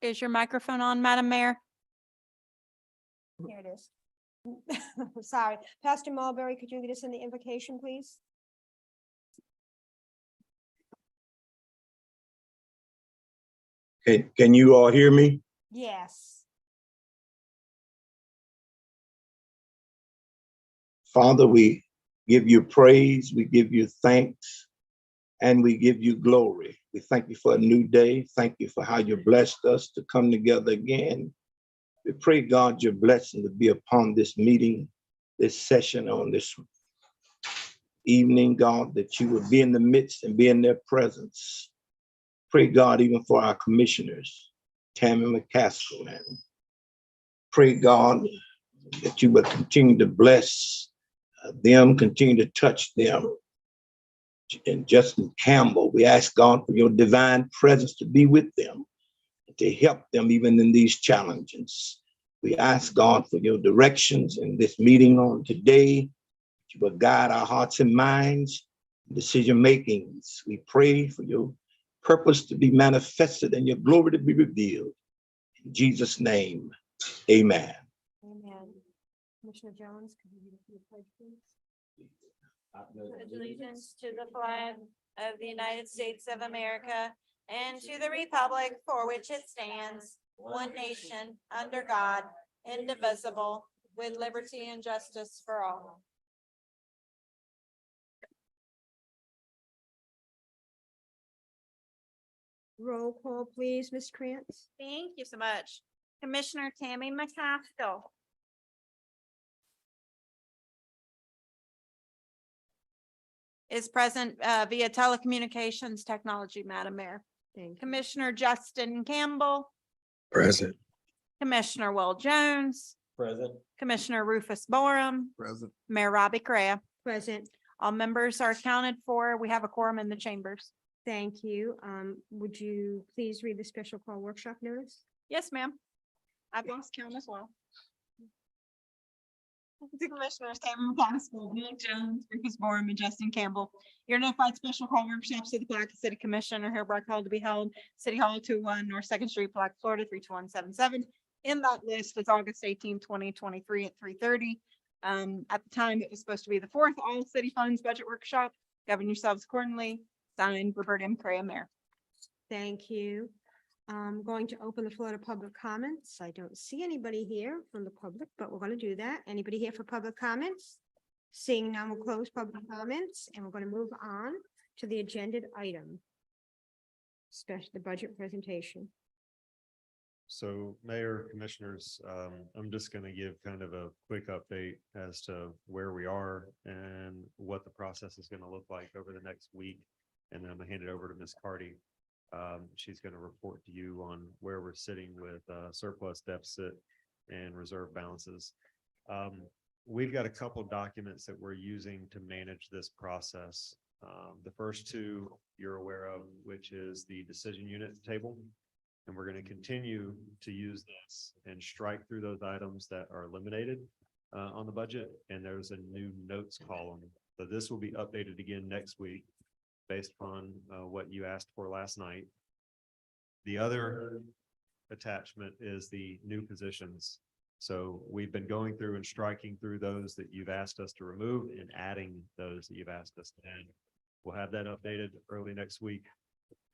Is your microphone on, Madam Mayor? Here it is. Sorry. Pastor Mulberry, could you lead us in the invocation, please? Can you all hear me? Yes. Father, we give you praise, we give you thanks, and we give you glory. We thank you for a new day. Thank you for how you blessed us to come together again. We pray, God, your blessing to be upon this meeting, this session on this evening, God, that you would be in the midst and be in their presence. Pray, God, even for our commissioners, Tammy McCaskill, and pray, God, that you would continue to bless them, continue to touch them. And Justin Campbell, we ask God for your divine presence to be with them, to help them even in these challenges. We ask God for your directions in this meeting on today. You will guide our hearts and minds, decision makings. We pray for your purpose to be manifested and your glory to be revealed. In Jesus' name, amen. Amen. Commissioner Jones, could you read the pledge, please? Pledge allegiance to the flag of the United States of America and to the republic for which it stands, one nation, under God, indivisible, with liberty and justice for all. Roll call, please, Ms. Krantz. Thank you so much. Commissioner Tammy McCaskill. Is present via telecommunications technology, Madam Mayor. Thank you. Commissioner Justin Campbell, Present. Commissioner Will Jones, Present. Commissioner Rufus Borum, Present. Mayor Robbie Correa. Present. All members are accounted for. We have a quorum in the chambers. Thank you. Would you please read the special call workshop notice? Yes, ma'am. I've lost count as well. The Commissioners, Tammy McCaskill, Will Jones, Rufus Borum, and Justin Campbell. Your notified special call workshops of the Palatka City Commission are hereby called to be held City Hall 201 North Second Street, Palatka, Florida 32177. In that list is August 18, 2023 at 3:30. At the time, it was supposed to be the fourth all city funds budget workshop. Govern yourselves accordingly. Signed, Roberta M. Correa, Mayor. Thank you. I'm going to open the floor to public comments. I don't see anybody here from the public, but we're going to do that. Anybody here for public comments? Seeing none, we'll close public comments and we're going to move on to the agenda item. Especially the budget presentation. So Mayor, Commissioners, I'm just going to give kind of a quick update as to where we are and what the process is going to look like over the next week. And then I'm going to hand it over to Ms. Carty. She's going to report to you on where we're sitting with surplus, deficit, and reserve balances. We've got a couple of documents that we're using to manage this process. The first two you're aware of, which is the decision unit table. And we're going to continue to use this and strike through those items that are eliminated on the budget. And there's a new notes column. So this will be updated again next week based upon what you asked for last night. The other attachment is the new positions. So we've been going through and striking through those that you've asked us to remove and adding those that you've asked us to add. We'll have that updated early next week.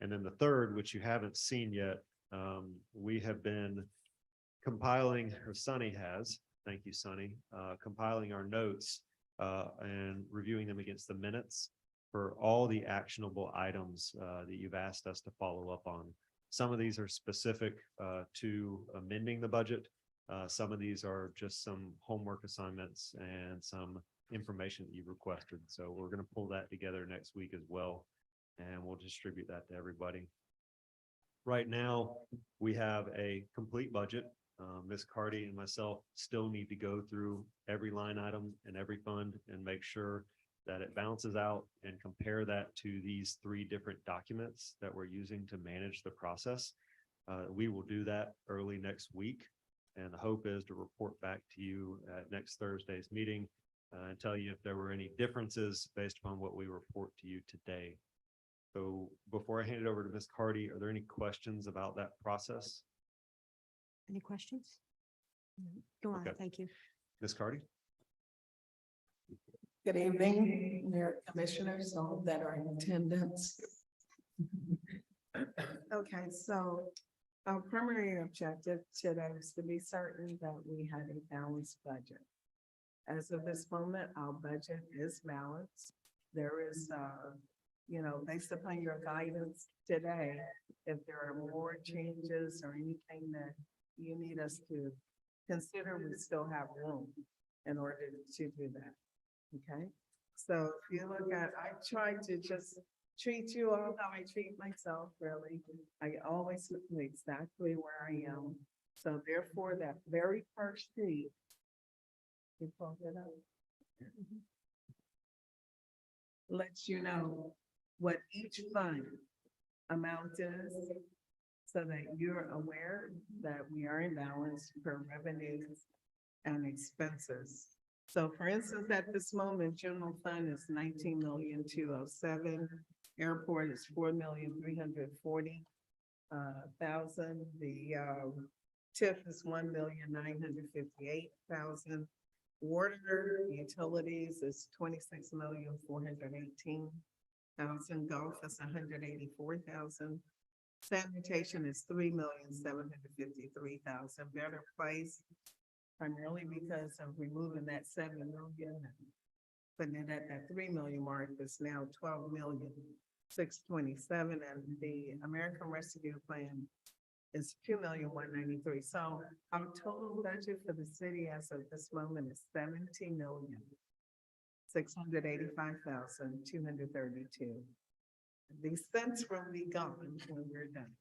And then the third, which you haven't seen yet, we have been compiling, or Sunny has, thank you, Sunny, compiling our notes and reviewing them against the minutes for all the actionable items that you've asked us to follow up on. Some of these are specific to amending the budget. Some of these are just some homework assignments and some information that you've requested. So we're going to pull that together next week as well, and we'll distribute that to everybody. Right now, we have a complete budget. Ms. Carty and myself still need to go through every line item and every fund and make sure that it balances out and compare that to these three different documents that we're using to manage the process. We will do that early next week. And the hope is to report back to you at next Thursday's meeting and tell you if there were any differences based upon what we report to you today. So before I hand it over to Ms. Carty, are there any questions about that process? Any questions? Go on, Okay. thank you. Ms. Cardy? Good evening, Mayor Commissioners, all that are in attendance. Okay, so our primary objective today is to be certain that we had a balanced budget. As of this moment, our budget is balanced. There is, based upon your guidance today, if there are more changes or anything that you need us to consider, we still have room in order to do that. Okay, so if you look at, I try to just treat you all how I treat myself, really. I always look exactly where I am. So therefore, that very first sheet, you pulled it up, lets you know what each fund amount is, so that you're aware that we are in balance for revenues and expenses. So for instance, at this moment, general fund is 19,207,000. Airport is 4,340,000. The TIF is 1,958,000. Water utilities is 26,418,000. Golf is 184,000. Sanitation is 3,753,000. Better Place, primarily because of removing that 7 million and putting it at that 3 million mark, is now 12,627,000, and the American Rescue Plan is 2,193,000. So our total budget for the city as of this moment is 17,685,232. These cents will be gone when we're done.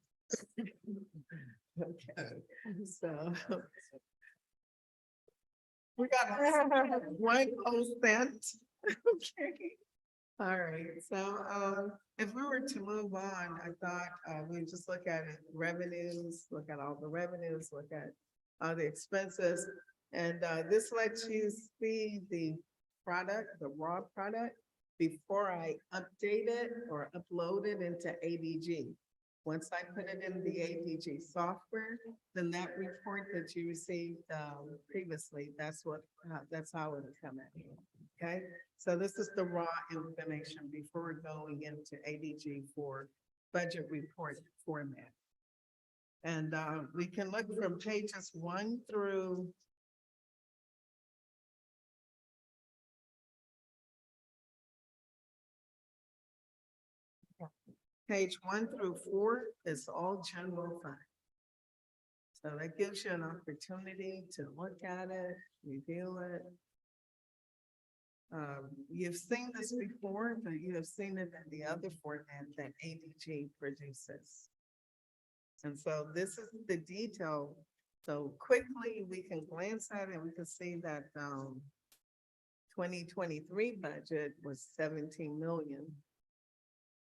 Okay, so we got one cent. Okay. All right, so if we were to move on, I thought we'd just look at it, revenues, look at all the revenues, look at all the expenses. And this lets you see the product, the raw product, before I update it or upload it into ADG. Once I put it in the ADG software, then that report that you received previously, that's how it'll come out. Okay, so this is the raw information before going into ADG for budget report format. And we can look from pages 1 through page 1 through 4 is all general fund. So that gives you an opportunity to look at it, review it. You've seen this before, but you have seen it in the other format that ADG produces. And so this is the detail. So quickly, we can glance at it and we can see that 2023 budget was 17 million.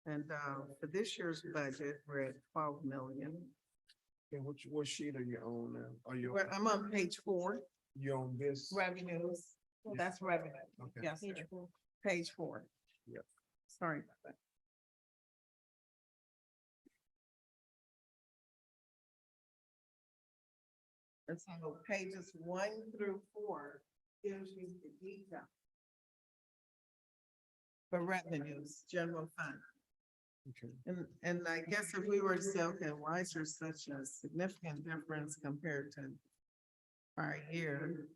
And for this year's budget, we're at 12 million. And what sheet are you on now? Are you, I'm on page 4, you on this? revenues. That's revenue. Okay. Yes, Page sir. 4. Page 4. Yep. Sorry about that. And so pages 1 through 4 gives you the detail for revenues, general fund. Okay. And I guess if we were to say, okay, why is there such a significant difference compared to our year?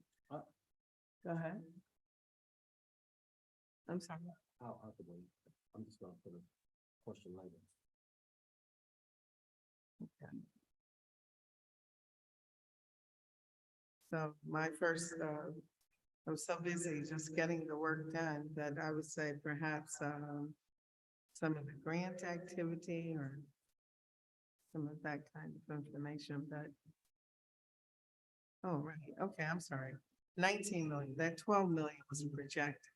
Go ahead. I'm sorry. I'll have to wait. I'm just gonna put a question later. Okay. So my first, I was so busy just getting the work done that I would say perhaps some of the grant activity or some of that kind of information, but oh, right, okay, I'm sorry. 19 million, that 12 million was projected.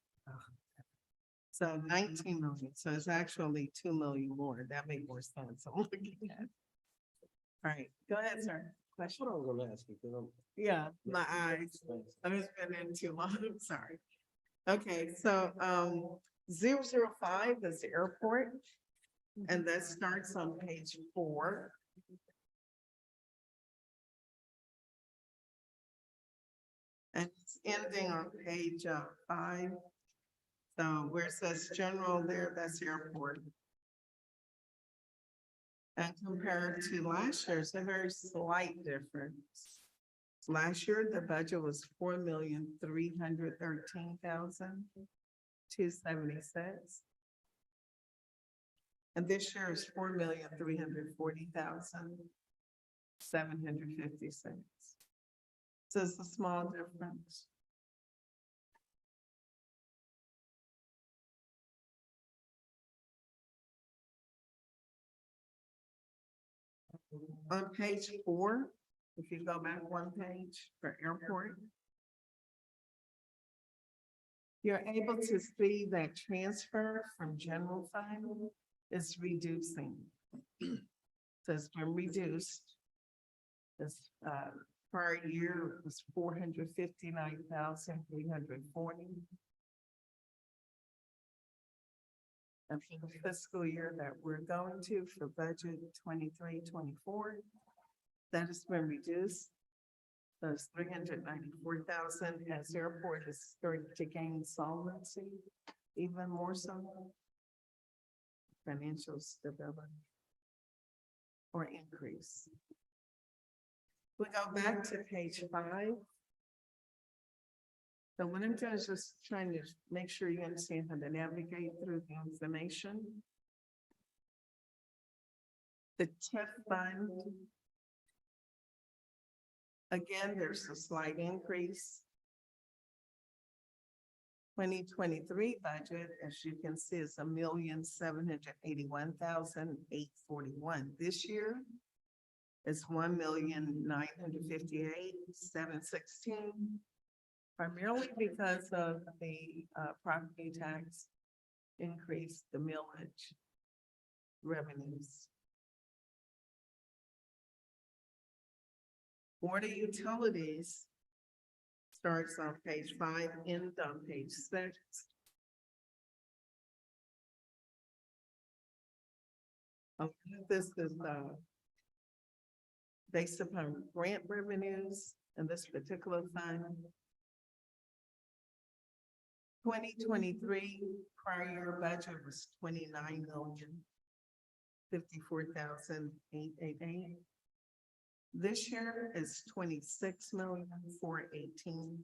So 19 million, so it's actually 2 million more. That made more sense. I'm looking at. All right, go ahead, sir. Question? What I was gonna ask you, because I'm. Yeah, my eyes. I've just been in too long, I'm sorry. Okay, so 005 is the airport. And that starts on page 4. ending on page 5. So where it says general there, that's airport. And compared to last year, it's a very slight difference. Last year, the budget was 4,313,276. And this year is 4,340,756. So it's a small difference. On page 4, if you go back one page for airport, you're able to see that transfer from general fund is reducing. So it's been reduced. This prior year was 459,340. And for the fiscal year that we're going to for budget 23-24, that has been reduced. Those 394,000 as airport is starting to gain solvency, even more so. Financial stability or increase. We go back to page 5. So what I'm doing is just trying to make sure you understand how to navigate through the information. The TIF fund. Again, there's a slight increase. 2023 budget, as you can see, is 1,781,841. This year is 1,958,716. Primarily because of the property tax increase, the millage revenues. Water utilities starts on page 5, ends on page 6. This is based upon grant revenues in this particular fund. 2023 prior year budget was 29,054,888. This year is 26,418,000.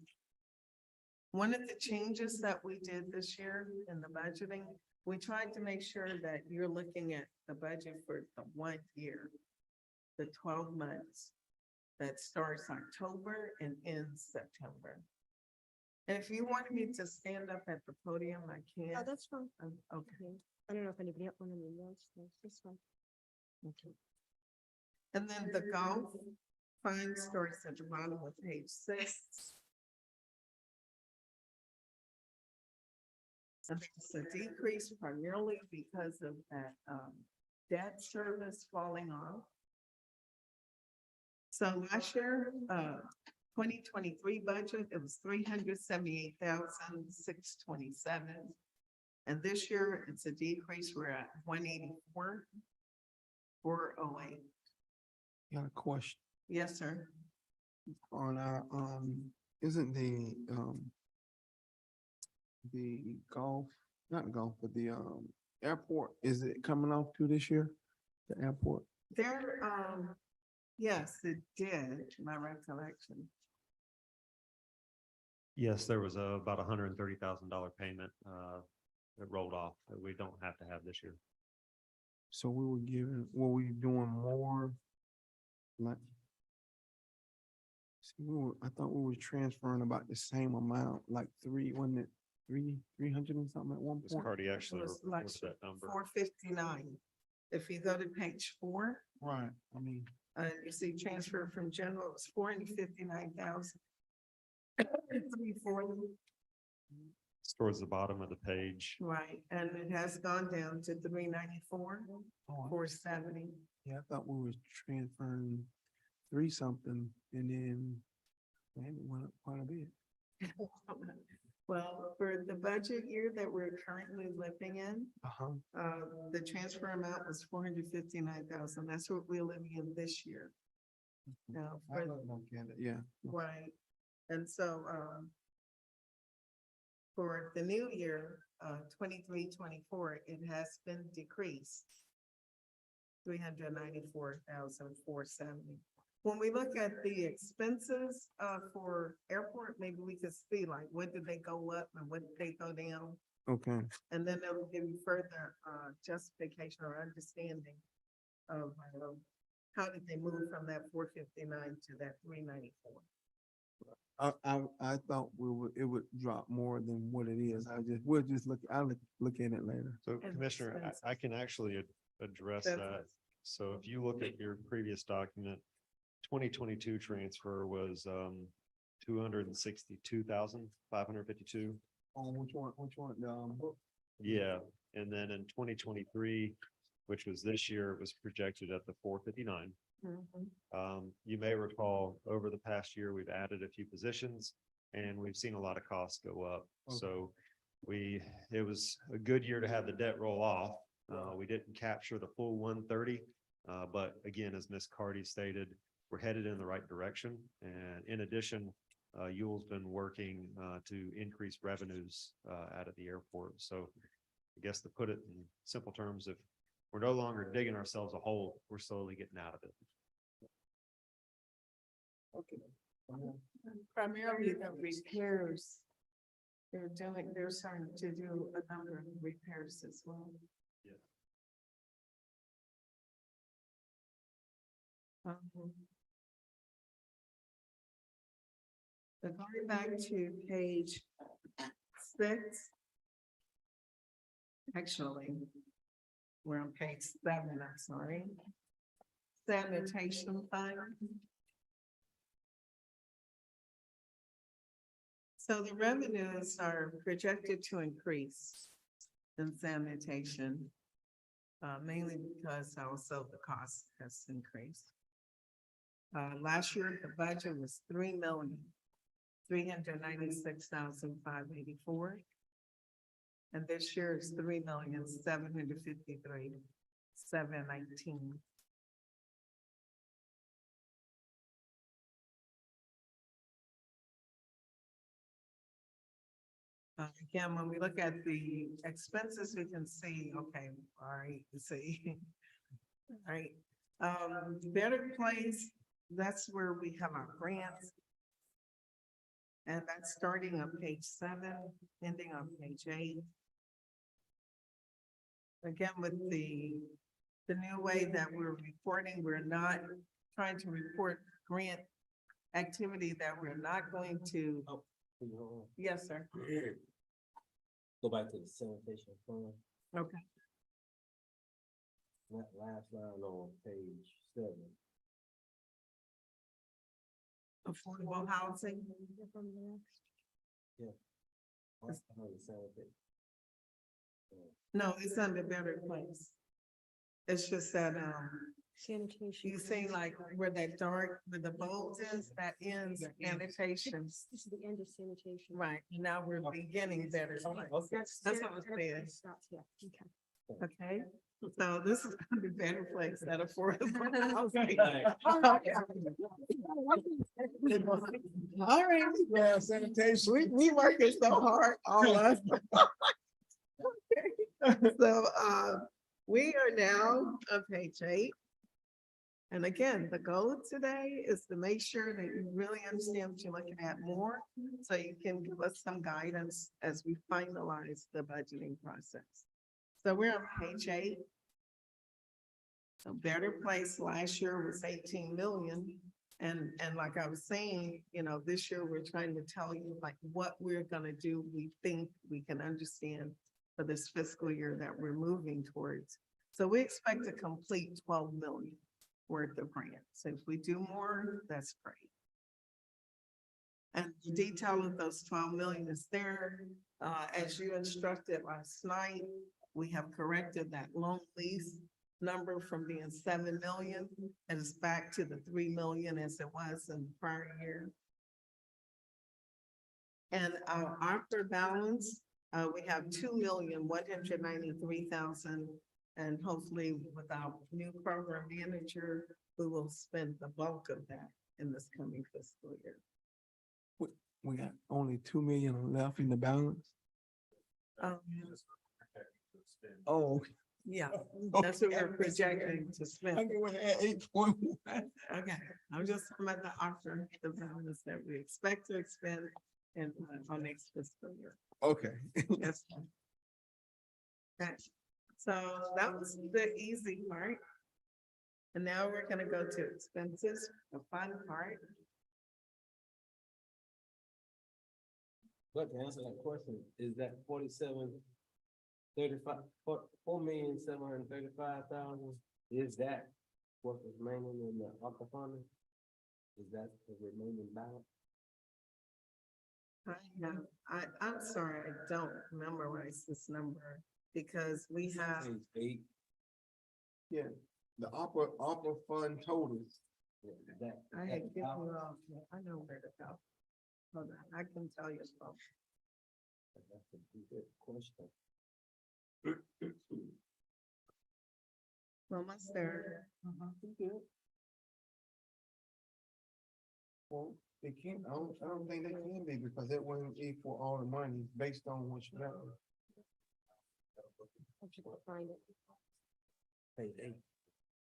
One of the changes that we did this year in the budgeting, we tried to make sure that you're looking at the budget for the 1 year, the 12 months that starts October and ends September. And if you wanted me to stand up at the podium, I can. Oh, that's fine. Okay. I don't know if anybody else wanted to know. This one. Okay. And then the golf fund starts at the bottom of page 6. And it's a decrease primarily because of that debt service falling off. So last year, 2023 budget, it was 378,627. And this year, it's a decrease. We're at 184,408. Got a question Yes, sir. on our, isn't the golf, not golf, but the, airport, is it coming off to this year? The airport? There, yes, it did, my recollection. Yes, there was about $130,000 payment that rolled off that we don't have to have this year. So were we doing more? Like, see, I thought we were transferring about the same amount, like wasn't it 300 and something at one Ms. point? Cardy actually was like reported that number. 459. If you go to page 4, Right, I mean, you see transfer from general, it's 459,340. It's towards the bottom of the page. Right, and it has gone down to 394, oh, 470. yeah, I thought we was transferring 3 something and then man, it went up quite a bit. Well, for the budget year that we're currently living in, Uh-huh. the transfer amount was 459,000. That's what we're living in this year. Now, I don't get it, yeah. right, and so, for the new year, 23-24, it has been decreased. 394,470. When we look at the expenses, for airport, maybe we could see like, what did they go up and what did they go down? Okay, And then it will give you further, justification or understanding of, how did they move from that 459 to that 394? I thought it would drop more than what it is. We'll just I'll look at it later. So And Commissioner, expenses. I can actually address That's that. So if you look at your previous document, 2022 transfer was 262,552. Which one, book? Yeah, and then in 2023, which was this year, it was projected at the 459. You may recall over the past year, we've added a few positions and we've seen a lot of costs go up. Okay. So it was a good year to have the debt roll off. We didn't capture the full 130. But again, as Ms. Cardy stated, we're headed in the right direction. And in addition, Yule's been working to increase revenues out of the airport. So I guess to put it in simple terms, if we're no longer digging ourselves a hole, we're slowly getting out of it. Okay. Primarily the repairs. They're starting to do a number of repairs as well. Yeah. So going back to page 6. Actually, we're on page 7, I'm sorry. Sanitation fund. So the revenues are projected to increase in sanitation, mainly because also the cost has increased. Last year, the budget was 3,396,584. And this year is 3,753,719. Again, when we look at the expenses, we can see, okay, all right, you see. All right, Better Place, that's where we have our grants. And that's starting on page 7, ending on page 8. Again, with the new way that we're reporting, we're not trying to report grant activity that we're not going to. Yes, sir. Go back to the sanitation fund, Okay. that last line on page 7. Affordable housing. That's behind the sanitation. No, it's under Better Place. It's just that, Sanitation. you see like where that dark, where the bold is, that ends sanitation. This is the end of sanitation. Right, now we're beginning Better Place. That's what I'm saying. Starts here. Okay. Okay, so this is under Better Place, that affordable housing. All right, Yeah, sanitation. we working so hard, all of us. So, we are now on page 8. And again, the goal today is to make sure that you really understand what you're looking at more, so you can give us some guidance as we finalize the budgeting process. So we're on page 8. A Better Place last year was 18 million. And like I was saying, this year we're trying to tell you like what we're gonna do, we think we can understand for this fiscal year that we're moving towards. So we expect to complete 12 million worth of grants. So if we do more, that's great. And the detail of those 12 million is there. As you instructed last night, we have corrected that loan lease number from being 7 million and it's back to the 3 million as it was in the prior year. And our after balance, we have 2,193,000, and hopefully with our new program manager, we will spend the bulk of that in this coming fiscal year. We got only 2 million left in the balance. Um, Oh. Yeah, that's what we're projecting to I spend. go ahead, 8.1. Okay, I'm just talking about the offer, the balance that we expect to expend in our next fiscal year. Okay. Yes. Okay, so that was the easy part. And now we're gonna go to expenses, the fun part. But to answer that question, is that 4,735,000, is that what is remaining in the upper funding? Is that the remaining balance? I'm sorry, I don't memorize this number because we have, Page 8, Yeah, the opera fund totals. yeah, that. I had that given out- you all, I know where to go. Hold on, I can tell you. Both. That's a good question. Almost there. Well, they can't, I don't think they can be because it wouldn't equal all the money based on what you got. If you can find it. Page 8.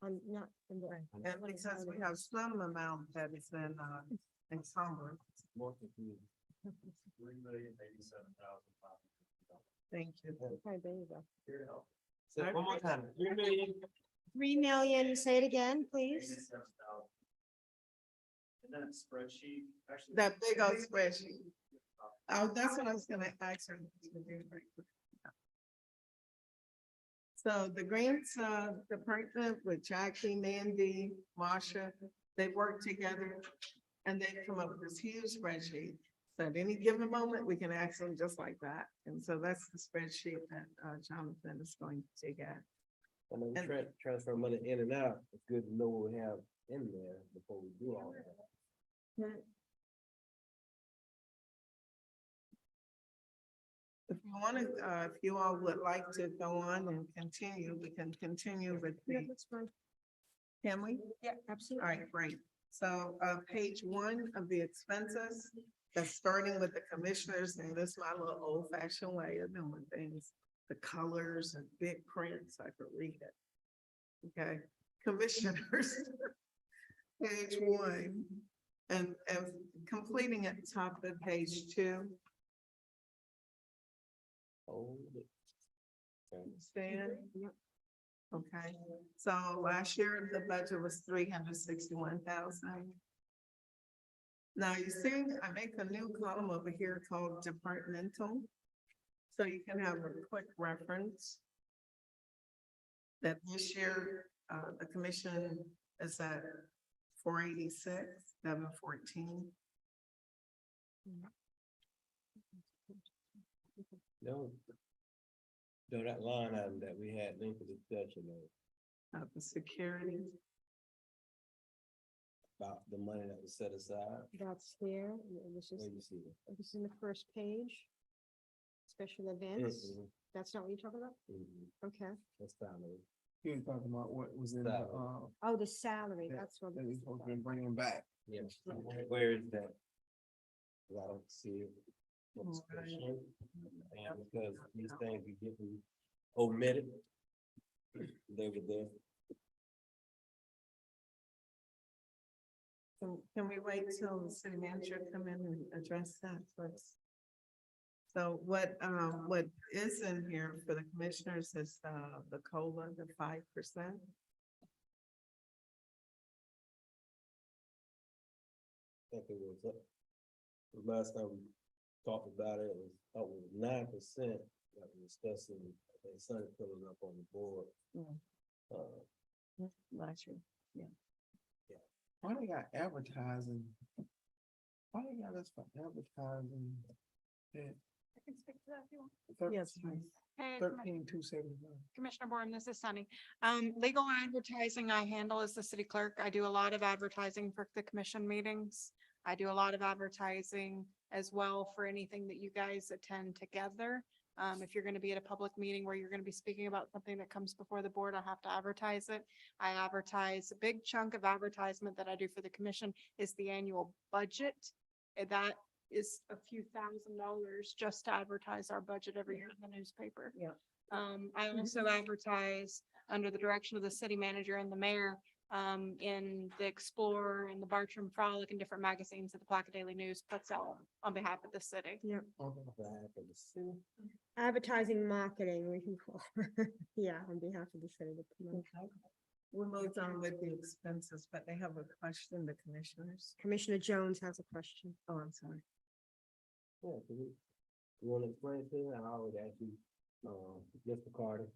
I'm not. in the- And because we have some amount that is in encumbered, More confusing. thank you. Okay, there you go. So one more time, 3 million. 3,000,000, say it again, please. And that spreadsheet, actually. That big old spreadsheet. Oh, that's what I was gonna ask her. to do right quick. So the grants, department with Jackie, Mandy, Marsha, they work together and they come up with this huge spreadsheet. So at any given moment, we can ask them just like that. And so that's the spreadsheet that, Jonathan is going to take at. When we And- transfer money in and out, it's good to know what we have in there before we do all that. If you want to, if you all would like to go on and continue, we can continue with Yeah, the, that's fine. can we? Yeah, All absolutely. right, great. So, page 1 of the expenses, that's starting with the commissioners, and this is my little old fashioned way of doing things. The colors and big prints, I could read it. Okay, commissioners. Page 1, and completing at the top of page 2. Hold it. Okay. Understand? Okay, so last year the budget was 361,000. Now you see, I make a new column over here called departmental. So you can have a quick reference. That this year, the commission is at 486, 714. No. No, that line item that we had linked to discussion The security. about the money that was set aside. That's here. And This is, Where you see it? this is in the first page. Special events. Mhm, That's not what you're talking about? mhm. Okay. That's salary. He was talking about what was in the, Oh, the salary, Yeah, that's what. that he's supposed to be bringing back. Yes. Where is that? 'Cause I don't see it. What's the Right. shape? And because these things be getting omitted. They were there. Can we wait till the city manager come in and address that first? So what is in here for the commissioners is, the COLA, the 5%. I think it was up. The last time we talked about it, it was 9% that we discussing, and Sonny pulling up on the board. Mm. Last year. Why they got advertising? Why they got us for advertising? at I can speak to that if you want. Yes, 13 please. Hey, 13,275? Commissioner Borum, this is Sunny. Legal advertising I handle as the city clerk. I do a lot of advertising for the commission meetings. I do a lot of advertising as well for anything that you guys attend together. If you're gonna be at a public meeting where you're gonna be speaking about something that comes before the board, I have to advertise it. I advertise, a big chunk of advertisement that I do for the commission is the annual budget. That is a few $1,000s just to advertise our budget every year in the newspaper. Yeah. I also advertise under the direction of the city manager and the mayor, in the Explorer and the Bartram Frolic and different magazines that the Palatka Daily News puts out on behalf of the city. Advertising, marketing, we can call. Yeah, on behalf of the city. to promote. We moved on with the expenses, but they have a question, the commissioners. Commissioner Jones has a question. Oh, I'm sorry. Yeah, you wanna explain to me? I already asked you, Mr. Carter.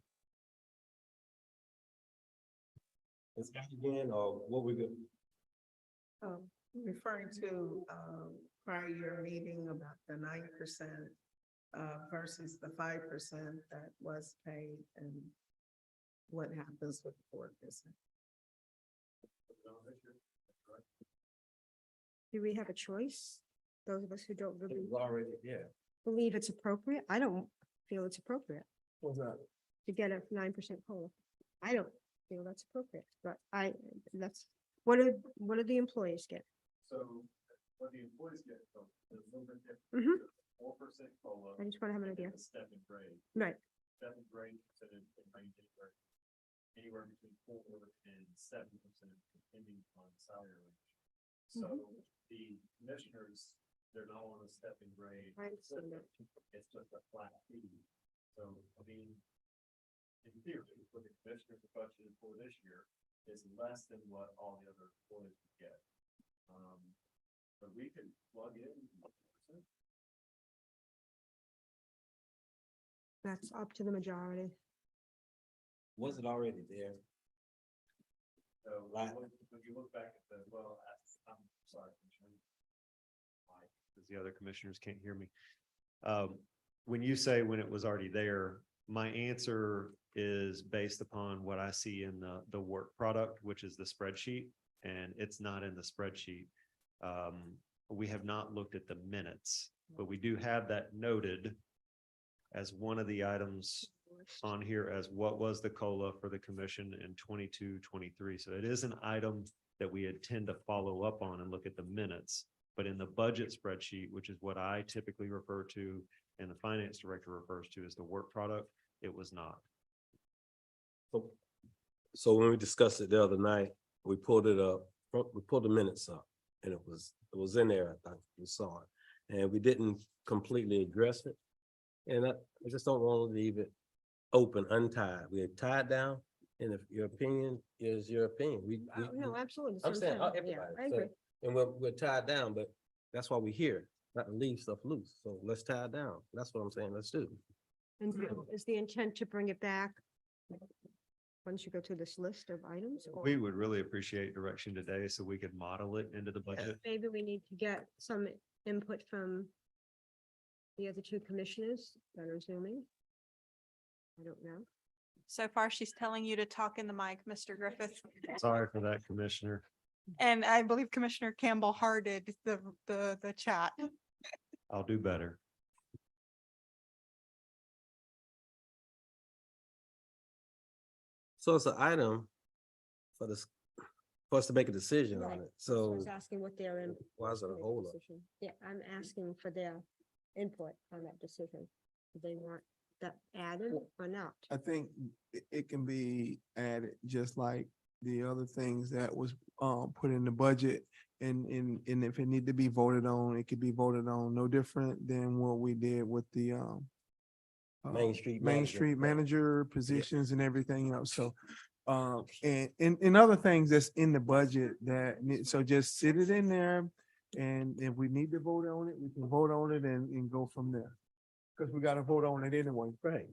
It's again, or what we do? Referring to, prior year meeting about the 9%, versus the 5% that was paid and what happens with the 4%. Do we have a choice? Those of us who don't It really was already, yeah. believe it's appropriate, I don't feel it's appropriate What's that? to get a 9% COLA. I don't feel that's appropriate, but that's, what do the employees get? So what the employees get from the number Mhm. 4% COLA. I just want to have an idea. Step and grade. Right, Step and grade percentage can range anywhere between 4% and 7% depending on salary range. So the commissioners, they're not on a step and grade. I understand that. It's just a flat fee. So, I mean, in theory, what the commissioners are budgeted for this year is less than what all the other employees would get. But we can plug in. That's up to the majority. Was it already there? So Right. when you look back at the, well, I'm sorry. Because the other commissioners can't hear me. When you say when it was already there, my answer is based upon what I see in the work product, which is the spreadsheet, and it's not in the spreadsheet. We have not looked at the minutes, but we do have that noted as one of the items on here as what was the COLA for the commission in 22-23. So it is an item that we intend to follow up on and look at the minutes. But in the budget spreadsheet, which is what I typically refer to and the finance director refers to as the work product, it was not. So when we discussed it the other night, we pulled it up, we pulled the minutes up, and it was in there, I think we saw it. And we didn't completely address it. And I just don't want to leave it open, untied. We are tied down, and if your opinion is your opinion, No, absolutely. I'm that's saying, what I'm everybody. Yeah, I so- agree. And we're tied down, but that's why we're here, not to leave stuff loose. So let's tie it down. That's what I'm saying, let's do. And so is the intent to bring it back once you go through this list of items? or We would really appreciate direction today so we could model it into the budget. Maybe we need to get some input from the other two commissioners that are zooming. I don't know. So far, she's telling you to talk in the mic, Mr. Griffith. Sorry for that, Commissioner. And I believe Commissioner Campbell hearted the chat. I'll do better. So it's an item for this, for us to make a decision on Right. it. I So was asking what their input. why is it a make hold up? decision. Yeah, I'm asking for their input on that decision. Do they want that added or not? I think it can be added just like the other things that was put in the budget. And if it need to be voted on, it could be voted on, no different than what we did with the Main Street Main manager. Street manager positions and everything else. So and other things that's in the budget that, so just sit it in there. And if we need to vote on it, we can vote on it and go from there. Because we gotta vote on it anyway. Right.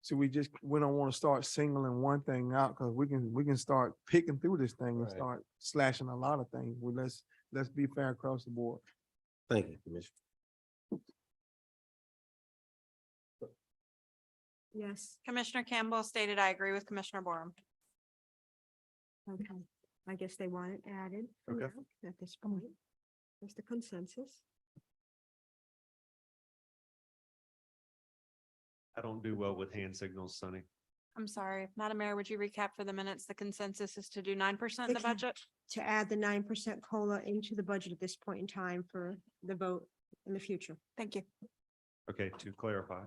So we don't want to start singling one thing out because we can start picking through this thing and Right. start slashing a lot of things. Well, let's be fair across the board. Thank you, Commissioner. Yes, Commissioner Campbell stated, I agree with Commissioner Borum. okay. I guess they want it added for Okay. now at this point. That's the consensus. I don't do well with hand signals, Sonny. I'm sorry, Madam Mayor, would you recap for the minutes? The consensus is to do 9% in the Okay. budget? to add the 9% COLA into the budget at this point in time for the vote in the future. Thank you. Okay, to clarify,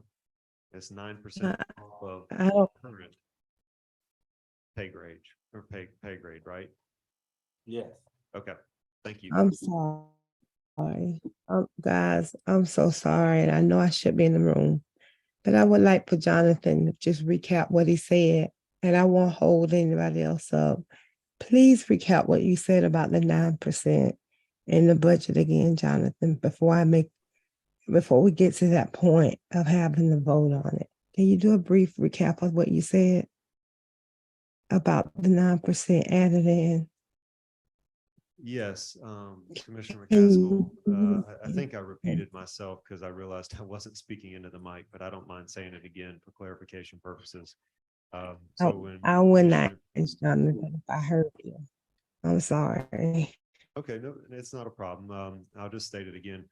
it's 9% of I don't, current pay grade or pay grade, right? Yes. Okay, thank you. I'm sorry. Guys, I'm so sorry, and I know I should be in the room. But I would like for Jonathan to just recap what he said, and I won't hold anybody else up. Please recap what you said about the 9% in the budget again, Jonathan, before we get to that point of having to vote on it. Can you do a brief recap of what you said about the 9% added in? Yes, Commissioner Can McCaskill, I you- think I repeated myself because I realized I wasn't speaking into the mic, but I don't mind saying it again for clarification purposes. So when I would not, Commissioner- Jonathan, if I heard you. I'm sorry. Okay, no, it's not a problem. I'll just state it again.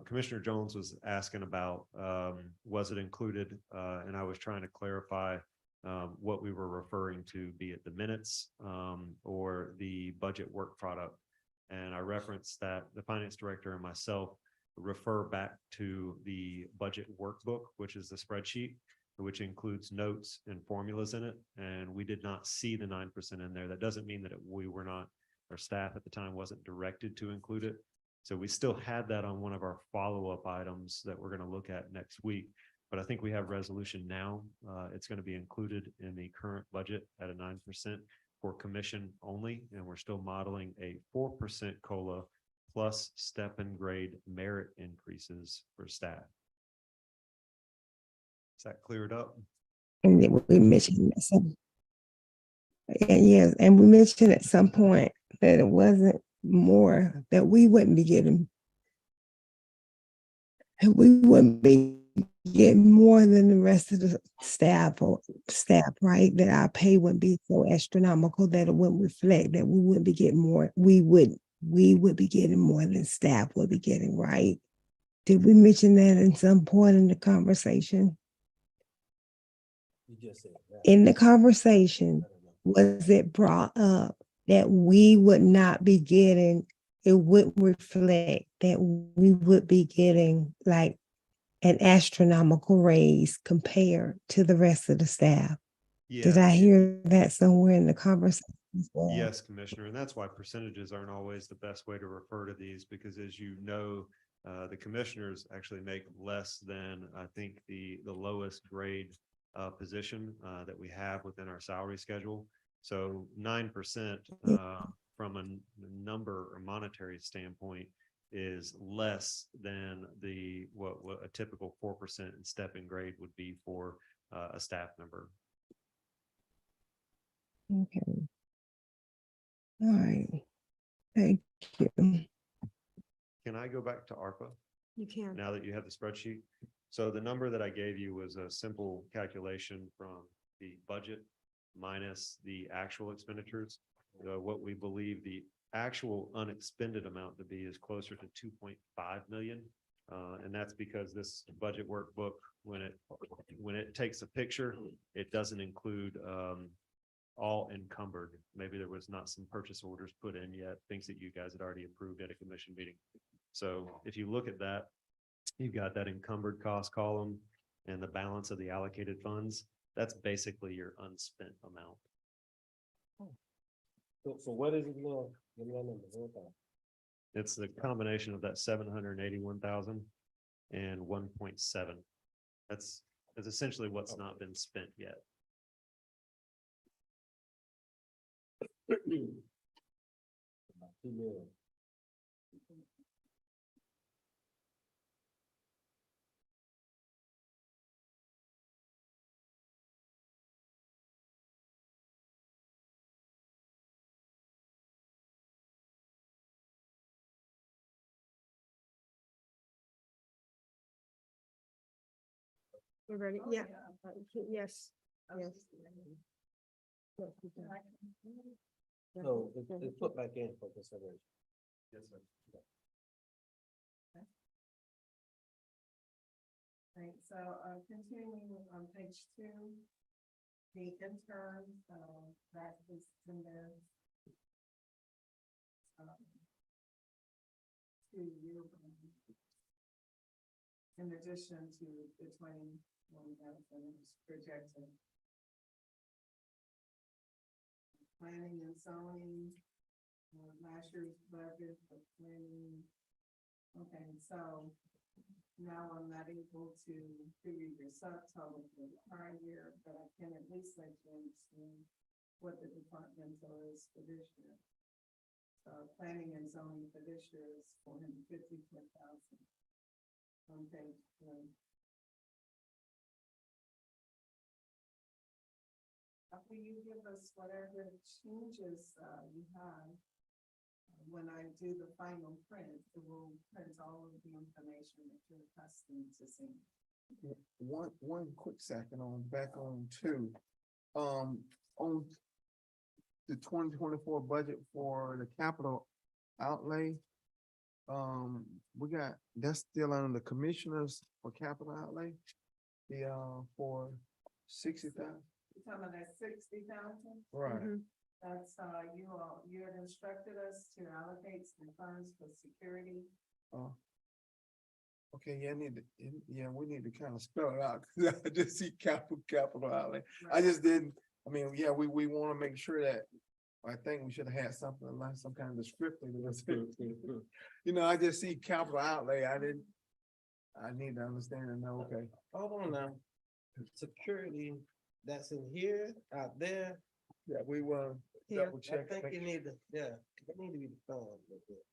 Commissioner Jones was asking about, was it included? And I was trying to clarify what we were referring to, be it the minutes or the budget work product. And I referenced that the finance director and myself refer back to the budget workbook, which is the spreadsheet, which includes notes and formulas in it. And we did not see the 9% in there. That doesn't mean that we were not, our staff at the time wasn't directed to include it. So we still had that on one of our follow-up items that we're going to look at next week. But I think we have resolution now. It's going to be included in the current budget at a 9% for commission only. And we're still modeling a 4% COLA plus step and grade merit increases for staff. Is that cleared up? And then we mentioned at some, yes, and we mentioned at some point that it wasn't more, that we wouldn't be getting. And we wouldn't be getting more than the rest of the staff, right? That our pay wouldn't be so astronomical that it wouldn't reflect that we wouldn't be getting more. We would be getting more than staff would be getting, right? Did we mention that in some point in the conversation? You just said that. In the conversation, was it brought up that we would not be getting, it would reflect that we would be getting like an astronomical raise compared to the rest of the staff? Did I hear that somewhere in the conversation as well? Yes, Commissioner, and that's why percentages aren't always the best way to refer to these, because as you know, the commissioners actually make less than, I think, the lowest grade position that we have within our salary schedule. So 9% from a number or monetary standpoint is less than what a typical 4% in step and grade would be for a staff member. Okay. All right. Thank you. Can I go back to ARPA You can. now that you have the spreadsheet? So the number that I gave you was a simple calculation from the budget minus the actual expenditures. What we believe the actual unexpended amount to be is closer to 2.5 million. And that's because this budget workbook, when it takes a picture, it doesn't include all encumbered. Maybe there was not some purchase orders put in yet, things that you guys had already approved at a commission meeting. So if you look at that, you've got that encumbered cost column and the balance of the allocated funds. That's basically your unspent amount. So what is it again? Give me that number, one time. It's the combination of that 781,000 and 1.7. That's essentially what's not been spent yet. About 2 million. We're ready. Yeah. Yes. Yes. So it's put back in for consideration. Yes, sir. Right, so continuing on page 2, the intern, that is in there. 2-year bond. In addition to the 21,000 is projected. Planning and zoning, last year's budget for planning. Okay, so now I'm not able to figure your subtotal for the prior year, but I can at least let you understand what the departmental is for this year. So planning and zoning for this year is 454,000. On page 3. After you give us whatever changes you have, when I do the final print, it will print all of the information that you're accustomed to seeing. One quick second on, back on two. On the 2024 budget for the capital outlay. We got, that's still under the commissioners for capital outlay. For 60,000. You're talking about that 60,000? Right. That's, you had instructed us to allocate some funds for security. Okay, yeah, we need to kind of spell it out, because I just see capital outlay. I just didn't, I mean, yeah, we want to make sure that, I think we should have had something like some kind of descriptive. You know, I just see capital outlay, I need to understand and know, okay. Hold on now. Security, that's in here, out there. Yeah, we will Yeah, double I check. think you need to, yeah, it need to be defined a little bit.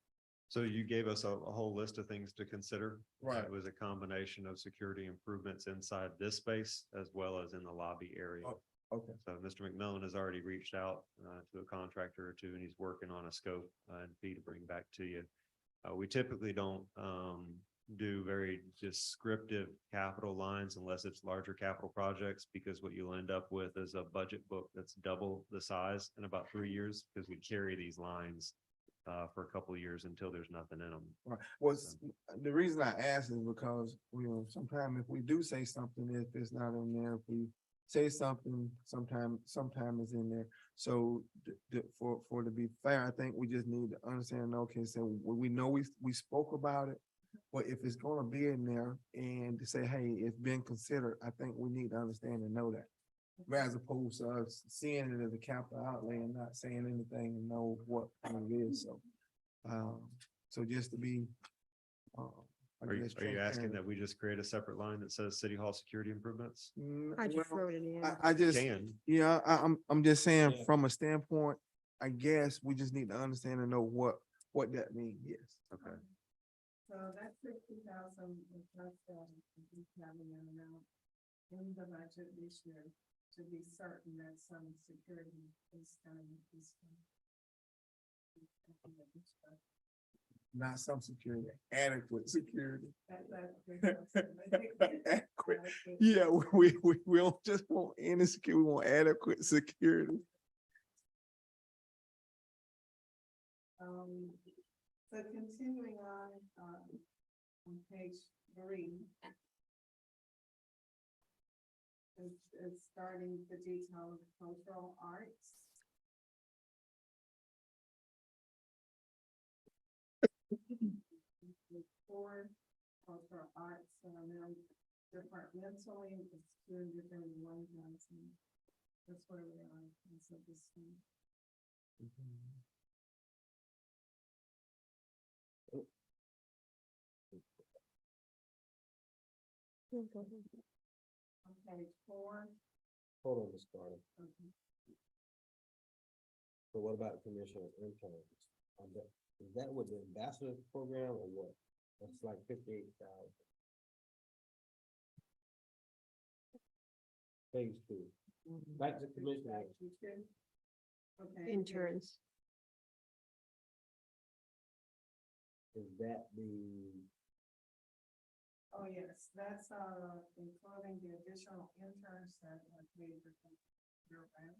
So you gave us a whole list of things to consider. Right. It was a combination of security improvements inside this space as well as in the lobby area. Oh, okay. So Mr. McMillan has already reached out to a contractor or two, and he's working on a scope and fee to bring back to you. We typically don't do very descriptive capital lines unless it's larger capital projects, because what you'll end up with is a budget book that's double the size in about 3 years, because we carry these lines for a couple of years until there's nothing in them. Right. Well, the reason I ask is because, sometimes if we do say something, if it's not in there, if we say something, sometime it's in there. So for to be fair, I think we just need to understand, okay, so we know we spoke about it, but if it's gonna be in there and to say, hey, it's been considered, I think we need to understand and know that. As opposed to us seeing it as a capital outlay and not saying anything and know what it is, so just to be. Are you asking that we just create a separate line that says City Hall security improvements? I just wrote it in. I just, Can. yeah, I'm just saying Yeah. from a standpoint, I guess we just need to understand and know what that means, yes. Okay. So that's 60,000, that's, having an amount in the budget this year to be certain that some security is done. Not some security, adequate security. Adequate. Adequate. Yeah, we don't just want any security, we want adequate security. So continuing on page 3. It's starting the detail of cultural arts. For cultural arts, departmentally, it's 201,000. That's where we are. So this one. On page 4. Hold on, Ms. Carter. Okay. So what about commissioner interns? Is that with the ambassador program or what? That's like 58,000. Phase 2. Back to commissioner. Back to 2. Okay. Interns. Is that the, Oh, yes, that's, including the additional interns that are paid for year round.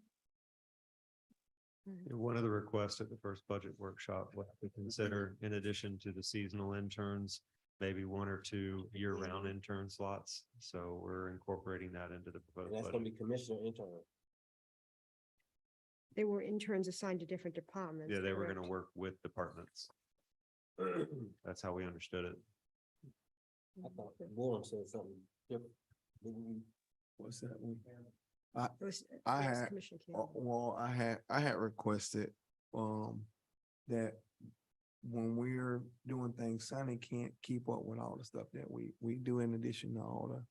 One of the requests at the first budget workshop was to consider, in addition to the seasonal interns, maybe 1 or 2 year-round intern slots. So we're incorporating that into the proposed that's gonna budget. be commissioner intern? They were interns assigned to different departments. Yeah, they were gonna correct? work with departments. That's how we understood it. I thought Warren said something different. Didn't you? What's that one? It was- I it was had, Commissioner Campbell. well, I had requested, that when we're doing things, Sonny can't keep up with all the stuff that we do in addition to all the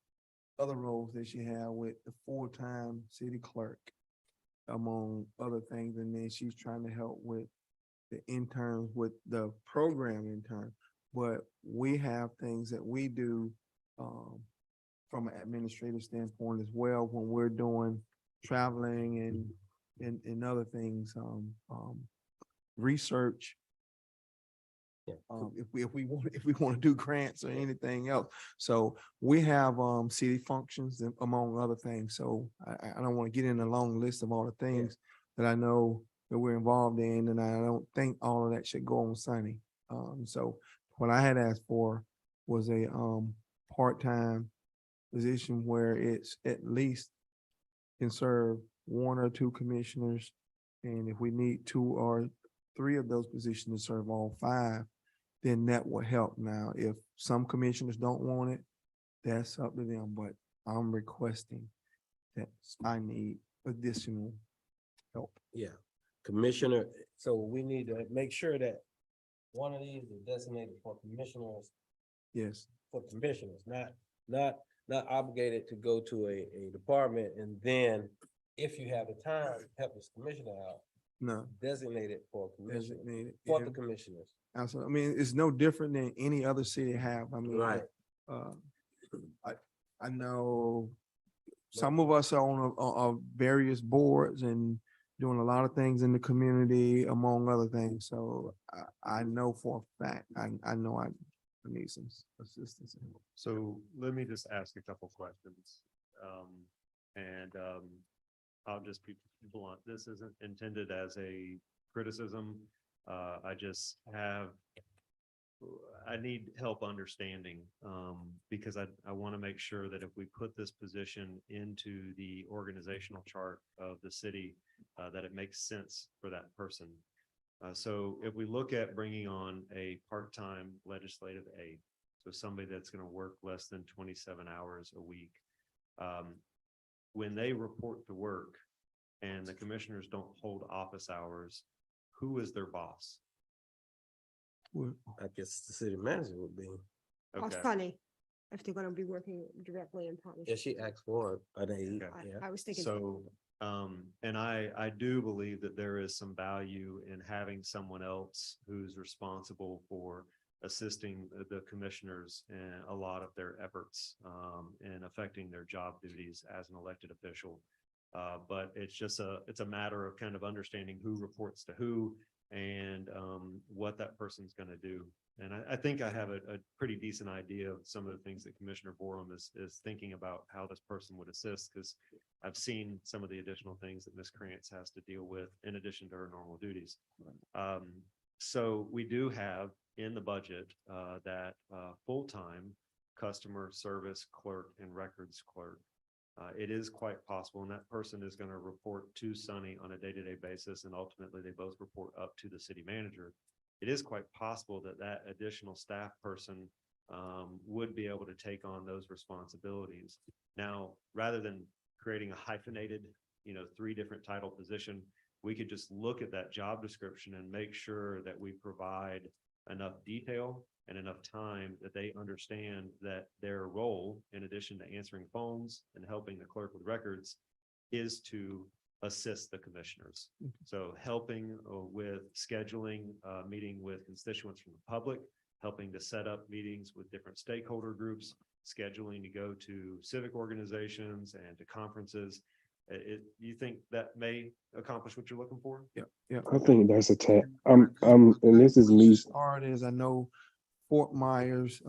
other roles that she have with the full-time city clerk, among other things, and then she's trying to help with the interns, with the program intern. But we have things that we do, from an administrative standpoint as well, when we're doing traveling and other things, research. Yeah. If we want to do grants or anything else. So we have, city functions among other things. So I don't want to get in a long list of all the things that I know that we're involved in, and I don't think all of that should go on Sunny. So what I had asked for was a, part-time position where it's at least can serve one or two commissioners. And if we need two or three of those positions to serve all five, then that will help. Now, if some commissioners don't want it, that's up to them, but I'm requesting that I need additional help. Yeah, Commissioner, so we need to make sure that one of these is designated for commissioners, Yes, not obligated to go to a department and then if you have the time, help this commissioner out, no, designated for commissioner, designated. for yeah. the commissioners. Absolutely. I mean, it's no different than any other city have. I mean, Right. I know some of us are on various boards and doing a lot of things in the community, among other things. So I know for a fact, I know I need some assistance. So let me just ask a couple questions. I'll just be blunt. This isn't intended as a criticism. I need help understanding, because I want to make sure that if we put this position into the organizational chart of the city, that it makes sense for that person. So if we look at bringing on a part-time legislative aide, so somebody that's going to work less than 27 hours a week, when they report to work and the commissioners don't hold office hours, who is their boss? I guess the city manager would be. Or Okay. Sunny, if they're gonna be working directly in Yeah, partnership. she asked for an aide, Okay. yeah. I was thinking. So, and I do believe that there is some value in having someone else who's responsible for assisting the commissioners in a lot of their efforts, and affecting their job duties as an elected official. But it's a matter of kind of understanding who reports to who and, what that person's gonna do. And I think I have a pretty decent idea of some of the things that Commissioner Borum is thinking about how this person would assist, because I've seen some of the additional things that Ms. Krantz has to deal with in addition to her normal duties. So we do have in the budget, that, full-time customer service clerk and records clerk. It is quite possible, and that person is going to report to Sunny on a day-to-day basis, and ultimately they both report up to the city manager. It is quite possible that that additional staff person, would be able to take on those responsibilities. Now, rather than creating a hyphenated, 3 different title position, we could just look at that job description and make sure that we provide enough detail and enough time that they understand that their role, in addition to answering phones and helping the clerk with records, is to assist the commissioners. So helping with scheduling, meeting with constituents from the public, helping to set up meetings with different stakeholder groups, scheduling to go to civic organizations and to conferences. You think that may accomplish what you're looking for? Yeah. I think that's a tap. And this is me. Hard as I know, Fort Myers,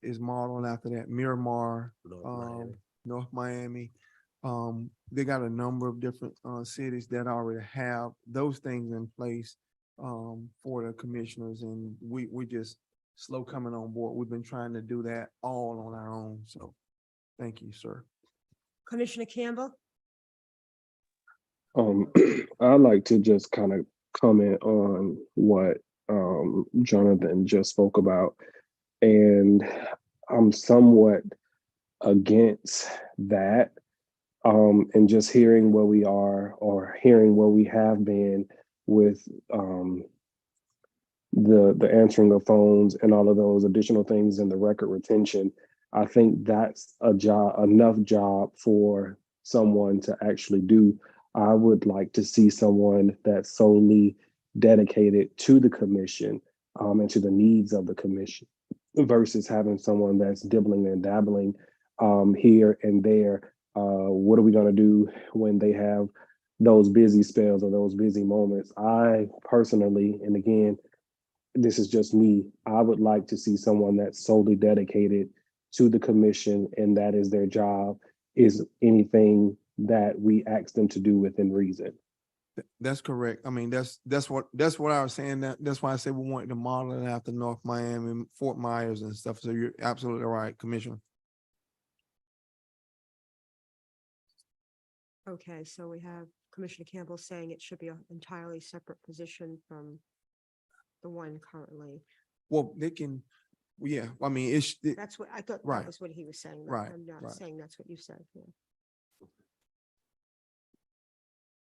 is modeled after that, Miramar, North Miami. North Miami. They got a number of different, cities that already have those things in place, for the commissioners, and we just slow coming on board. We've been trying to do that all on our own, so thank you, sir. Commissioner Campbell? I'd like to just kind of comment on what Jonathan just spoke about. And I'm somewhat against that. And just hearing where we are or hearing where we have been with the answering of phones and all of those additional things in the record retention, I think that's a job, enough job for someone to actually do. I would like to see someone that's solely dedicated to the commission and to the needs of the commission versus having someone that's dibbling and dabbling here and there. What are we going to do when they have those busy spells or those busy moments? I personally, and again, this is just me, I would like to see someone that's solely dedicated to the commission and that is their job, is anything that we ask them to do within reason. That's correct. I mean, that's what I was saying. That's why I said we wanted to model it after North Miami, Fort Myers and stuff. So you're absolutely right, Commissioner. Okay, so we have Commissioner Campbell saying it should be an entirely separate position from the one currently. Well, they can, yeah, I mean, That's what I thought, Right. that was what he was saying. but Right, I'm not right. saying that's what you said. Yeah.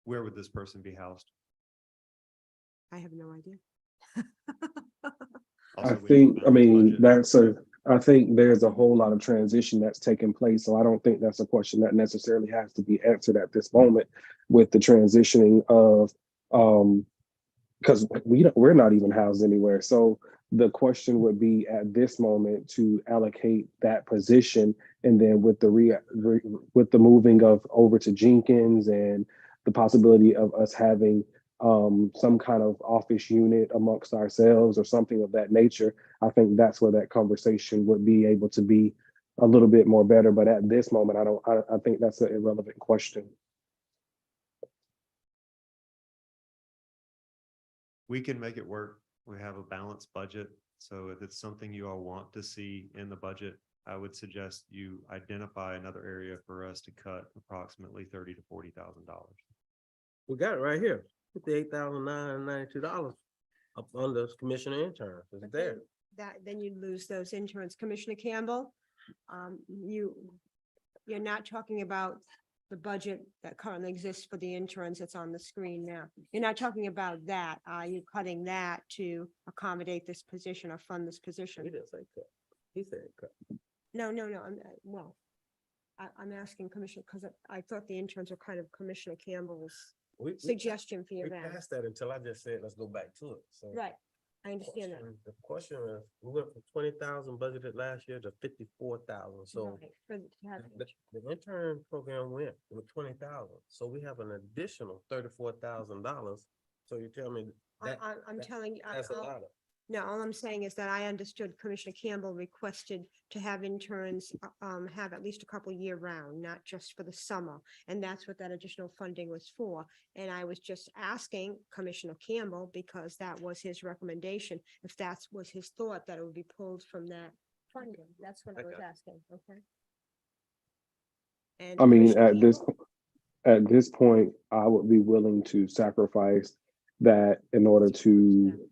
Where would this person be housed? I have no idea. Also, I we think, don't know the budget. I think there's a whole lot of transition that's taking place. So I don't think that's a question that necessarily has to be answered at this moment with the transitioning of, because we're not even housed anywhere. So the question would be at this moment to allocate that position, and then with with the moving of over to Jenkins and the possibility of us having some kind of office unit amongst ourselves or something of that nature, I think that's where that conversation would be able to be a little bit more better. But at this moment, I think that's an irrelevant question. We can make it work. We have a balanced budget. So if it's something you all want to see in the budget, I would suggest you identify another area for us to cut approximately $30,000 to $40,000. We got it right here, $58,992 up under commissioner intern. It's But there. then you'd lose those interns. Commissioner Campbell, you're not talking about the budget that currently exists for the interns that's on the screen now. You're not talking about that. Are you cutting that to accommodate this position or fund this He position? didn't say cut. He said cut. No, I'm asking Commissioner, because I thought the interns were kind of Commissioner Campbell's We suggestion for your we van. passed that until I just said, let's go back to it. So Right, I understand that. the question is, we went from 20,000 budgeted last year to 54,000. So Right, to have- the intern program went with 20,000. So we have an additional $34,000. So you tell me that I'm that- telling you. that's a lot of. No, all I'm saying is that I understood Commissioner Campbell requested to have interns have at least a couple year round, not just for the summer. And that's what that additional funding was for. And I was just asking Commissioner Campbell, because that was his recommendation, if that was his thought, that it would be pulled from that funding. That's what I was Okay. asking, okay? And I mean, Commissioner Campbell? at this point, I would be willing to sacrifice that in order to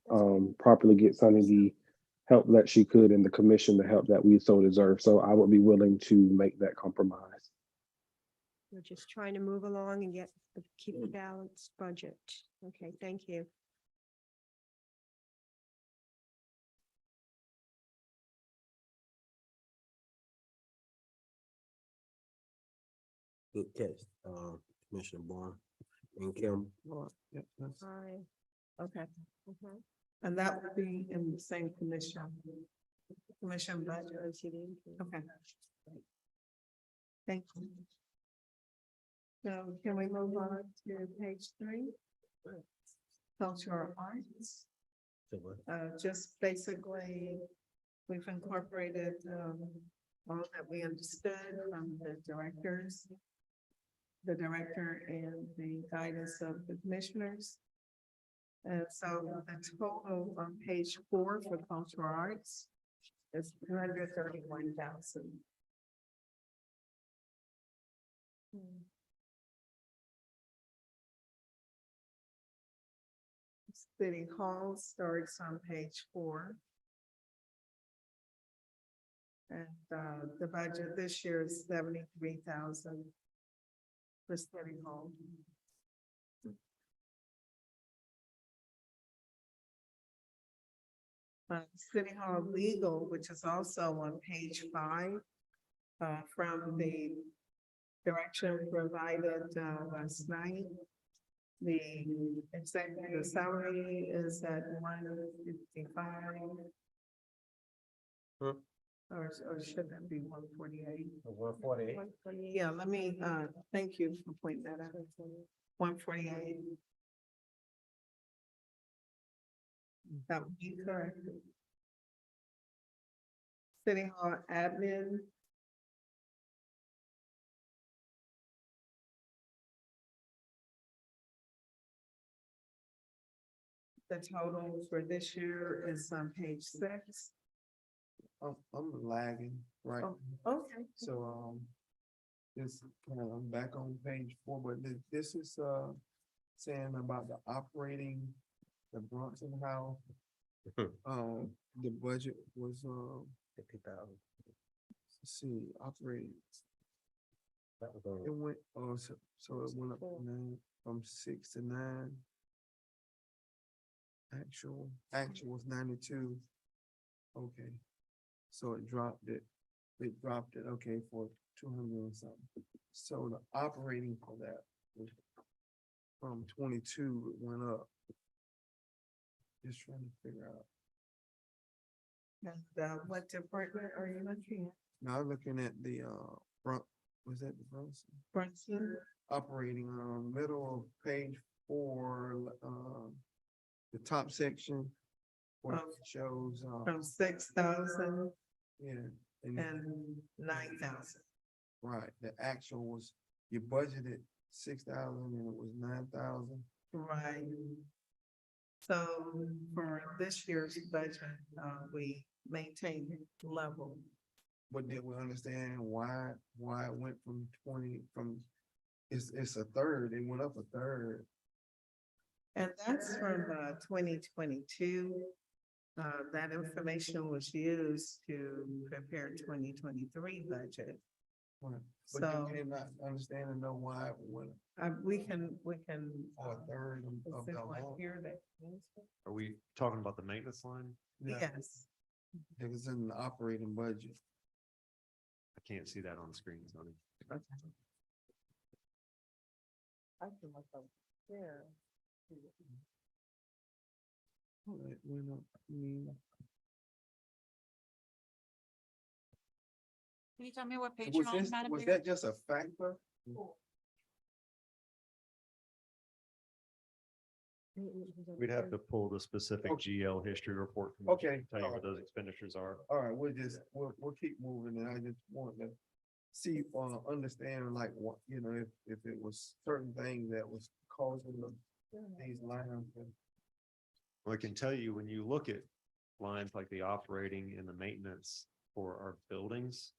properly get Sunny the help that she could and the commission the help that we so deserve. So I would be willing to make that compromise. We're just trying to move along and keep a balanced budget. Okay, thank you. Good catch, Commissioner Barr and Kim. Yeah, that's- Aye. Okay, Mhm. and that would be in the same commission budget. Okay. Thank you. So can we move on to page 3? Cultural arts. So what? Just basically, we've incorporated all that we understood from the directors, the director and the guidance of the commissioners. And so the total on page 4 for cultural arts is 231,000. City Hall starts on page 4. And the budget this year is 73,000 for City Hall. City Hall legal, which is also on page 5, from the direction provided last night. The executive salary is at 155. Hmm. Or should that be 148? 148. Yeah, let me, thank you for pointing that out. 148. That would be correct. City Hall admin. The total for this year is on page 6. I'm lagging, right? Oh, okay. So, this, I'm back on page 4, but this is, saying about the operating, the Bronson House. The budget was, 50,000. let's see, operating, That was on. it went, so it went up from 6 to 9. Actual was 92. Okay. So it dropped it, okay, for 200 and something. So the operating for that was from 22, it went up. Just trying to figure out. And what department are you looking at? Now I'm looking at the, front, was that the front? Brunson? Operating, middle of page 4, the top section. Where it shows, From 6,000 yeah. and 9,000. Right, the actual was, you budgeted 6,000 and it was 9,000. Right. So for this year's budget, we maintained level. But did we understand why it went from 20, it's a third, it went up a third. And that's from 2022. That information was used to prepare 2023 budget. Right. But So you did not understand and know why it went we can. a third of Is the there one whole. here that? Are we talking about the maintenance line? Yes. It was in the operating budget. I can't see that on the screen, Tony. Okay. I can look up there. It went up, Can you tell me what page you're on, Madam was Mayor? that just a factor? We'd have to pull the specific Okay. GL history report. from Okay, Tell you alright. what those expenditures are. All right, we'll keep moving, and I just want to see, understand like what, if it was certain things that was causing these lines. Well, I can tell you, when you look at lines like the operating and the maintenance for our buildings,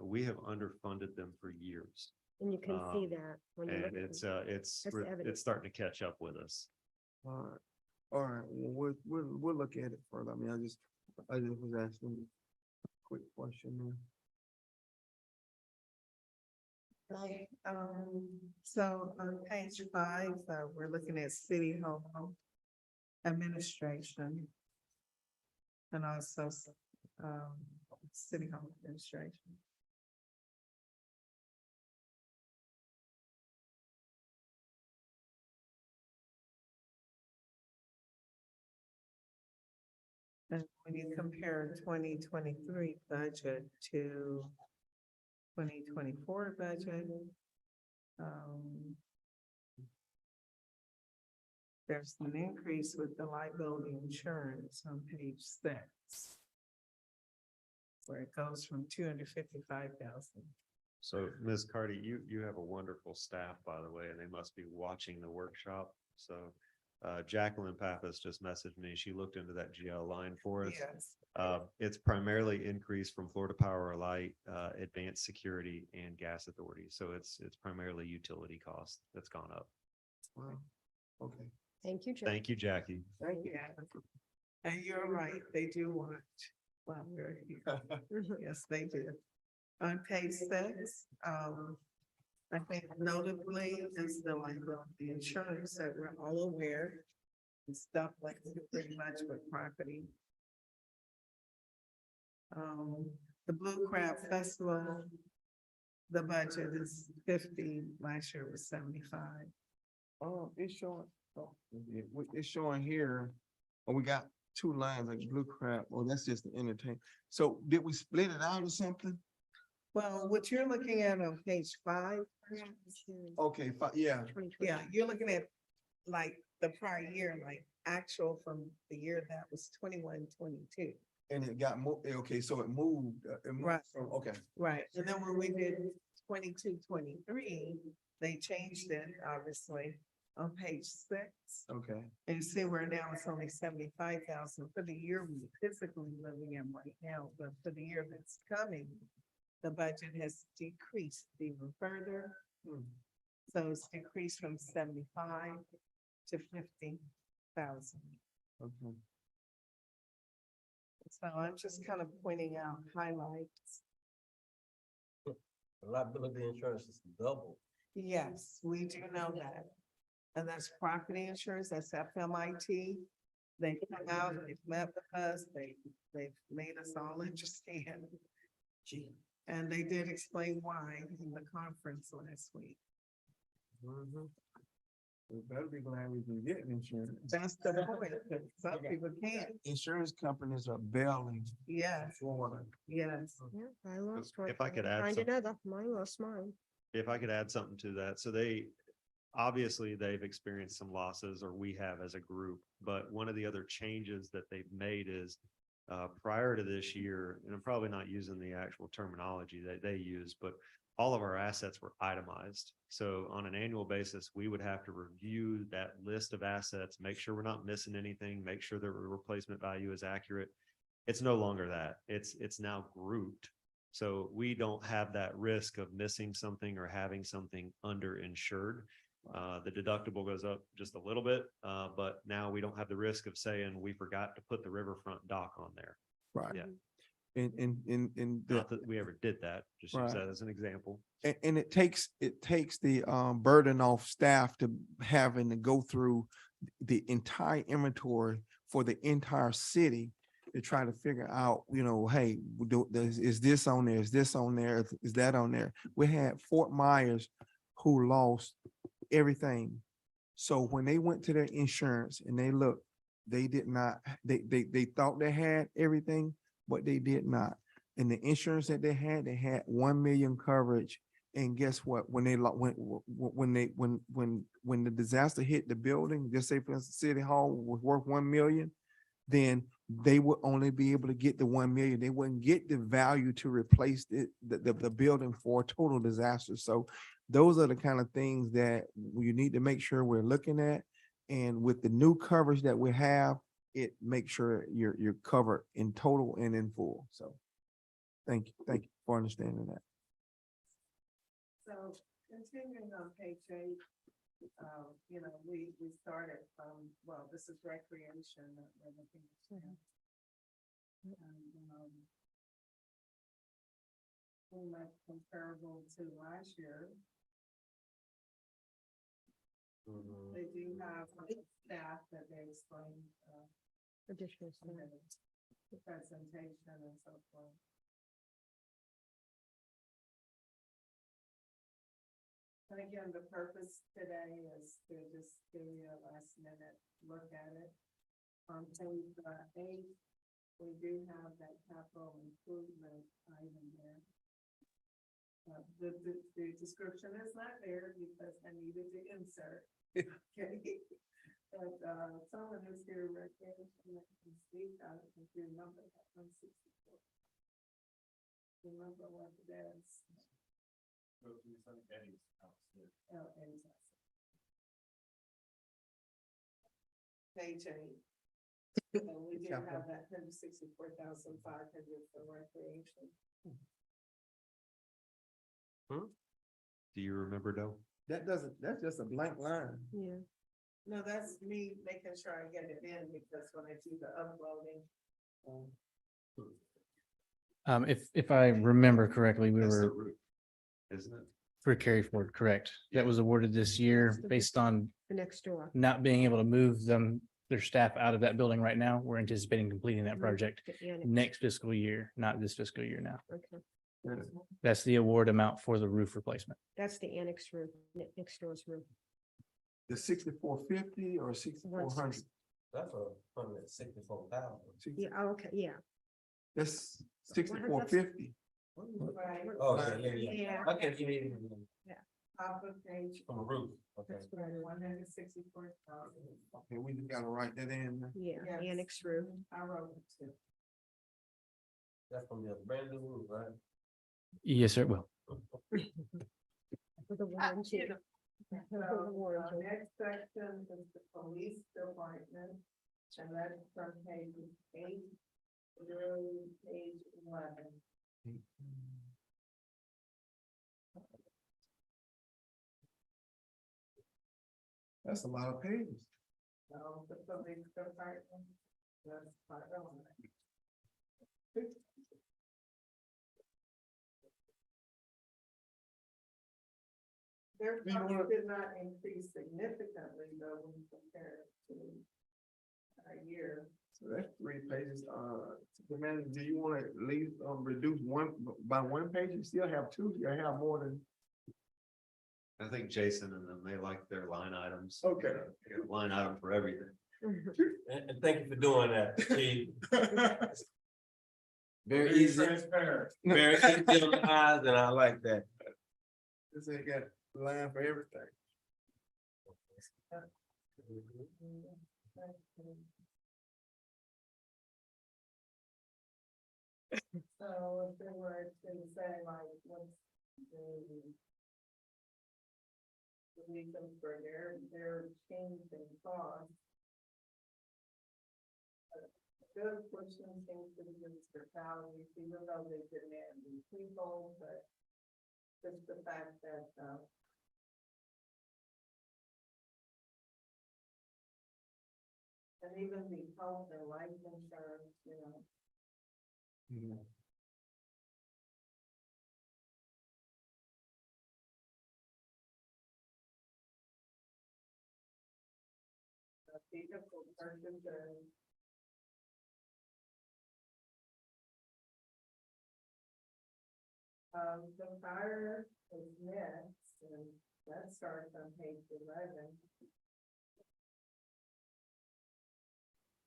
we have underfunded them for years. And you can see Um, that when you look And at it's, them. it's, That's the evidence. it's starting to catch up with us. All right, well, we'll look at it further. I mean, I just was asking a quick question there. Right, so on page 5, we're looking at City Hall administration. And also, City Hall administration. And when you compare 2023 budget to 2024 budget, there's an increase with the liability insurance on page 6, where it goes from 255,000. So Ms. Cardy, you have a wonderful staff, by the way, and they must be watching the workshop. So Jacqueline Pappas just messaged me. She looked into that GL line for us. Yes. It's primarily increased from Florida Power or Light, Advanced Security and Gas Authority. So it's primarily utility costs that's gone up. Wow, okay. Thank you, Joe. Thank you, Jackie. Yeah. And you're right, they do watch while we're here. Yes, they do. On page 6, I think notably is the liability insurance that we're all aware. And stuff like pretty much with property. The Blue Crab Festival, the budget is 50, last year was 75. Oh, it's showing, it's showing here, oh, we got two lines like blue crap, oh, that's just the entertainment. So did we split it out or something? Well, what you're looking at on page 5, Okay, yeah, yeah, you're looking at like the prior year, like actual from the year that was 21, 22. and it got moved, okay, so it moved, Right. from, okay. Right, and then when we did 22, 23, they changed it, obviously, on page 6. Okay, And you see where now it's only 75,000 for the year we're physically living in right now, but for the year that's coming, the budget has decreased even further. So it's decreased from 75 to 50,000. okay. So I'm just kind of pointing out highlights. Liability insurance is double. Yes, we do know that. And that's property insurance, that's FMIT. They come out, they've met with us, they've made us all understand. And they did explain why in the conference last week. We better be glad we can get insurance. That's the point, 'cause some people can't. Insurance companies are bailing. Yes, Florida. yes. Yeah, I lost one. If I could add Find some- another, mine lost mine. If I could add something to that, so obviously they've experienced some losses, or we have as a group, but one of the other changes that they've made is prior to this year, and I'm probably not using the actual terminology that they use, but all of our assets were itemized. So on an annual basis, we would have to review that list of assets, make sure we're not missing anything, make sure the replacement value is accurate. It's no longer that. It's now grouped. So we don't have that risk of missing something or having something underinsured. The deductible goes up just a little bit, but now we don't have the risk of saying we forgot to put the riverfront dock on there. Right. Yeah. And Not that we ever did that, just use that Right. as an example. and it takes the burden off staff to having to go through the entire inventory for the entire city to try to figure out, hey, is this on there? Is this on there? Is that on there? We had Fort Myers who lost everything. So when they went to their insurance and they looked, they did not, they thought they had everything, but they did not. And the insurance that they had 1 million coverage. And guess what? When the disaster hit the building, just say for instance, City Hall was worth 1 million, then they would only be able to get the 1 million. They wouldn't get the value to replace the building for a total disaster. So those are the kind of things that you need to make sure we're looking at. And with the new coverage that we have, it makes sure you're covered in total and in full. So thank you for understanding that. So continuing on page 8, we started from, well, this is recreation that we're looking at. And, pretty much comparable to last year. They do have staff that they explain, Additional. the presentation and so forth. And again, the purpose today is to just give you a last minute look at it. On page 8, we do have that capital improvement item there. The description is not there because I needed to insert. Okay. But someone is here, recreation, that can speak, I don't know if you remember that 164. Remember what it is? Oh, Eddie's house. Page 8. So we do have that 164,500 for recreation. Do you remember, Doe? That's just a blank line. Yeah. No, that's me making sure I get it in because when I do the uploading. If I remember correctly, we That's the were roof, isn't it? for carry forward, correct? That was awarded this year That's the based on The next door. not being able to move their staff out of that building right now. We're anticipating completing that Mhm. project The annex. next fiscal year, not this fiscal year now. Okay, That's the award amount for the roof replacement. that's the annex roof, next door's roof. The 6450 or 6400? That's a $164,000. Yeah, oh, okay, yeah. That's 6450. Right. Oh, yeah. Yeah. Okay, Top of page. from a roof, okay. That's what I wrote. 164,000. Okay, we just gotta write that in. Yeah, Yes. annex roof. I wrote it too. That's from the brand new roof, right? Yes, sir. Well, For the warranty. So, For the warranty. next section is the police department, and that's from page 8 through page 11. That's a lot of pages. So the police department, that's part of it. Their Do you costs wanna- did not increase significantly though when compared to a year. So that's 3 pages. The manager, do you want to at least reduce one by 1 page? You still have two. You have more than. I think Jason and them, they like their line items. Okay. They got a line item for everything. And thank you for doing that, Chief. Very easy, Transparent. very easy on the eyes, and I like that. This ain't got a line for everything. So if they were to say like, what's the reason for their change in cost? Good portion seems to be just for salaries, even though they demand these people, but just the fact that, and even the health and life insurance, you know, Mhm. vehicle purchases. The fire is next, and that starts on page 11.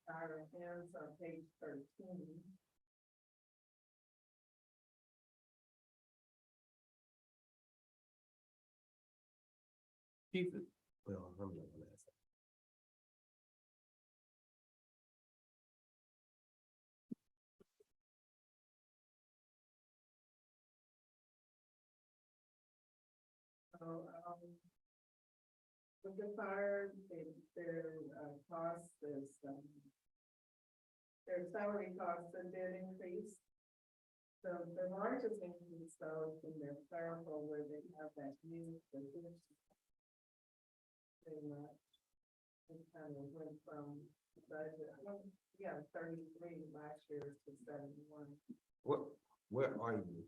Fire hands on page 13. Keep it. Well, I'm not gonna ask that. So, with the fire, their cost is, their salary costs that did increase. So the largest increase though is in their clerical where they have that new position. Pretty much. It kind of went from, budget, 33 last year to 71. Where are you?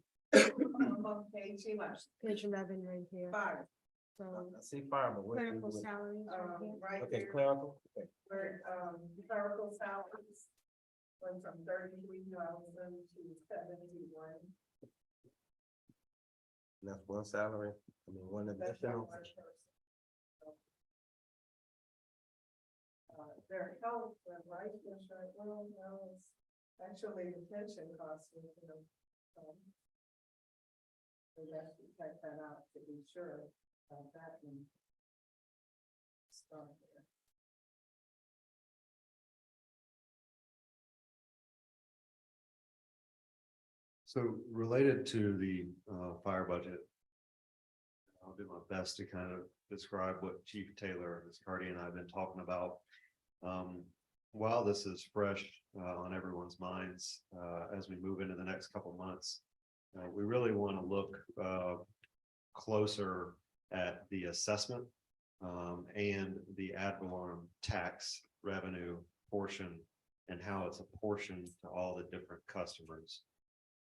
On page 11, Page 11 right here. 5, So I see fire, but where? clerical salaries right here. right Okay, there. clerical, okay. Where, clerical salaries went from 33,000 to 71. And that's one salary, one That's not additional. one person. Their health and life insurance, well, no, it's actually the pension costs, you know. We have to check that out to be sure about that and start there. So related to the fire budget. I'll do my best to kind of describe what Chief Taylor, Ms. Cardy and I have been talking about. While this is fresh on everyone's minds, as we move into the next couple months, we really want to look closer at the assessment and the ad valorem tax revenue portion and how it's apportioned to all the different customers.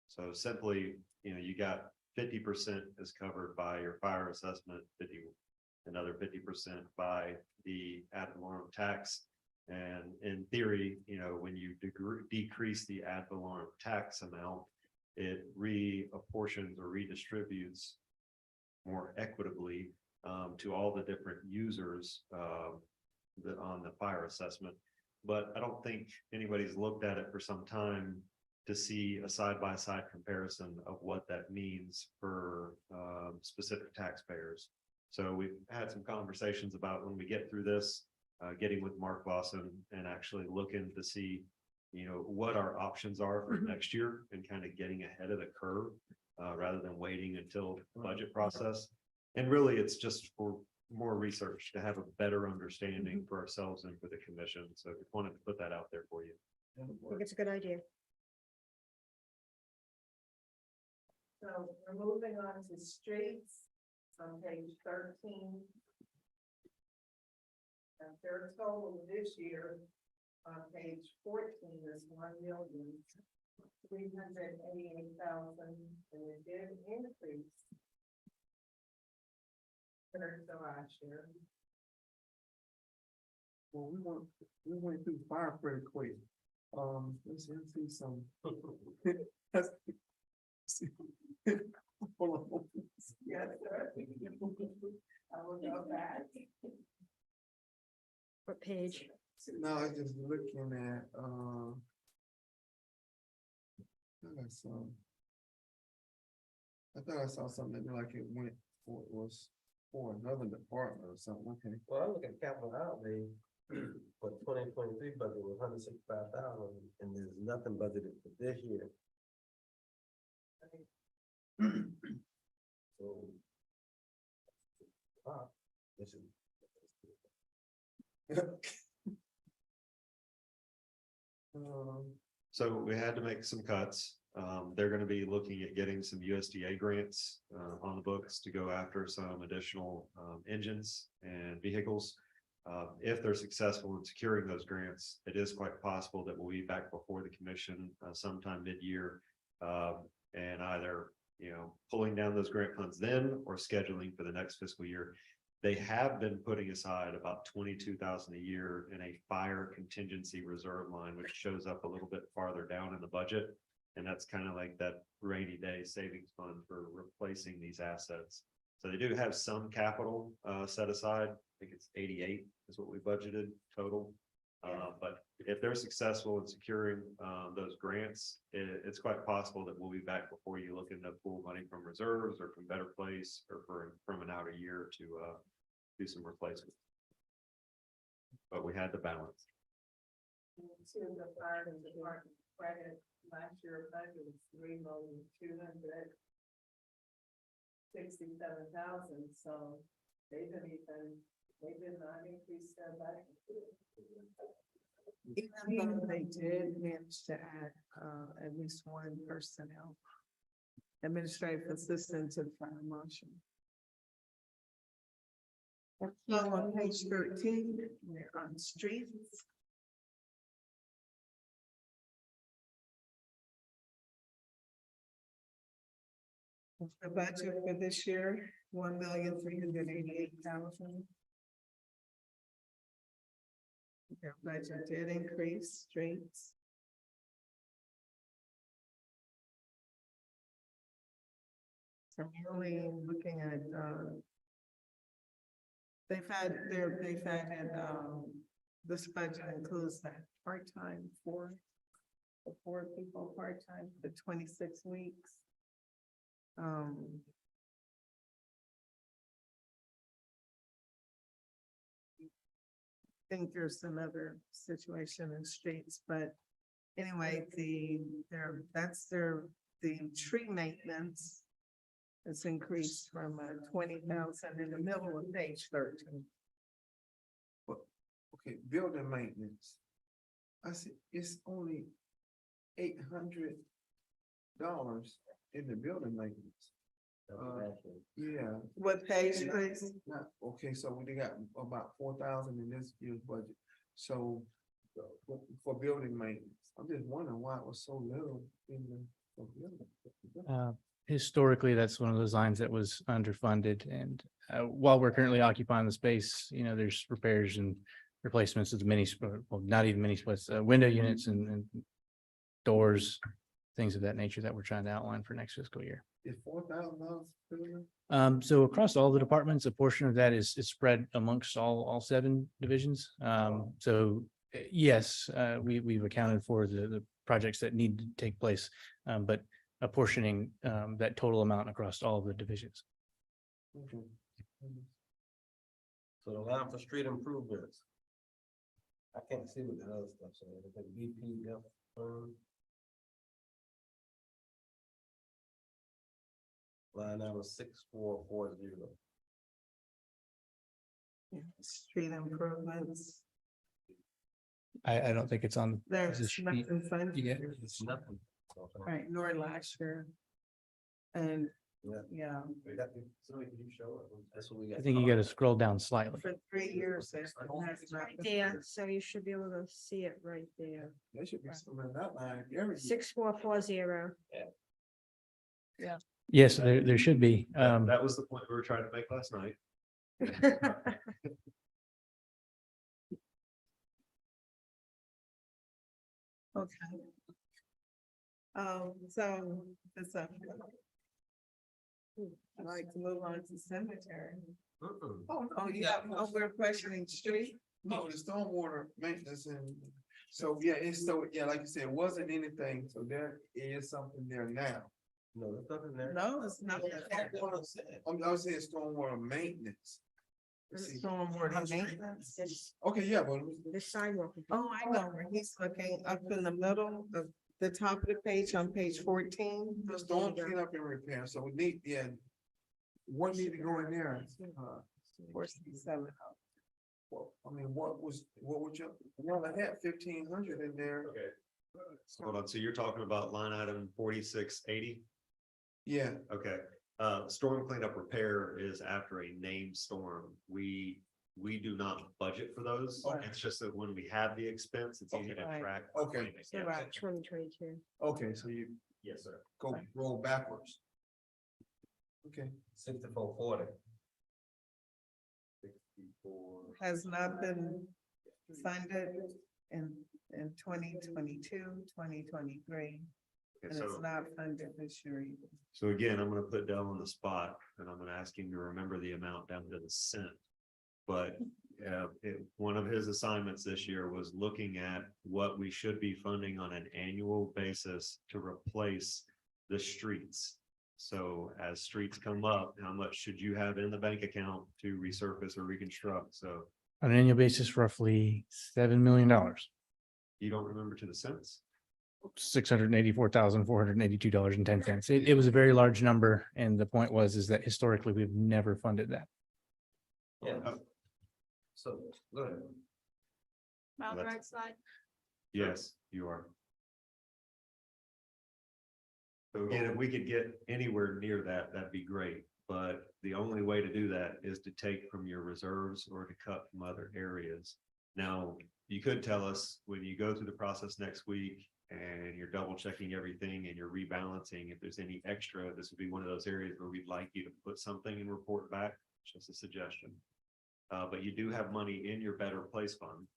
So simply, you got 50% is covered by your fire assessment, another 50% by the ad valorem tax. And in theory, when you decrease the ad valorem tax amount, it reapportions or redistributes more equitably to all the different users on the fire assessment. But I don't think anybody's looked at it for some time to see a side-by-side comparison of what that means for specific taxpayers. So we've had some conversations about when we get through this, getting with Mark Lawson and actually looking to see, what our options are for next year and kind of getting ahead of the curve rather than waiting until the budget process. And really, it's just for more research to have a better understanding for ourselves and for the commission. So we wanted to put that out there for you. I think it's a good idea. So we're moving on to streets on page 13. And their total this year on page 14 is 1,388,000, and it did increase compared to last year. Well, we went through fire pretty quick. Let's see some. Hold on. Yes, sir. I will go back. What page? No, I was just looking at, I thought I saw something like it went for, it was for another department or something, okay. Well, I look at capital outlay for 2023 budget was 165,000 and there's nothing budgeted for this year. So. This is. So we had to make some cuts. They're going to be looking at getting some USDA grants on the books to go after some additional engines and vehicles. If they're successful in securing those grants, it is quite possible that we'll be back before the commission sometime mid-year and either pulling down those grant funds then or scheduling for the next fiscal year. They have been putting aside about $22,000 a year in a fire contingency reserve line, which shows up a little bit farther down in the budget. And that's kind of like that rainy day savings fund for replacing these assets. So they do have some capital set aside. I think it's 88 is what we budgeted total. But if they're successful in securing those grants, it's quite possible that we'll be back before you looking to pull money from reserves or from Better Place or from an outer year to do some replacement. But we had to balance. To the fire department credit, last year budget was $3,267,000. So they did not increase their budget. Even though they did manage to add at least one personnel, administrative assistant to the fire marshal. So on page 13, we're on streets. The budget for this year, 1,388,000. Their budget did increase streets. So I'm really looking at, this budget includes that part-time for the 4 people part-time for 26 weeks. I think there's another situation in streets, but anyway, the tree maintenance has increased from 20,000 in the middle of page 13. Okay, building maintenance. I see it's only $800 in the building maintenance. Yeah. What page, please? Okay, so we got about 4,000 in this year's budget. So for building maintenance, I'm just wondering why it was so little in the. for building. Historically, that's one of those lines that was underfunded, and while we're currently occupying the space, there's repairs and replacements of the well, not even mini splits, window units and doors, things of that nature that we're trying to outline for next fiscal year. Is $4,000? So across all the departments, a portion of that is spread amongst all 7 divisions. Yes, we've accounted for the projects that need to take place, but apportioning that total amount across all of the divisions. Okay. So the line for street improvements. I can't see what the other stuff says. I think BPF. Line number 6440. Street improvements. I don't think it's on. There's the sheet. nothing funded. Yeah. It's nothing. Right, nor last year. And, yeah, Somebody can you show it? That's what we got. I think you got to scroll down slightly. for 3 years. there's not Right been there, funded. so you should be able to see it right there. There should be some in that line. every year. 6440. Yes, there should be. That was the point we were trying to make last night. Okay. So, it's a. I'd like to move on to cemetery. Oh, yeah, we're questioning street. No, the stormwater maintenance and, so, yeah, like you said, it wasn't anything, so there is something there now. No, there's nothing there. No, it's not. I was saying stormwater maintenance. Stormwater maintenance. Okay, yeah, but. The sidewalk. Oh, I know where he's looking up in the middle of the top of the page on page 14. The storm cleanup and repair, so we need, what need to go in there? 467. Well, I mean, what would you, well, I had 1,500 in there. Okay. Hold on, so you're talking about line item 4680? Yeah, Okay, storm cleanup repair is after a named storm. We do not budget for those. Okay. It's just that when we have the expense, it's easy to Right. track. Okay. Yeah. Right. 2022. okay, so you Yes, sir. go roll backwards. Okay, 6440. Has not been funded in 2022, 2023, and Okay, it's so, not funded this year either. so again, I'm gonna put Dell on the spot and I'm gonna ask him to remember the amount down to the cent. But one of his assignments this year was looking at what we should be funding on an annual basis to replace the streets. So as streets come up, how much should you have in the bank account to resurface or reconstruct? So On an annual basis, roughly $7 million, you don't remember to the cents? $684,482.10. It was a very large number, and the point is that historically, we've never funded that. Yeah. So, go ahead. On the That's- right side. Yes, you are. So again, if we could get anywhere near that, that'd be great, but the only way to do that is to take from your reserves or to cut from other areas. Now, you could tell us when you go through the process next week and you're double checking everything and you're rebalancing, if there's any extra, this would be one of those areas where we'd like you to put something and report back, just a suggestion. But you do have money in your Better Place Fund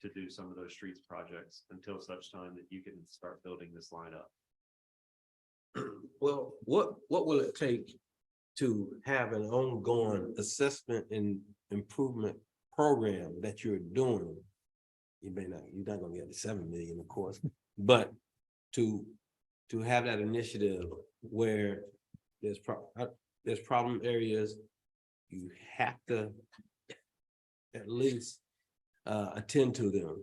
to do some of those streets projects until such time that you can start building this line up. Well, what will it take to have an ongoing assessment and improvement program that you're doing? You're not gonna get the 7 million, of course, but to have that initiative where there's problem areas, you have to at least attend to them.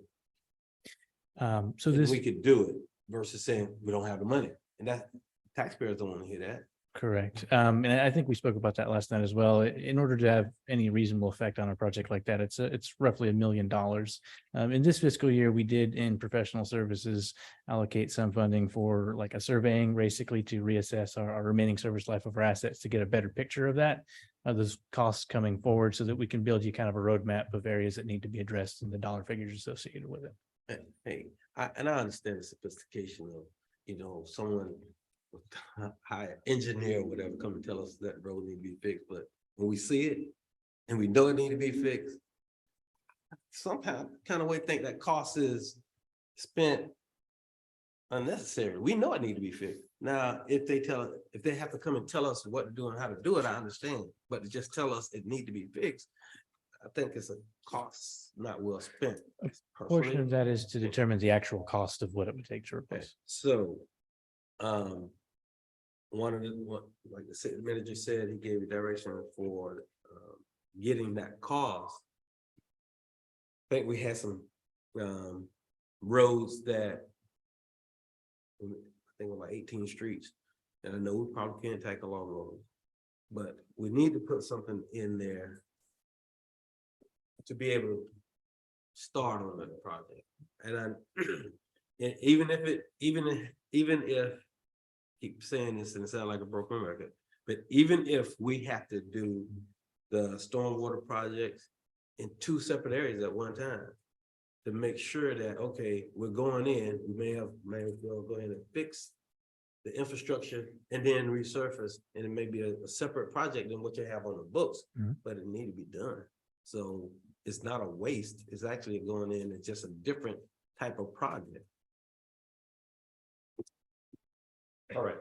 So And this. we could do it versus saying we don't have the money, and that taxpayers don't want to hear that. Correct. And I think we spoke about that last night as well. In order to have any reasonable effect on a project like that, it's roughly $1 million. In this fiscal year, we did in professional services allocate some funding for like a surveying, basically to reassess our remaining service life of our assets to get a better picture of that, those costs coming forward so that we can build you kind of a roadmap of areas that need to be addressed and the dollar figures associated with it. Hey, I understand the sophistication of, someone with high engineer or whatever come and tell us that road need to be fixed, but when we see it and we know it need to be fixed, somehow kind of way think that cost is spent unnecessary. We know it need to be fixed. Now, if they have to come and tell us what to do and how to do it, I understand, but to just tell us it need to be fixed, I think it's a cost not well spent. Portion personally. of that is to determine the actual cost of what it would take to replace. So, like the city manager said, he gave a direction for, getting that cost. I think we had some, roads that, I think about 18 streets, and I know we probably can't tackle all of those, but we need to put something in there to be able to start on that project. And and even if keep saying this and it sounds like a broken record, but even if we have to do the stormwater projects in 2 separate areas at one time to make sure that, okay, we're going in, we may as well go ahead and fix the infrastructure and then resurface, and it may be a separate project than what you have on the books, but it need to be done. So it's not a waste, it's actually going in, it's just a different type of project. All right.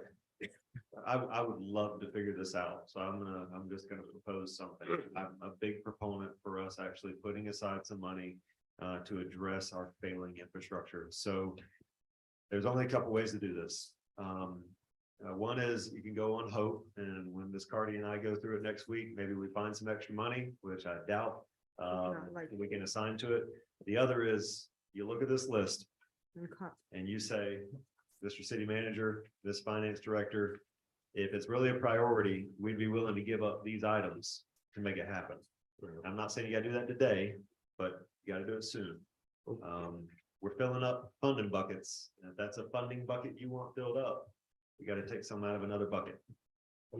I would love to figure this out, so I'm just gonna propose something. I'm a big proponent for us actually putting aside some money to address our failing infrastructure. So there's only a couple ways to do this. One is you can go on hope, and when Ms. Cardy and I go through it next week, maybe we find some extra money, which I doubt we can assign to it. The other is you look at this list and you say, Mr. City Manager, this Finance Director, if it's really a priority, we'd be willing to give up these items to make it happen. I'm not saying you gotta do that today, but you gotta do it soon. We're filling up funding buckets, and if that's a funding bucket you want filled up, you gotta take some out of another bucket.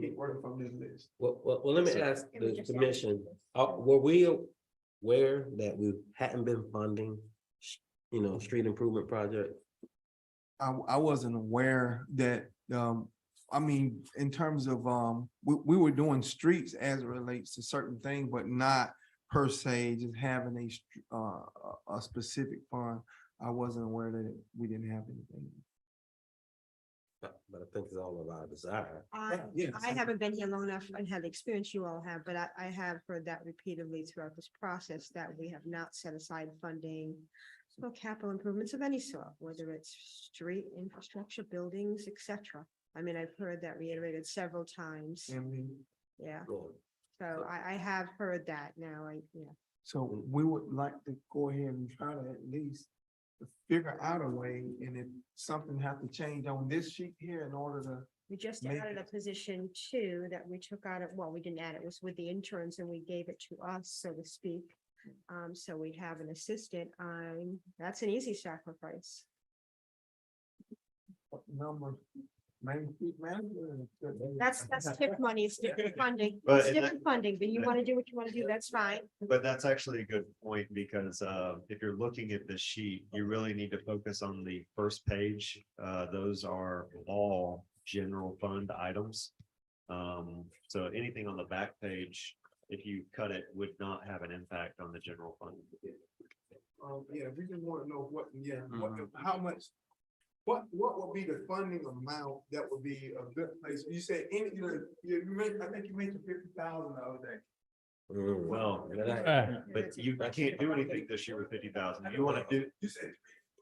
Keep working from this list. Well, let me ask the commission, were we aware that we hadn't been funding, street improvement project? I wasn't aware that, I mean, in terms of, we were doing streets as it relates to certain things, but not per se, just having a specific fund. I wasn't aware that we didn't have anything. But I think it's all of our desire. Yes. I haven't been here long enough and had the experience you all have, but I have heard that repeatedly throughout this process that we have not set aside funding for capital improvements of any sort, whether it's street infrastructure, buildings, etc. I mean, I've heard that reiterated several times. Yeah, so I have heard that now. So we would like to go ahead and try to at least figure out a way, and if something has to change on this sheet here in order to. We just Make added a position too that we took out of, well, we didn't add it, it was with the interns and we gave it to us, so to speak. So we'd have an assistant. That's an easy sacrifice. What number? Main Street Manager? That's TIP money, it's different funding, But it's in different funding, but you want to do what you want to do, that's fine. But that's actually a good point, because if you're looking at this sheet, you really need to focus on the first page. Those are all general fund items. So anything on the back page, if you cut it, would not have an impact on the general fund. Yeah, we just want to know how much, what would be the funding amount that would be a good place? You said, I think you mentioned 50,000 the other day. Well, but you can't do anything this year with 50,000. You want to do, You said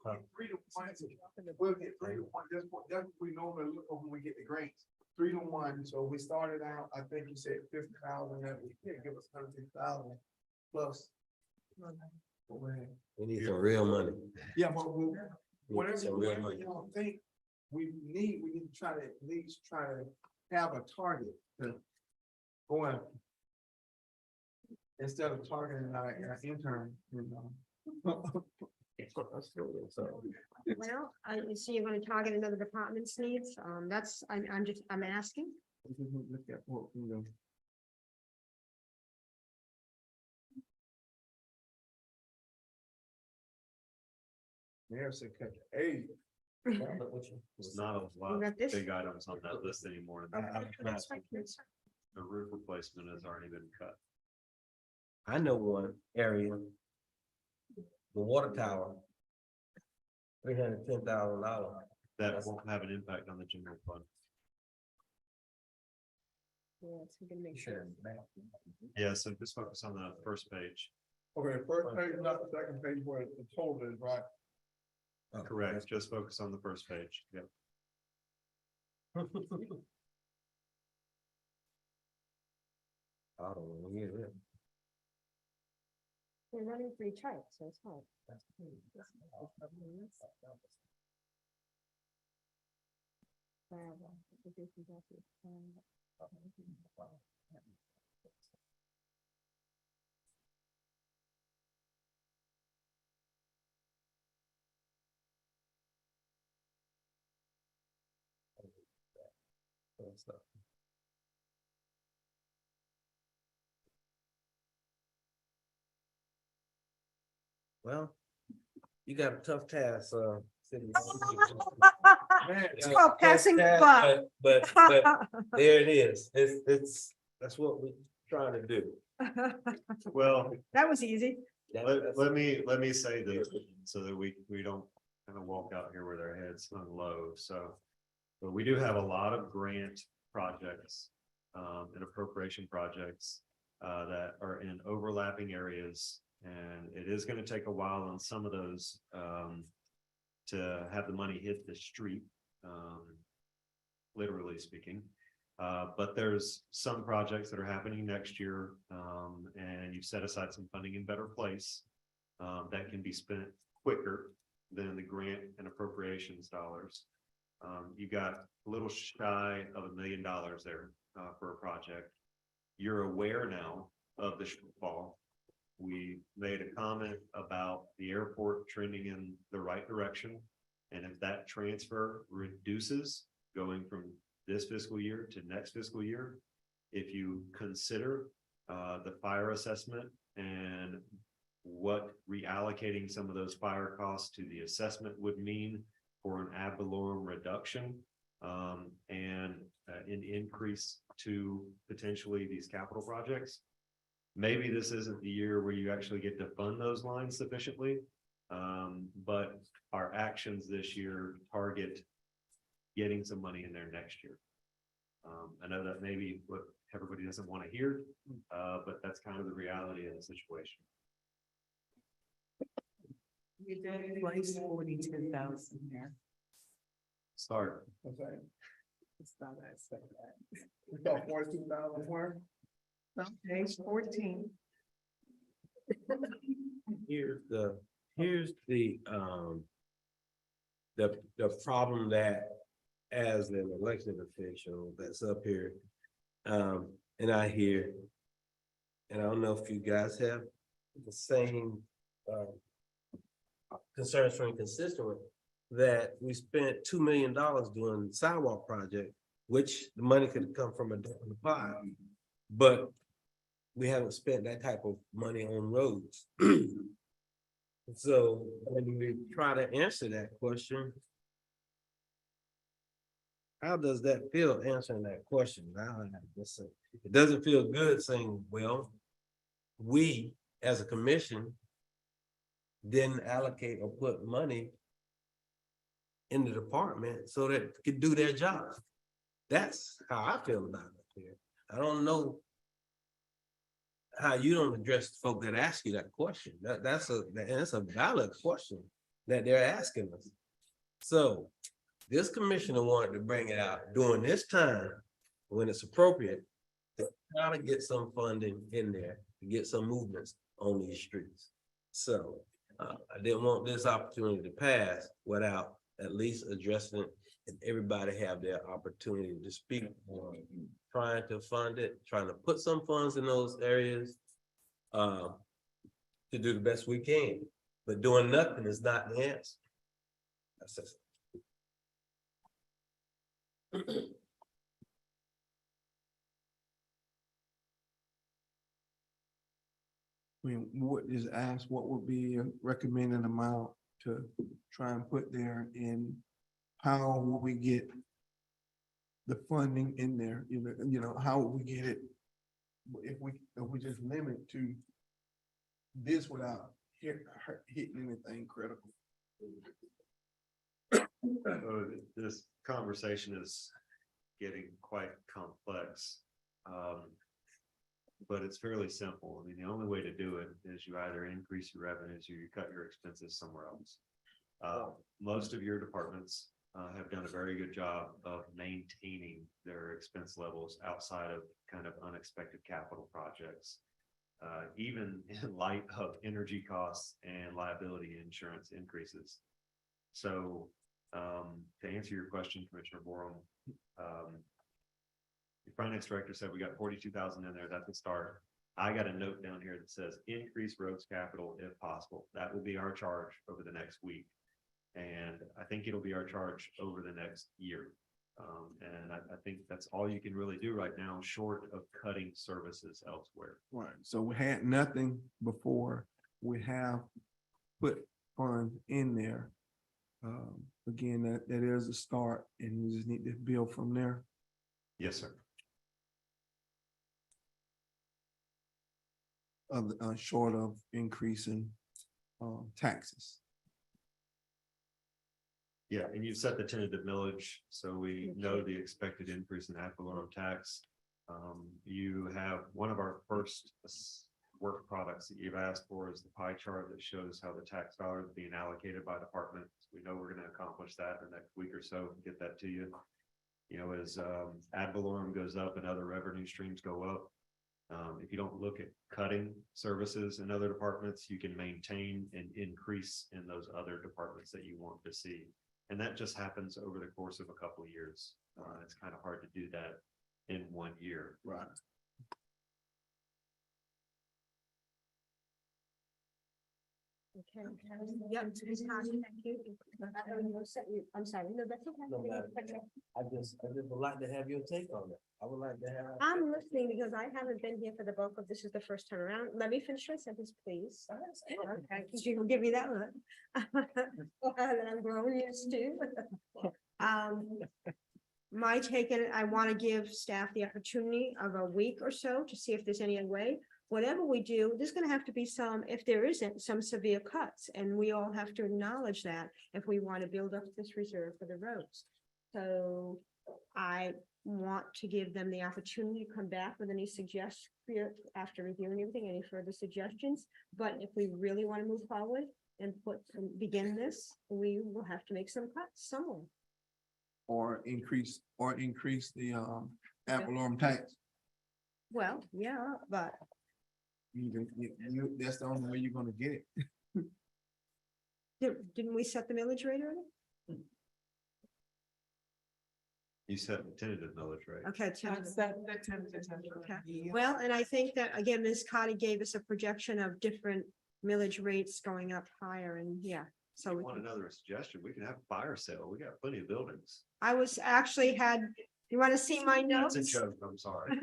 3 to 1. We'll get 3 to 1. That's what we normally look for when we get the grants. 3 to 1. So we started out, I think you said 50,000, that would give us 150,000 plus. We need some real money. Yeah, but Some real money. y'all think we need to try to at least try to have a target to go after. Instead of targeting our intern, you know. So, Well, I see you're gonna target another department's needs. That's, I'm asking. Look at what, you know. Mayor said, cut the aid. It's not a lot You got of this? big items on that list anymore. That's right, that's right. The roof replacement has already been cut. I know one area. The water tower. $310,000. That won't have an impact on the general fund. Yes, we can make sure. Yeah, so just focus on the first page. Okay, first page, not the second page where the total is, right? Correct, just focus on the first page. Yep. I don't know, yeah, yeah. We're running pretty tight, so it's hard. Well, you got a tough task, city. It's called passing the buck. But there it is. That's what we're trying to do. Well, That was easy. let me say this so that we don't kind of walk out here with our heads hung low. So, but we do have a lot of grant projects and appropriation projects that are in overlapping areas. And it is going to take a while on some of those to have the money hit the street, literally speaking. But there's some projects that are happening next year, and you've set aside some funding in Better Place that can be spent quicker than the grant and appropriations dollars. You got a little shy of $1 million there for a project. You're aware now of the shortfall. We made a comment about the airport trending in the right direction. And if that transfer reduces going from this fiscal year to next fiscal year, if you consider the fire assessment and what reallocating some of those fire costs to the assessment would mean for an ad valorem reduction and an increase to potentially these capital projects, maybe this isn't the year where you actually get to fund those lines sufficiently. But our actions this year target getting some money in there next year. I know that maybe what everybody doesn't want to hear, but that's kind of the reality of the situation. You did place 42,000 there. Start. Okay. It's not I said that. We got 42,000 where? On page 14. Here's the problem that as an elected official that's up here, and I hear, and I don't know if you guys have the same concerns from constituent, that we spent $2 million doing the sidewalk project, which the money could come from a different pot, but we haven't spent that type of money on roads. So when we try to answer that question, how does that feel answering that question? It doesn't feel good saying, well, we as a commission didn't allocate or put money in the department so that it could do their job. That's how I feel about it here. I don't know how you don't address the folk that ask you that question. That's a valid question that they're asking us. So this commissioner wanted to bring it out during this time when it's appropriate to try to get some funding in there to get some movements on these streets. So I didn't want this opportunity to pass without at least addressing it and everybody have their opportunity to speak on trying to fund it, trying to put some funds in those areas. To do the best we can, but doing nothing is not the answer. That's it. I mean, what is asked, what would be a recommended amount to try and put there, and how will we get the funding in there, how will we get it? If we just limit to this without hitting anything critical. This conversation is getting quite complex. But it's fairly simple. I mean, the only way to do it is you either increase your revenues or you cut your expenses somewhere else. Most of your departments have done a very good job of maintaining their expense levels outside of kind of unexpected capital projects. Even in light of energy costs and liability insurance increases. So to answer your question, Commissioner Borum, the finance director said we got 42,000 in there. That's a start. I got a note down here that says increase roads capital if possible. That will be our charge over the next week. And I think it'll be our charge over the next year. And I think that's all you can really do right now, short of cutting services elsewhere. Right, so we had nothing before, we have put funds in there. Again, that is a start, and we just need to build from there. Yes, sir. Short of increasing taxes. Yeah, and you've set the tentative millage, so we know the expected increase in ad valorem tax. You have one of our first work products that you've asked for is the pie chart that shows how the tax dollars are being allocated by department. We know we're going to accomplish that in the next week or so, get that to you. You know, as ad valorem goes up and other revenue streams go up, if you don't look at cutting services in other departments, you can maintain and increase in those other departments that you want to see. And that just happens over the course of a couple of years. It's kind of hard to do that in 1 year. Right. Okay. Yep, Ms. Connie, thank you. I'm sorry, no, that's No okay. matter. I just would like to have your take on it. I would like to have. I'm listening because I haven't been here for the bulk of this is the first time around. Let me finish my sentence, please. Okay, because you can give me that look. That I'm growing used to. My take on it, I want to give staff the opportunity of a week or so to see if there's any other way. Whatever we do, there's gonna have to be some, if there isn't, some severe cuts, and we all have to acknowledge that if we want to build up this reserve for the roads. So I want to give them the opportunity to come back with any suggestions after reviewing everything, any further suggestions. But if we really want to move forward and begin this, we will have to make some cuts somewhere. Or increase the ad valorem tax. Well, yeah, but That's the only way you're gonna get it. didn't we set the millage rate already? You set the tentative millage rate. Okay. That's the tentative. Okay. Well, and I think that, again, Ms. Cotty gave us a projection of different millage rates going up higher, and yeah, so If we you want can- another suggestion, we can have a fire sale. We got plenty of buildings. I was actually you want to see my That's notes? a joke, I'm sorry.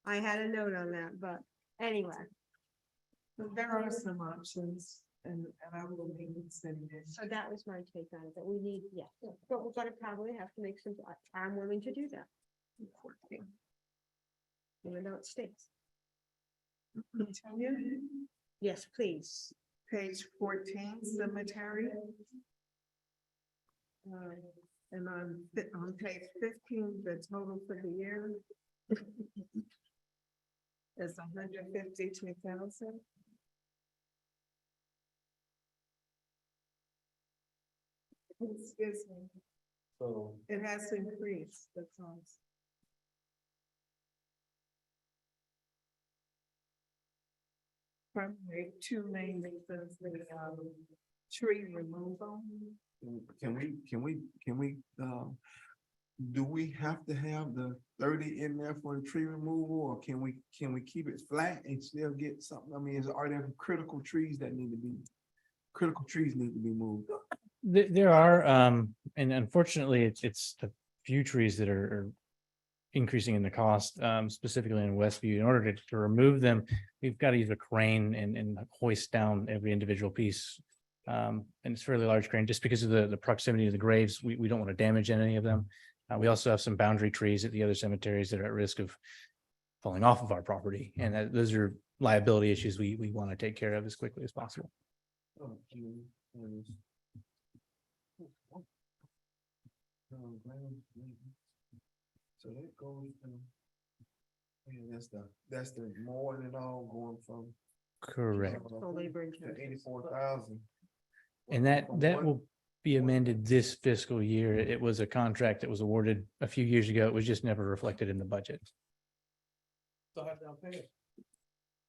I had a note on that, but anyway, There are some options and I will be considering it. so that was my take on it, that we need, yeah, but we're gonna probably have to make some, I'm willing to do that. Even though it stinks. Continue. Yes, please. Page 14, cemetery. And on page 15, the total for the year is 152,000. Excuse me, So it has increased, that's all. Probably two main reasons, tree removal. Do we have to have the 30 in there for the tree removal, or can we keep it flat and still get something? I mean, are there critical trees that need to be, critical trees need to be moved? There are, and unfortunately, it's the few trees that are increasing in the cost, specifically in Westview. In order to remove them, we've got to use a crane and hoist down every individual piece. And it's a fairly large crane, just because of the proximity to the graves. We don't want to damage any of them. We also have some boundary trees at the other cemeteries that are at risk of falling off of our property. And those are liability issues we want to take care of as quickly as possible. So that goes to, yeah, that's the more than all going from. Correct. So labor and To 84,000. And that will be amended this fiscal year. It was a contract that was awarded a few years ago. It was just never reflected in the budget. So how y'all pay it?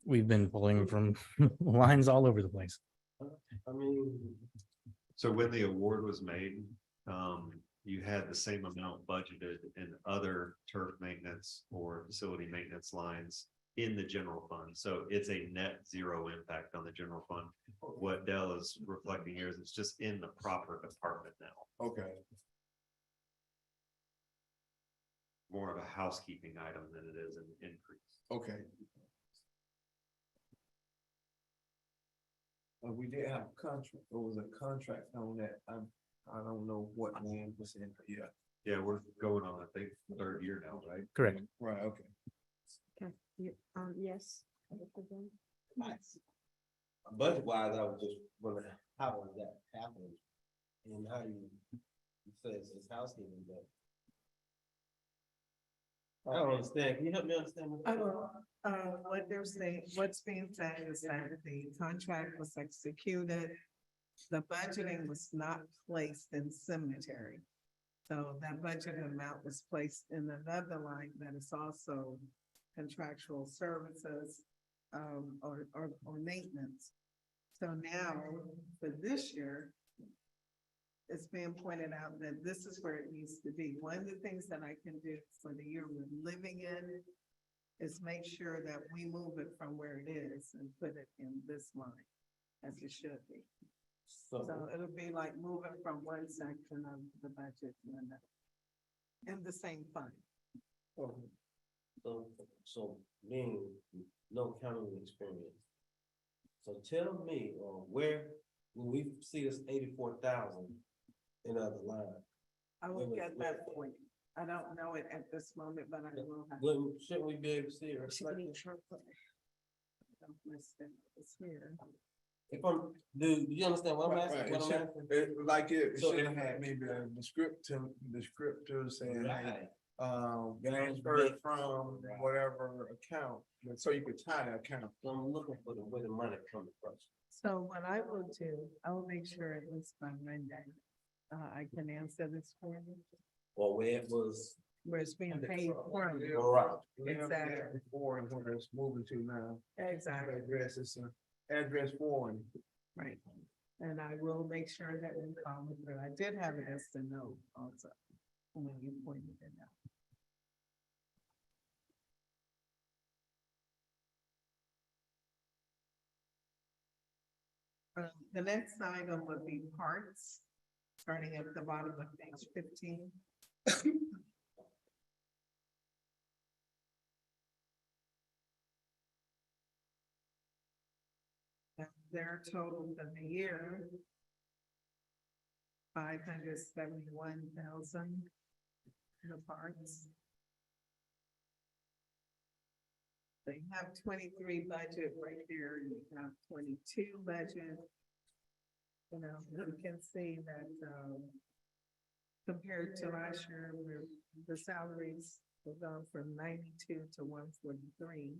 We've been pulling from lines all over the place. I mean, So when the award was made, you had the same amount budgeted in other turf maintenance or facility maintenance lines in the general fund. So it's a net zero impact on the general fund. What Dell is reflecting here is it's just in the proper department now, Okay. more of a housekeeping item than it is an increase. Okay. We did have a contract, there was a contract on that, I don't know what name was in, yeah. Yeah, we're going on, I think, third year now, right? Correct. Right, okay. Okay, yes. budget wise, I was just wondering, how does that happen? And how do you say it's housekeeping, but. I don't understand. Can you help me understand? What they're saying, what's being said is that the contract was executed. The budgeting was not placed in cemetery. So that budget amount was placed in another line that is also contractual services, or maintenance. So now, for this year, it's being pointed out that this is where it needs to be. One of the things that I can do for the year we're living in is make sure that we move it from where it is and put it in this line as it should be. So it'll be like moving from one section of the budget to another in the same fund. So being no county experience. So tell me, where, when we see this 84,000 in other line. I will get that for you. I don't know it at this moment, but I will have. Shouldn't we be able to see it? Don't miss it. It's here. Do you understand what I'm asking? What I'm asking? Like it So should if- have had maybe a descriptor saying, hey, Right. transferred from whatever account, so you could tie the account. So I'm looking for where the money coming from. So what I will do, I will make sure it was by Monday. I can answer this for you, Or where it was. where it's being paid from. Right. Exactly. Before and where it's moving to now. Exactly, Address is address foreign. right. And I will make sure that we call it, but I did have it as the note also, when you pointed it out. The next item would be parts, starting at the bottom of page 15. And their total for the year, 571,000. The parts. They have 23 budget right there, you have 22 budget. You know, you can see that, compared to last year, where the salaries have gone from 92 to 143.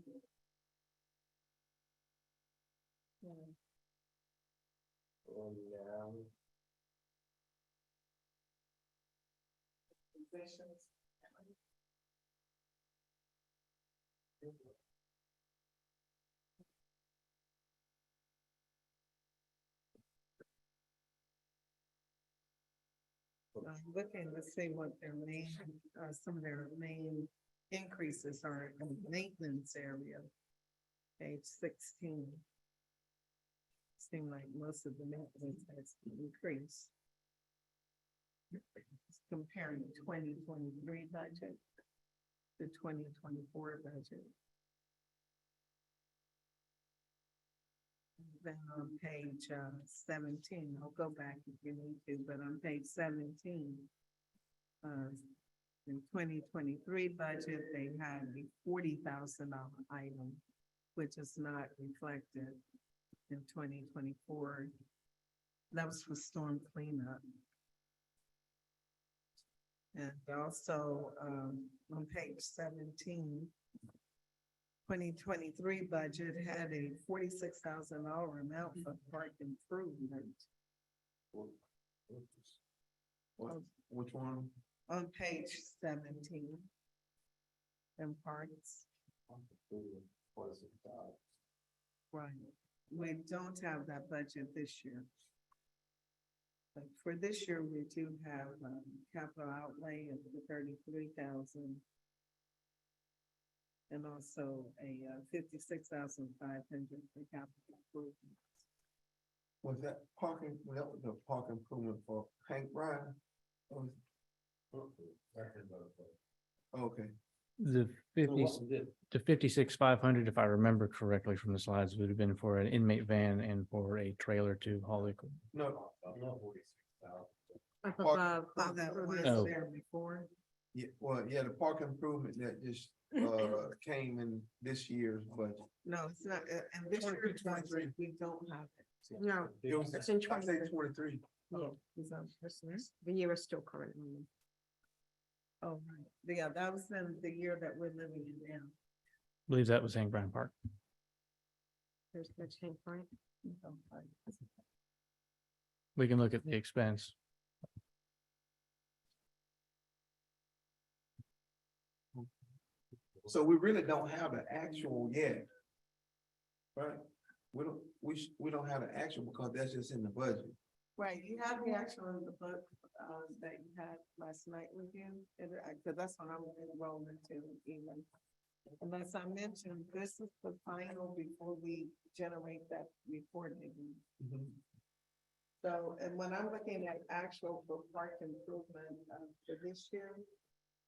Yeah. Positions. looking to see what their main, some of their main increases are in the maintenance area. Page 16. Seem like most of the maintenance has increased. Comparing 2023 budget to 2024 budget. Then on page 17, I'll go back if you need to, but on page 17, in 2023 budget, they had a $40,000 item, which is not reflected in 2024. That was for storm cleanup. And also, on page 17, 2023 budget had a $46,000 amount for park improvement. Which one? On page 17. And parks. Right, we don't have that budget this year. But for this year, we do have capital outlay of 33,000. And also a 56,500 for capital improvements. Was that parking, that was the park improvement for Hank Ryan? Okay. The 50, the 56,500, if I remember correctly from the slides, would have been for an inmate van and for a trailer to haul it. No. Up Park- above, Oh, that was Oh. there before. Yeah, well, yeah, the park improvement that just came in this year's budget. No, it's not, and this year, 23. we don't have it. no, It was, it's in I say 23. 23. Oh, is that this year? The year is still current. Oh, right. Yeah, that was in the year that we're living in now. I believe that was Hank Bryan Park. There's the change point. We can look at the expense. So we really don't have the actual yet. Right? We don't have the actual because that's just in the budget. Right, you have the actual in the book, that you had last night with you, and cause that's what I'm enrolled into even. Unless I mentioned, this is the final before we generate that report again. So, and when I'm looking at actual for park improvement, for this year,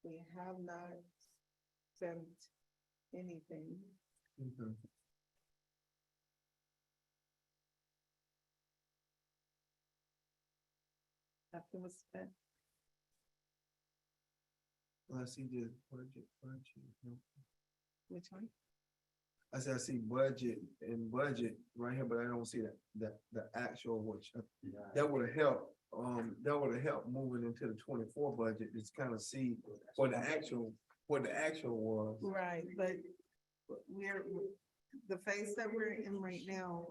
we have not spent anything. After was spent. I see the budget. Which one? I said, I see budget right here, but I don't see the actual, which, that would have helped, moving into the 24 budget, just kind of see what the actual was. Right, but we're, the phase that we're in right now,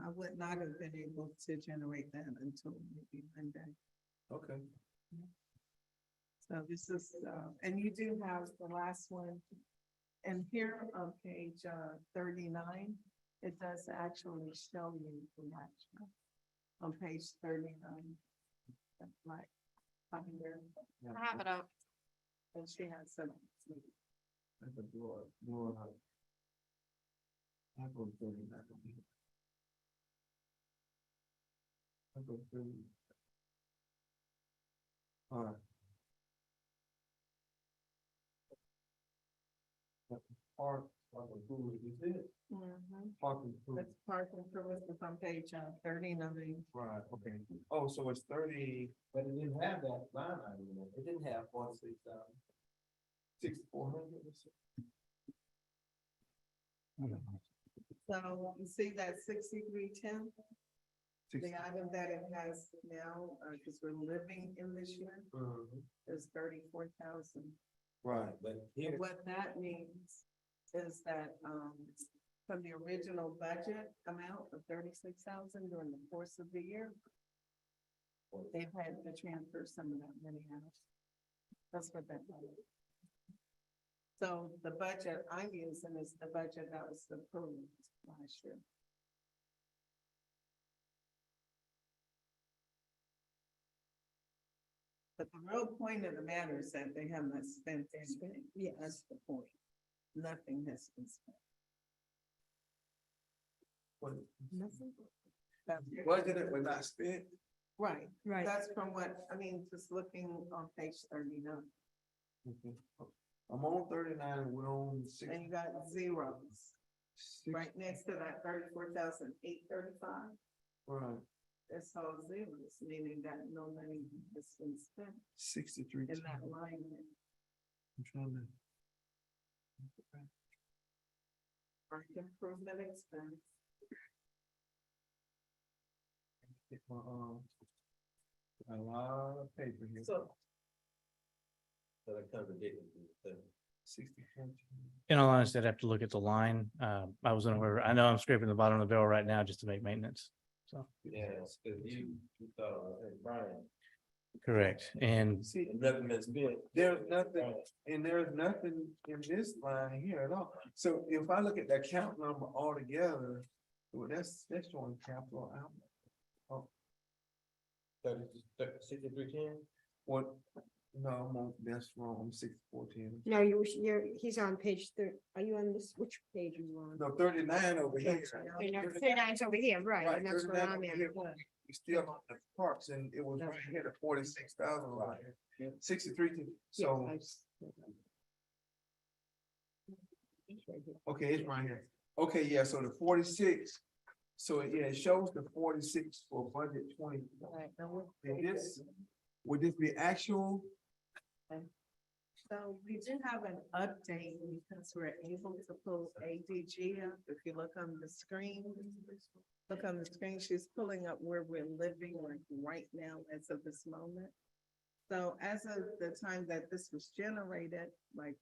I would not have been able to generate that until maybe Monday. Okay. So this is, and you do have the last one. And here on page 39, it does actually show you the actual. On page 39. That's like, up here. I have it up. And she has some. That's a blow out. I go 39. I go 30. All right. Park improvement, is it? Park improvement, That's park improvements is on page 39. right, okay. Oh, so it's 30. But it didn't have that line item in it. It didn't have 46,000. 6,400. So you see that 6310? The item that it has now, because we're living in this year, is 34,000. Right, but here, What that means is that, from the original budget amount of 36,000 during the course of the year, they've had to transfer some of that money out. That's what that means. So the budget I'm using is the budget that was approved last year. But the real point of the matter is that they have not spent anything. Yeah, that's the point. Nothing has been spent. Nothing. Budgeted but not spent. Right, Right. that's from what, I mean, just looking on page 39, Okay. I'm on 39 and we're on six. and you got zeros. Right next to that 34,835, Right, it's all zeros, meaning that no money has been spent 63. in that line. I'm trying to. Park improvement expense. Get my, a lot of paper here. So, So that contradicted the 60. In all honesty, I'd have to look at the line. I was unaware, I know I'm scraping the bottom of the barrel right now just to make maintenance. So, Yes, because you thought, Brian, correct. And See, nothing been spent. there's nothing, and there's nothing in this line here at all. So if I look at the account number altogether, well, that's showing capital out. Oh, 6310? what? No, I'm on, that's wrong, I'm 6410. No, he's on page are you on this, which page are you on? No, 39 over here. 39's over here, right, Right, and that's where 39 I'm over at. here. We still on the parks and it was right here, the 46,000 right here. 63, so, okay, it's right here. Okay, yeah, so the 46, so yeah, it shows the 46 for budget 20. And this, would this be actual? so we do have an update because we're able to pull ADG up. If you look on the screen, she's pulling up where we're living like right now as of this moment. So as of the time that this was generated, like,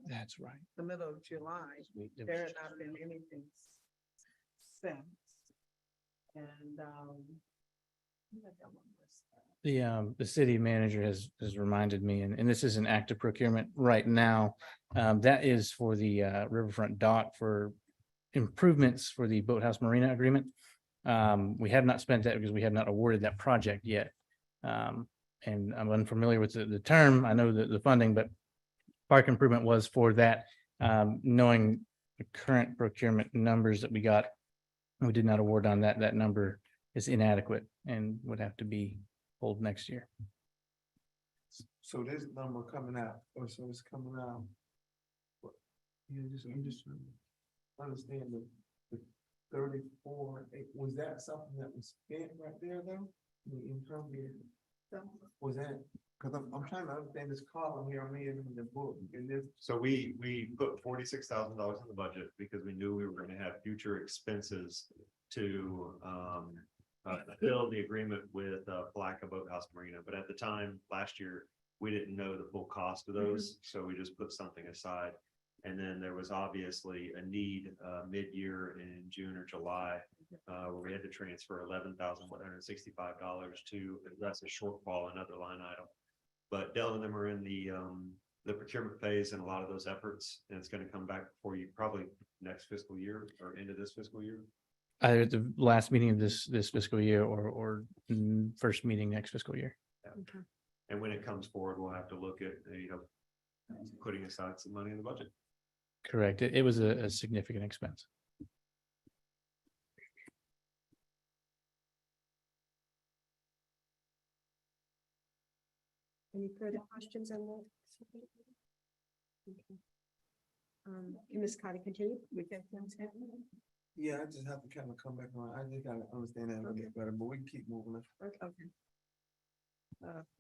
that's right. the middle of July, there had not been anything spent. And, The city manager has reminded me, and this is an active procurement right now. That is for the riverfront dock for improvements for the boathouse marina agreement. We have not spent that because we have not awarded that project yet. And I'm unfamiliar with the term. I know the funding, but park improvement was for that. Knowing the current procurement numbers that we got, we did not award on that. That number is inadequate and would have to be pulled next year. So this number coming out, or so it's coming out. Yeah, I'm just trying to understand the 34, was that something that was spent right there though? In terms of, was that, cause I'm trying to understand this column here, I'm in the book, and this. So we put $46,000 in the budget because we knew we were gonna have future expenses to fulfill the agreement with Palatka Boathouse Marina. But at the time, last year, we didn't know the full cost of those, so we just put something aside. And then there was obviously a need mid-year in June or July, where we had to transfer $11,165 to address a shortfall in another line item. But Dell and them are in the procurement phase and a lot of those efforts, and it's going to come back for you probably next fiscal year or into this fiscal year. Either at the last meeting of this fiscal year or first meeting next fiscal year. And when it comes forward, we'll have to look at, putting aside some money in the budget. Correct. It was a significant expense. Any further questions on that? Okay. Can Ms. Carter continue? We can continue. Yeah, I just have to kind of come back on, I just gotta understand that a little bit better, but we can keep moving. okay.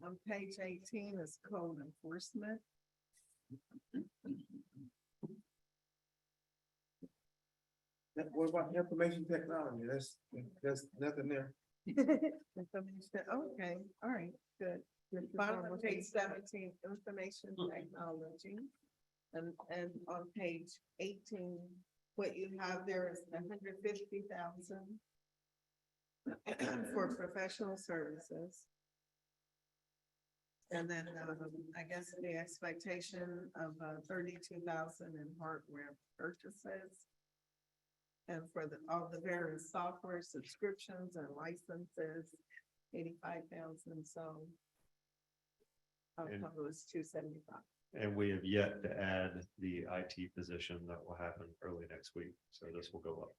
On page 18 is code enforcement. What about information technology? That's nothing there. Information, okay, all right, good. Bottom of page 17, information technology. And on page 18, what you have there is 150,000 for professional services. And then, I guess the expectation of 32,000 in hardware purchases. And for all the various software subscriptions and licenses, 85,000, so. Oh, And- total is 275. And we have yet to add the IT position that will happen early next week, so this will go up.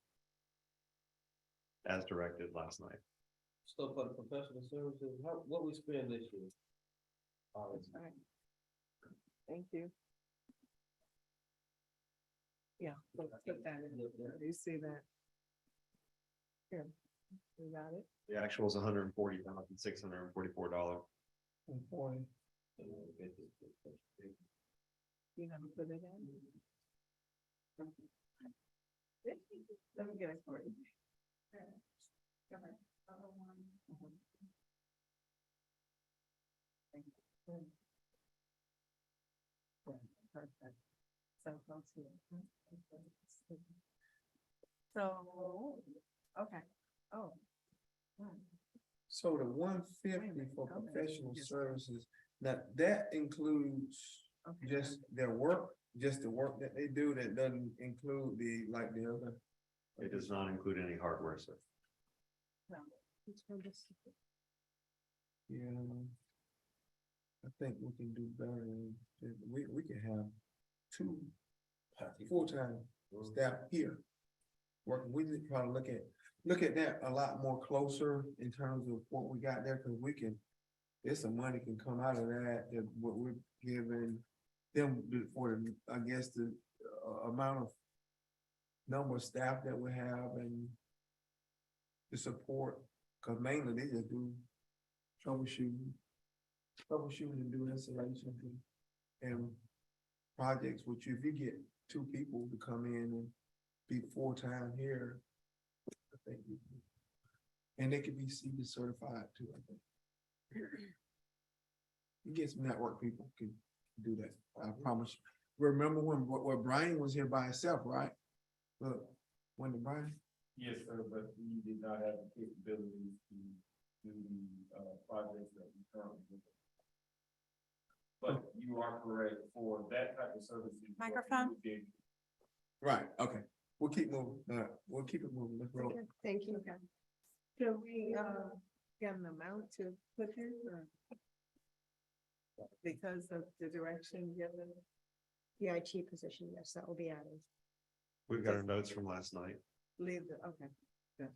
As directed last night. So for the professional services, what we spend this year? Right. Thank you. Yeah, put that in. You see that? Here, you got it? The actual is $140,644. You gonna put it in? Let me get it for you. Perfect. So close here. So, okay, oh. So the 150 for Okay. professional Yes. services, now that includes Okay. just their work, just the work that they do, that doesn't include the, like the other. It does not include any hardware, sir. Yeah. I think we can do better. We can have two full-time staff here. Working, we need to probably look at that a lot more closer in terms of what we got there, cause we can. There's some money can come out of that, what we're giving them for, I guess, the amount of number of staff that we have and the support, cause mainly they just do troubleshooting and do installation and projects, which if you get two people to come in and be full-time here, I think, and they could be CE certified too, I think. You get some network people can do that, I promise you. Remember when Brian was here by himself, right? Look, when the Brian, Yes, sir, but we did not have the capabilities to do the projects that we currently do. But you are correct, for that type of services. Microphone? right, okay, we'll keep moving, we'll keep it moving, let's roll. Thank you. Can we, get an amount to put in or? Because of the direction given? The IT position, yes, that will be added. We've got our notes from last night. Leave the, okay, good.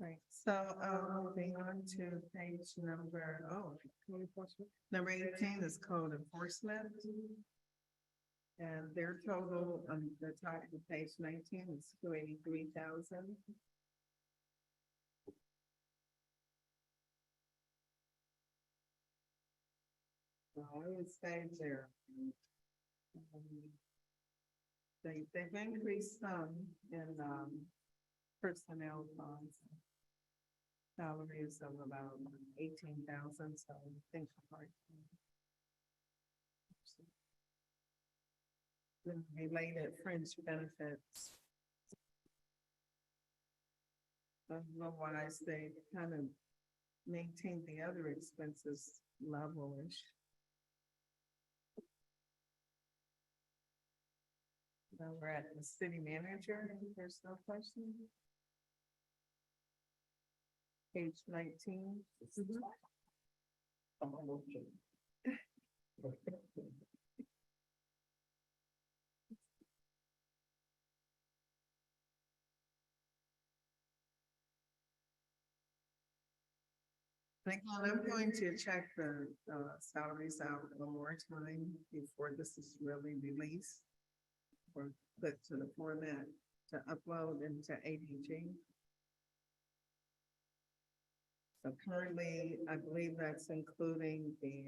Right, so, moving on to page number, code enforcement. Number 18 is code enforcement. And their total on the top of page 19 is 283,000. I would say they're. They've increased some in, personnel costs. Salaries of about 18,000, so I think hard. Then related fringe benefits. Otherwise, they kind of maintain the other expenses level-ish. Now we're at the city manager, there's no question. Page 19. Again, I'm going to check the salaries out one more time before this is really released. Or put to the format to upload into ADG. So currently, I believe that's including the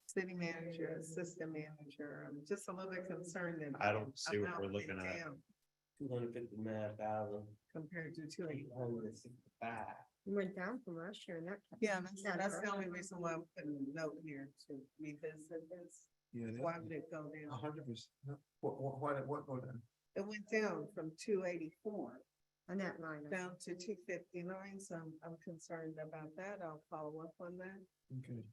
city manager, assistant manager. I'm just a little bit concerned that. I don't see what amount we're looking went at. down 259,000. Compared to 280. Went down from last year and that. Yeah, that's the only reason why I'm putting a note here to revisit this. Yeah. Why would it go down? 100%. What go down? It went down from 284 On that line. down to 259, so I'm concerned about that. I'll follow up on that. Okay.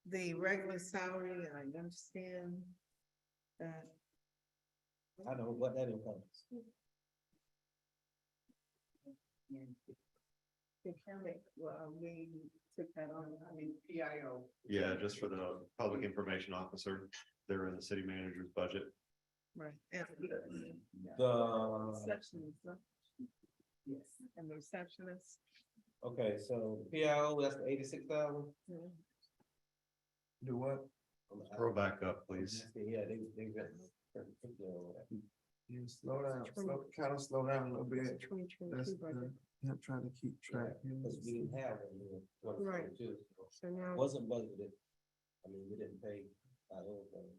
The regular salary, I understand that. I don't know what that encompasses. procurement, well, we took that on, I mean, PIO. Yeah, just for the public information officer, they're in the city manager's budget. Right. The, Receptionist, huh? Yes, and the receptionist. okay, so PIO, that's the 86,000? Do what? Scroll back up, please. Yeah, they got. You slow down, kind of slow down a little bit. Twenty That's twenty-two budget. I'm trying to keep track. Because we didn't have it in Right. 2022. So now, Wasn't budgeted. I mean, we didn't pay that whole thing.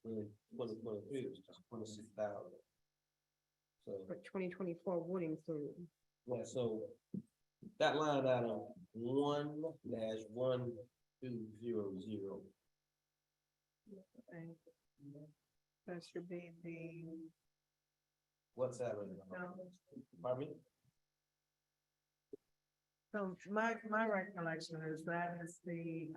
Really, 2023 was just 26,000. So, but twenty twenty-four would include. yeah, so that line item 1-1200. That should be the, What's that? Pardon me? so my recollection is that is the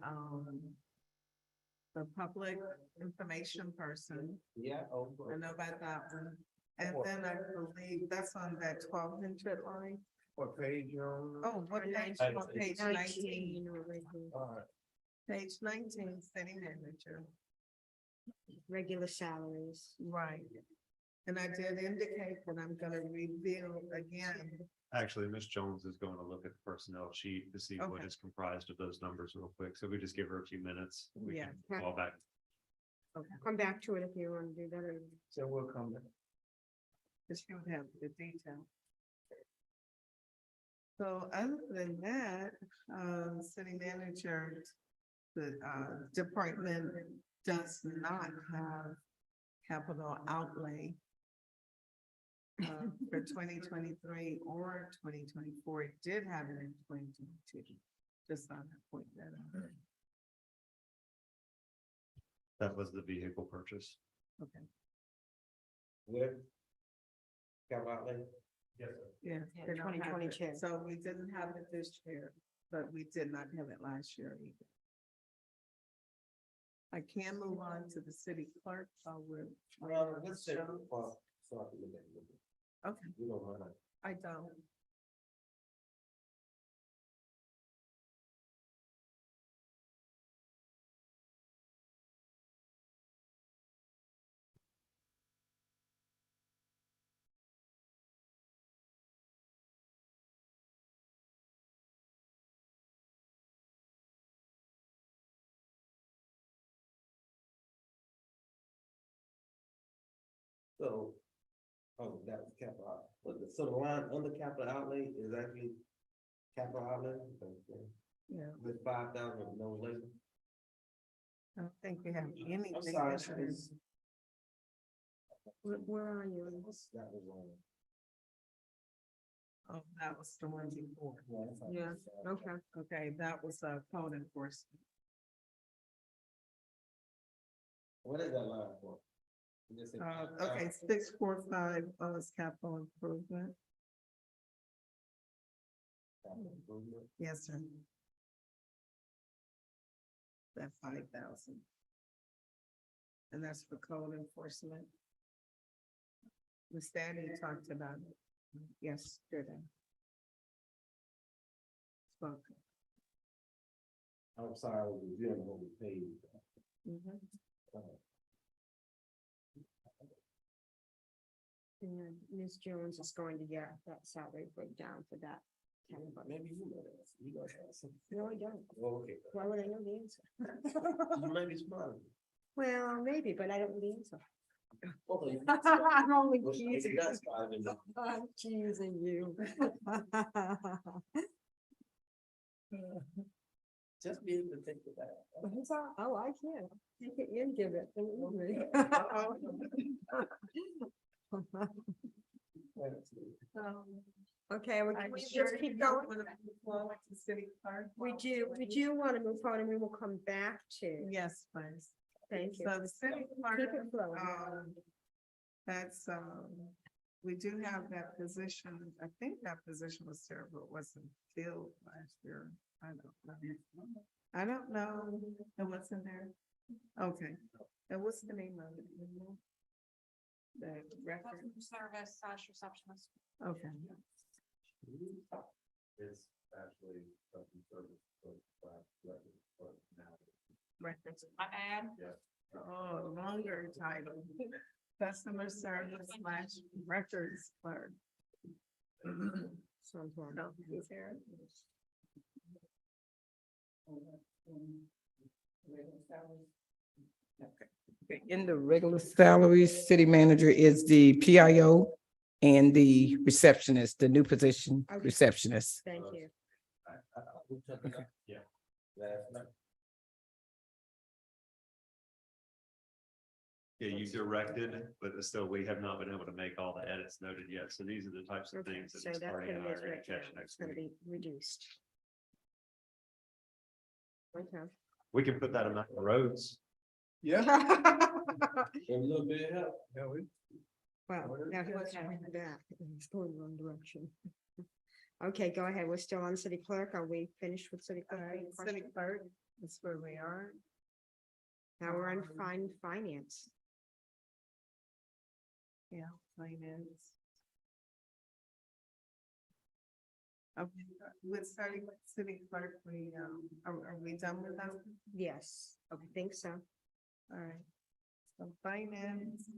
public information person. Yeah. Oh, I know about that one. And then I believe that's on that 1,200 line. What page you're on? Oh, what page? On page 19, All right. page 19, city manager. Regular salaries. Right. And I did indicate that I'm gonna reveal again. Actually, Ms. Jones is going to look at the personnel sheet to see what Okay. is comprised of those numbers real quick. So we just give her a few minutes. We Yeah. can call back. Come back to it if you want to do that. Or So we'll come back. Cause she would have the detail. So other than that, city manager, the department does not have capital outlay. For 2023 or 2024, it did have it in 2022. Just on that point that out. That was the vehicle purchase. Okay, Where? Capital outlay? Yes, sir. yeah. Yeah, they don't have it. 2022. So we didn't have it this year, but we did not have it last year either. I can move on to the city clerk, we're. Let's say, well, so I can look at it. Okay, You don't mind. I don't. So, oh, that was capital, so the line under capital outlay is actually capital outlay? Okay. Yeah, With 5,000 of no labor? I don't think we have anything. I'm sorry. this year. where are you? That was wrong. Oh, that was the one before. Yeah, okay. Okay, that was code enforcement. What is that line for? Is it- Okay, 645 is capital improvement. Yes, sir. That 5,000. And that's for code enforcement. Ms. Danny talked about it yesterday. Spoke. I'm sorry, I was reviewing the whole page. Mhm. And Ms. Jones is going to get that salary breakdown for that. category. Maybe you know that. You know that. No, I don't. Oh, okay. Why would I know the answer? You might be smart. Well, maybe, but I don't know the answer. Okay. I'm only Well, maybe teasing. that's why I didn't know. I'm teasing you. Just be able to think of that. Oh, I can. Take it and give it. believe me. Okay, we can we just keep going. We do want to move forward and we will come back to. Yes, please. Thank you. So the city clerk, Keep it flowing. that's, we do have that position. I think that position was there, but wasn't filled last year. I don't know. I don't know. It wasn't there. Okay. And what's the name of it? You know? The record. Customer service / receptionist. Okay. It's actually something service for now. Records. My ad? Yeah. Oh, longer title. Customer service slash records clerk. Sounds well. No, he's here. Okay, in the regular salaries, city manager is the PIO and the receptionist, the new position Okay. receptionist. Thank you. Yeah. Last night. Yeah, you directed, but still, we have not been able to make all the edits noted yet. So these are the types of Okay, things that so Ms. that's Cardi and I gonna are be gonna right catch now. next It's gonna week. be reduced. Okay. We can put that in the roads. Yeah. A little bit help. Well, now he wants to bring it back. He's going the wrong direction. Okay, go ahead. We're still on city clerk. Are we finished with city clerk? Any City questions? clerk, that's where we are. Now we're on finance. Yeah, finance. Okay, with starting with city clerk, we, are we done with that? Yes, I think so. All right. So finance.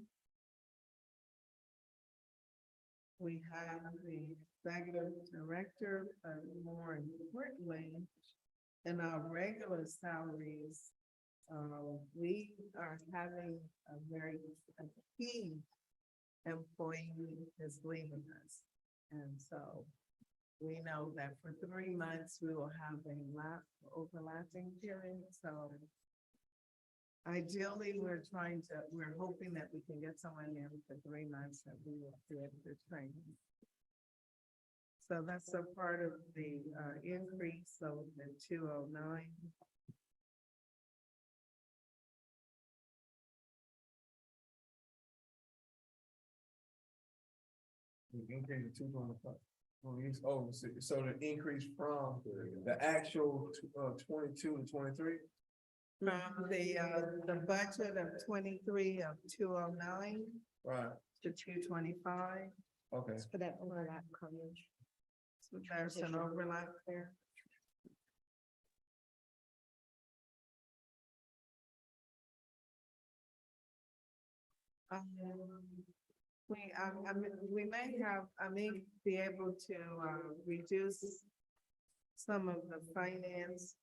We have the executive director, more importantly, in our regular salaries. We are having a key employee is leaving us. And so we know that for 3 months, we will have a overlapping period, so ideally, we're hoping that we can get someone in for 3 months that we will be able to train. So that's a part of the increase of the 209. Increase to 2.5. Oh, so the increase from the actual 22 to 23? From the budget of 23 of 209 Right, to 225. okay. For that overlap coverage. So there's an overlap there. We may have, I may be able to reduce some of the finance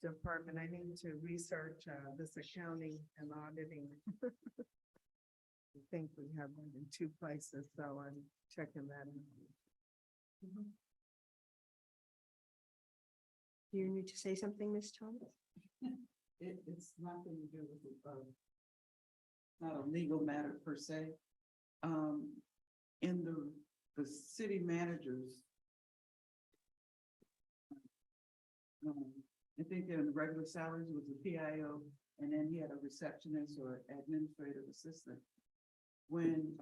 department. I need to research this accounting and auditing. I think we have them in 2 places, so I'm checking that out. Do you need to say something, Ms. Thomas? It's nothing to do with not a legal matter per se. In the city managers. I think in the regular salaries was a PIO, and then he had a receptionist or administrative assistant. When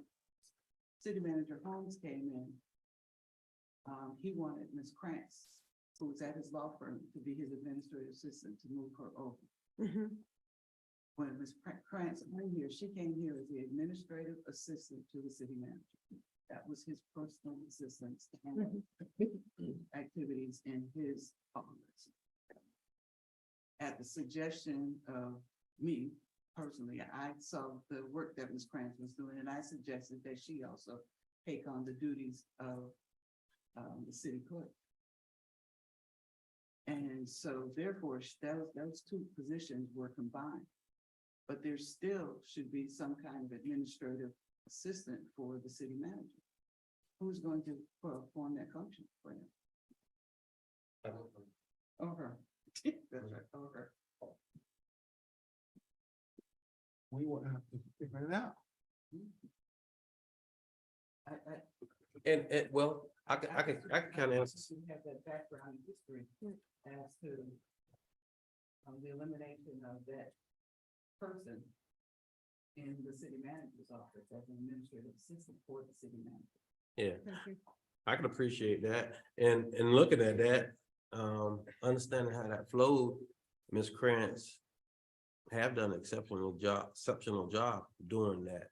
city manager Holmes came in, he wanted Ms. Krantz, who was at his law firm, to be his administrative assistant to move her over. When Ms. Krantz came here, she came here as the administrative assistant to the city manager. That was his personal assistance to handle activities in his office. At the suggestion of me personally, I saw the work that Ms. Krantz was doing, and I suggested that she also take on the duties of the city clerk. And so therefore, those 2 positions were combined. But there still should be some kind of administrative assistant for the city manager. Who's going to perform that function for him? Or her. That's right, or her. We will have to figure it out. And well, I can kind of answer. You have that background history as to the elimination of that person in the city manager's office as an administrative assistant for the city manager. Yeah, I can appreciate that. And looking at that, understanding how that flowed, Ms. Krantz have done an exceptional job doing that,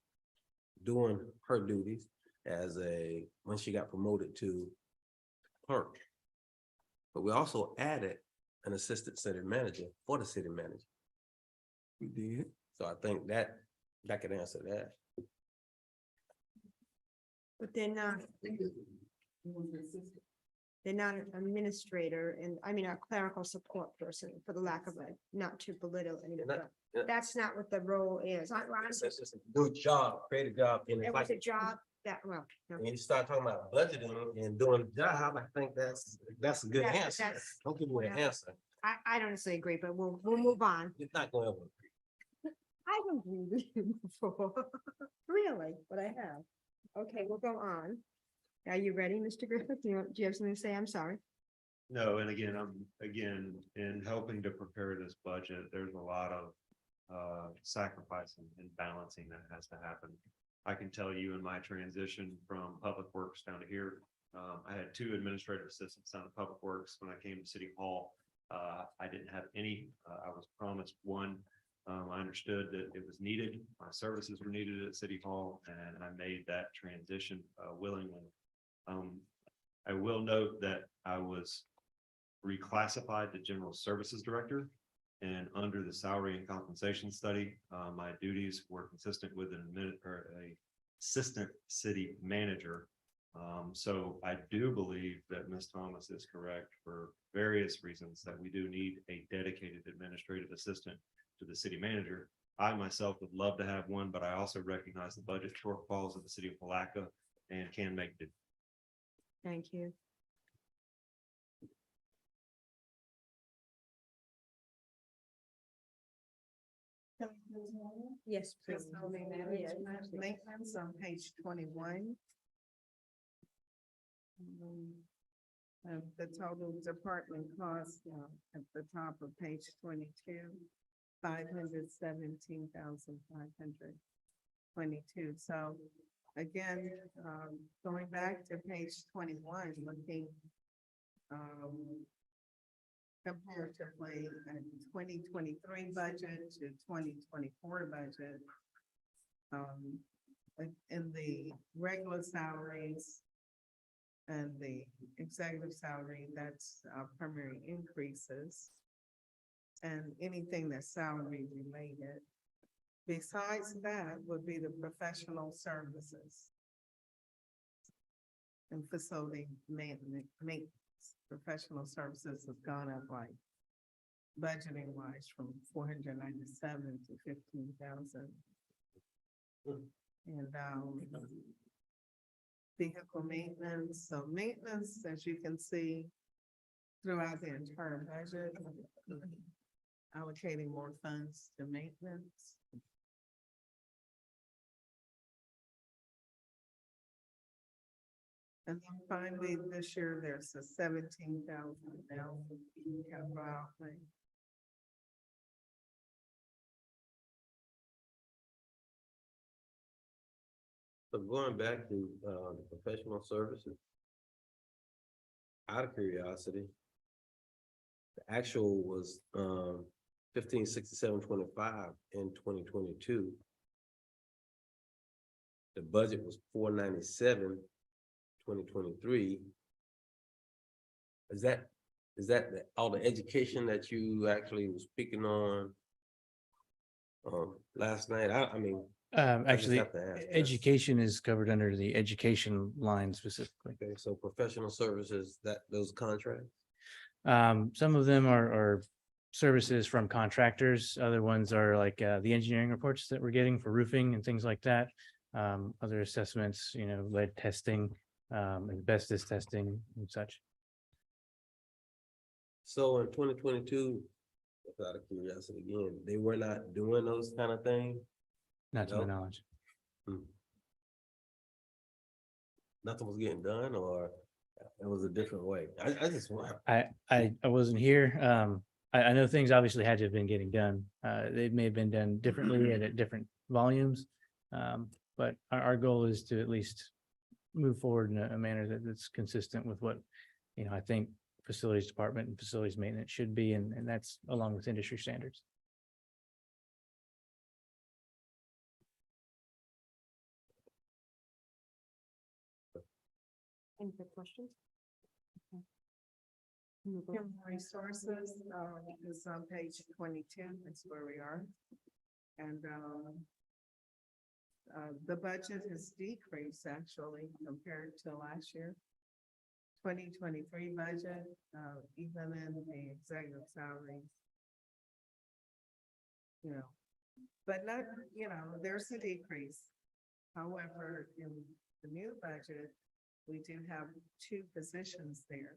doing her duties when she got promoted to clerk. But we also added an assistant city manager for the city manager. We did. So I think that could answer that. But they're not an administrator and, I mean, a clerical support person, for the lack of a, not to belittle anyone. not- but That's not what the role is. It's just a new job, create a job. And It it's was like, a job that, well, no. when you start talking about budgeting and doing the job, I think that's a good That's- answer. that's- Don't give me an yeah. answer. I don't necessarily agree, but we'll move on. You're not going to. I've agreed with you before, really, but I have. Okay, we'll go on. Are you ready, Mr. Griffith? Do you have something to say? I'm sorry. No, and again, in helping to prepare this budget, there's a lot of sacrificing and balancing that has to happen. I can tell you in my transition from Public Works down to here, I had 2 administrative assistants down at Public Works. When I came to City Hall, I didn't have any. I was promised one. I understood that it was needed. My services were needed at City Hall, and I made that transition willingly. I will note that I was reclassified to General Services Director, and under the salary and compensation study, my duties were consistent with a assistant city manager. So I do believe that Ms. Thomas is correct for various reasons that we do need a dedicated administrative assistant to the city manager. I myself would love to have one, but I also recognize the budget shortfalls of the city of Palatka and can make do. Thank you. Yes, please. Maintenance on page 21. The total department cost at the top of page 22, 517,522. So again, going back to page 21, looking comparatively at 2023 budget to 2024 budget, in the regular salaries and the executive salary, that's our primary increases. And anything that's salary related. Besides that would be the professional services. And facility maintenance, professional services have gone up like budgeting wise from 497 to 15,000. And vehicle maintenance, so maintenance, as you can see, throughout the entire budget, allocating more funds to maintenance. And then finally, this year, there's a 17,000 now capital outlay. So going back to the professional services, out of curiosity, the actual was 1567.25 in 2022. The budget was 497, 2023. Is that all the education that you actually was speaking on last night? I mean. I just Actually, have to ask. education is covered under the education line specifically. Okay, so professional services, those contracts? Some of them are services from contractors. Other ones are like the engineering reports that we're getting for roofing and things like that. Other assessments, lead testing, asbestos testing and such. So in 2022, out of curiosity again, they were not doing those kind of things? Not to my No? knowledge. Nothing was getting done, or it was a different way? I just want. I wasn't here. I know things obviously had to have been getting done. They may have been done differently and at different volumes. But our goal is to at least move forward in a manner that's consistent with what, I think facilities department and facilities maintenance should be, and that's along with industry standards. Any good questions? Human resources, is on page 22, that's where we are. And, the budget has decreased actually compared to last year. 2023 budget, even in the executive salaries. You know, but not, you know, there's a decrease. However, in the new budget, we do have 2 positions there.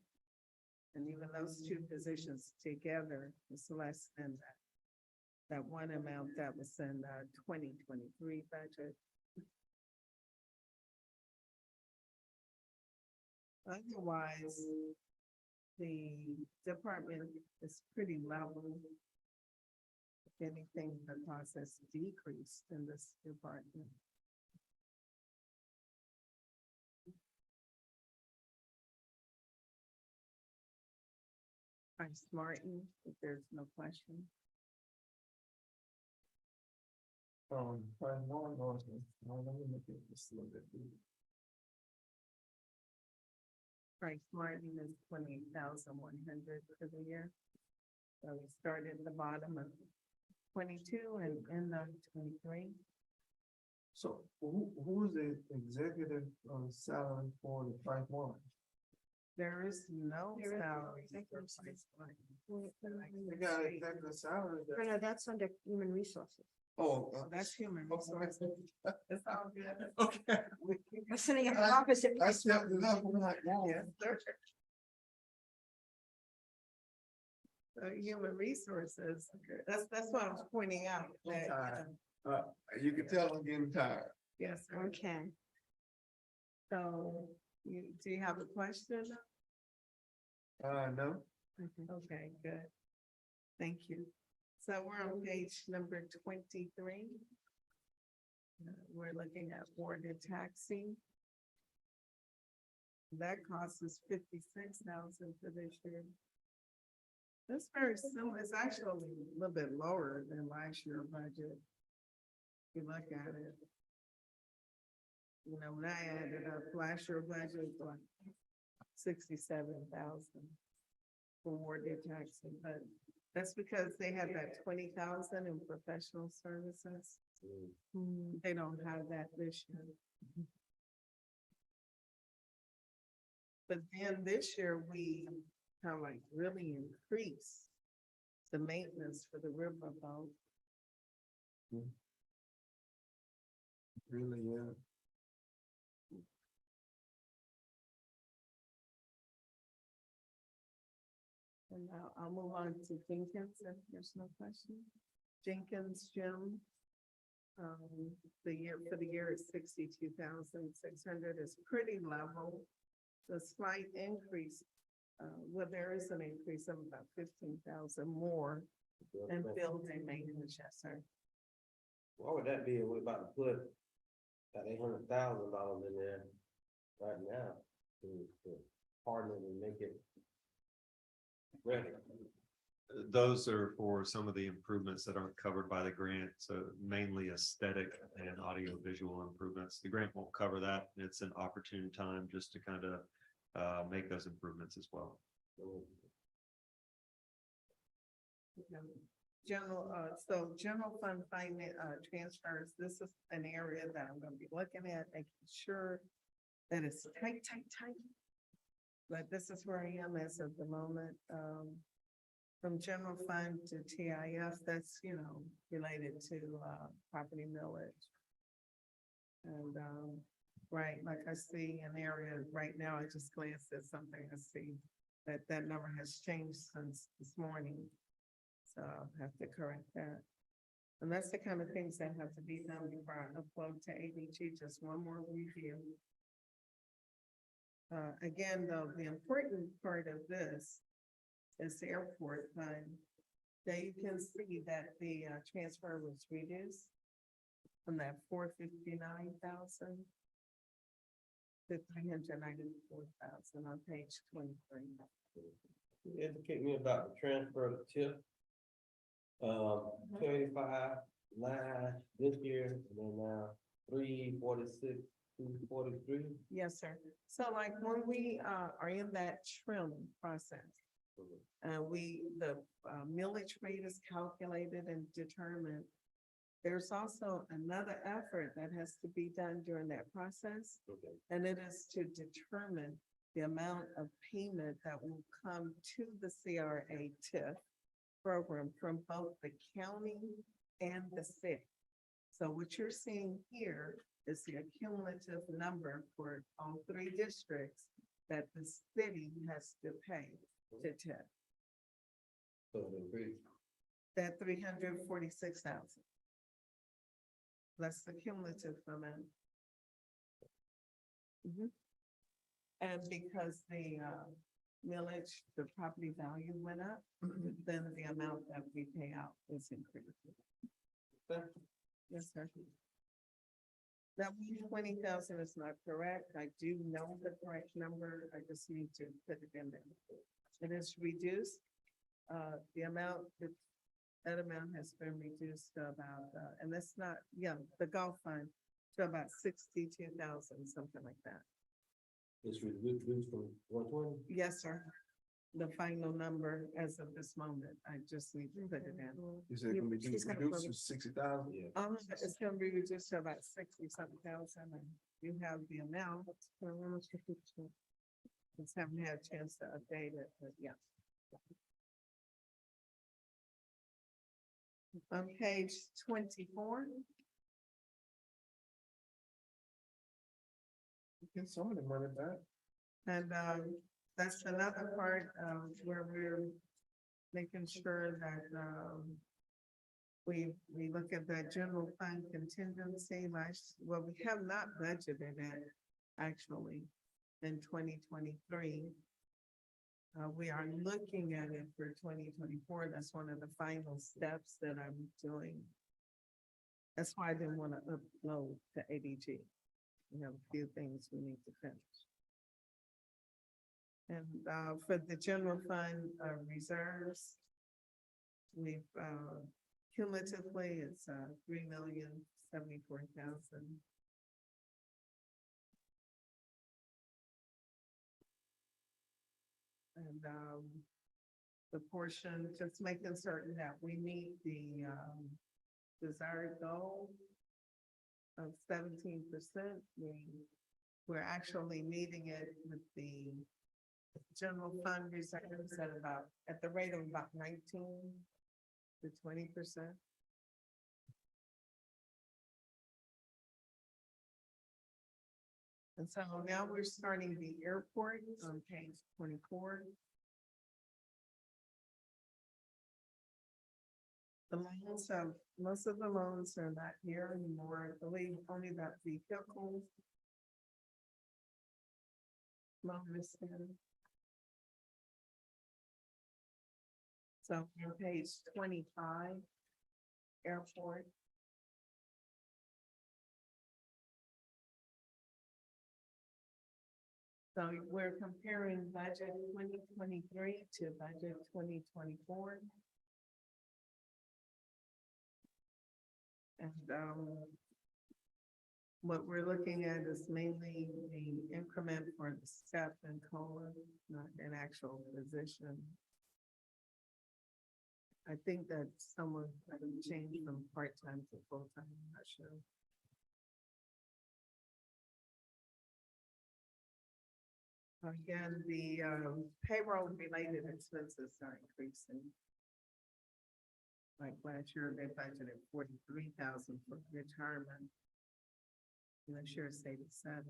And even those 2 positions together is less than that one amount that was in 2023 budget. Otherwise, the department is pretty level. If anything, the cost has decreased in this department. Vice Martin, if there's no question. Let me look at this a little bit. Price Martin is 28,100 for the year. So we started at the bottom of 22 and end of 23. So who's the executive salary for the price one? There is no There is no salary. executive for Price Martin. They got executive salary. No, no, that's under human resources. Oh, So that's human resources. It's all good. okay. I'm sitting at the opposite. I stepped it up, I'm like, wow. Yes, sir. Human resources, that's what I was pointing out. that, Tired. You can tell I'm getting tired. Yes, sir. Okay. So, do you have a question? No. Okay, good. Thank you. So we're on page number 23. We're looking at boarded taxi. That cost is 56,000 for this year. That's very similar. It's actually a little bit lower than last year's budget. If you look at it. You know, when I added up last year's budget was like 67,000 for boarded taxi, but that's because they had that 20,000 in professional services. They don't have that this year. But then this year, we kind of like really increased the maintenance for the riverboat. Really, yeah. And now I'll move on to Jenkins, if there's no question. Jenkins Gym. The year, for the year is 62,600, is pretty level. The slight increase, well, there is an increase of about 15,000 more in building maintenance, yes, sir. Why would that be? We're about to put that $800,000 in there right now to harden it and make it ready. Those are for some of the improvements that aren't covered by the grant, so mainly aesthetic and audio visual improvements. The grant won't cover that. It's an opportune time just to kind of make those improvements as well. General, so general fund finance, transfers, this is an area that I'm gonna be looking at, making sure that it's tight. But this is where I am as of the moment, from general fund to TIF, that's, you know, related to, property millage. And, right, like I see an area right now, I just glanced at something, I see that number has changed since this morning. So I'll have to correct that. And that's the kind of things that have to be done before I upload to ADG, just one more review. Again, though, the important part of this is the airport fund. There you can see that the transfer was reduced from that 459,000 to 394,000 on page 23. Educate me about the transfer of tip. 285 last this year, and then now 346 43. Yes, sir. So like when we are in that trim process, the millage rate is calculated and determined. There's also another effort that has to be done during that process, Okay. and it is to determine the amount of payment that will come to the CRA TIF program from both the county and the city. So what you're seeing here is the cumulative number for all three districts that the city has to pay to TIF, So the big, that 346,000. That's the cumulative amount. And because the millage, the property value went up, then the amount that we pay out is increased. Yes, sir. That 20,000 is not correct. I do know the correct number. I just need to put it in there. It is reduced. The amount, that amount has been reduced to about, and that's not, the golf fund to about 62,000, something like that. it's reduced from 120. Yes, sir. The final number as of this moment, I just need to put it in. Is it gonna be She's gonna reduced put to 60,000? Yeah. It's gonna be reduced to about 60-something thousand, and you have the amount. Almost 50%. Just haven't had a chance to update it, but yeah. On page 24, Get some of the money back. and that's another part where we're making sure that we look at that general fund contingency. Well, we have not budgeted it actually in 2023. We are looking at it for 2024. That's one of the final steps that I'm doing. That's why I didn't want to upload to ADG. We have a few things we need to finish. And for the general fund reserves, we've cumulatively, it's 3,074,000. And the portion, just making certain that we meet the desired goal of 17%. We're actually meeting it with the general fund reserves at the rate of about 19 to 20%. And so now we're starting the airport on page 24. The loans have, most of the loans are not here anymore. I believe only that vehicle loan is in. So on page 25, airport. So we're comparing budget 2023 to budget 2024. And what we're looking at is mainly the increment for the step and COLA, not an actual position. I think that someone had to change from part-time to full-time, I'm not sure. Again, the payroll-related expenses are increasing. Like last year, they budgeted 43,000 for retirement. Last year, it's 87.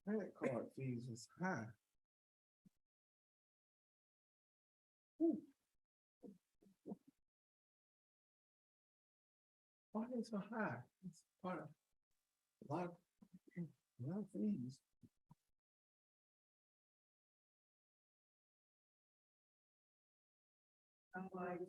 Credit card fees is high. Why are they so high? It's part of a lot of fees. Like,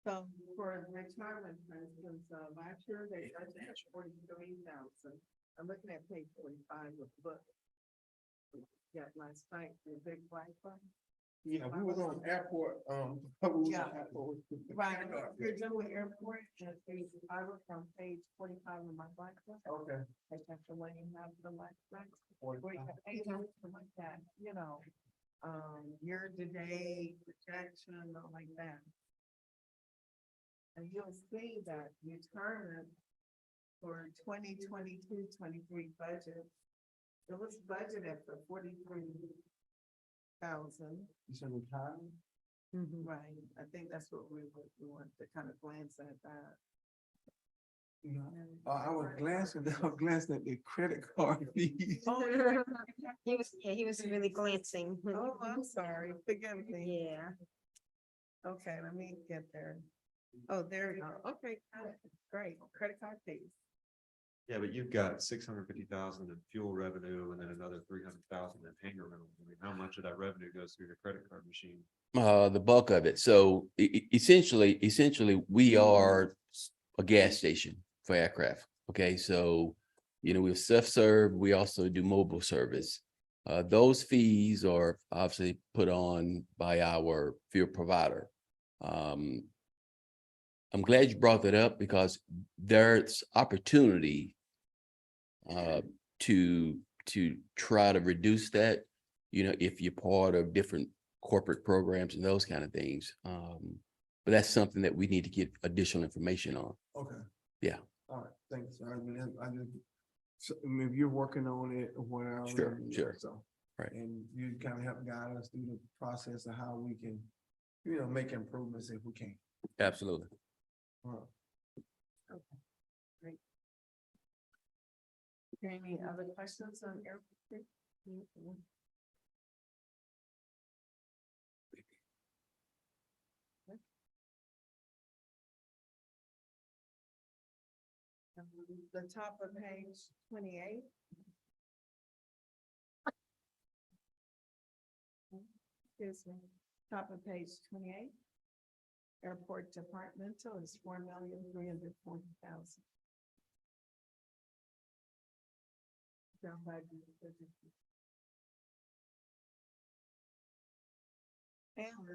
so for retirement, for instance, last year they budgeted 43,000. I'm looking at page 45 of the book. Yeah, last night, the big black one. Yeah, we was on airport, Yeah. Right, you're doing airport, and page, I was on page 45 of my black book. Okay. I have to let you have the black book. Like that, you know, year to date projection, all like that. And you'll see that return for 2022-23 budget. It was budgeted for 43,000. You said retirement? Right, I think that's what we want to kind of glance at that. I was glancing at the credit card fees. He was really glancing. Oh, I'm sorry, forgive me. Yeah. Okay, let me get there. Oh, there you go. Okay, great. Credit card fees. Yeah, but you've got 650,000 in fuel revenue and then another 300,000 in hangar rental. I mean, how much of that revenue goes through your credit card machine? The bulk of it. So essentially, we are a gas station for aircraft. Okay, so, we're self-serve. We also do mobile service. Those fees are obviously put on by our fuel provider. I'm glad you brought that up because there's opportunity to try to reduce that, if you're part of different corporate programs and those kind of things. But that's something that we need to get additional information on. Okay. Yeah. All right, thanks. I just, so, I mean, if you're working on it or whatever. Sure, sure. So. Right. And you kind of help guide us through the process of how we can, make improvements if we can. Absolutely. Any other questions on airport? The top of page 28. Excuse me, top of page 28. Airport departmental is 4,340,000. Down by and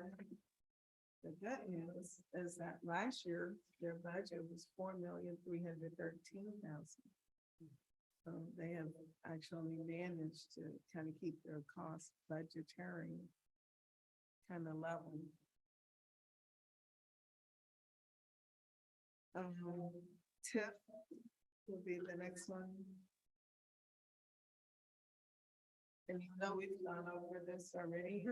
the good news is that last year, their budget was 4,313,000. So they have actually managed to kind of keep their cost budgetary kind of level. TIP will be the next one. And we've gone over this already,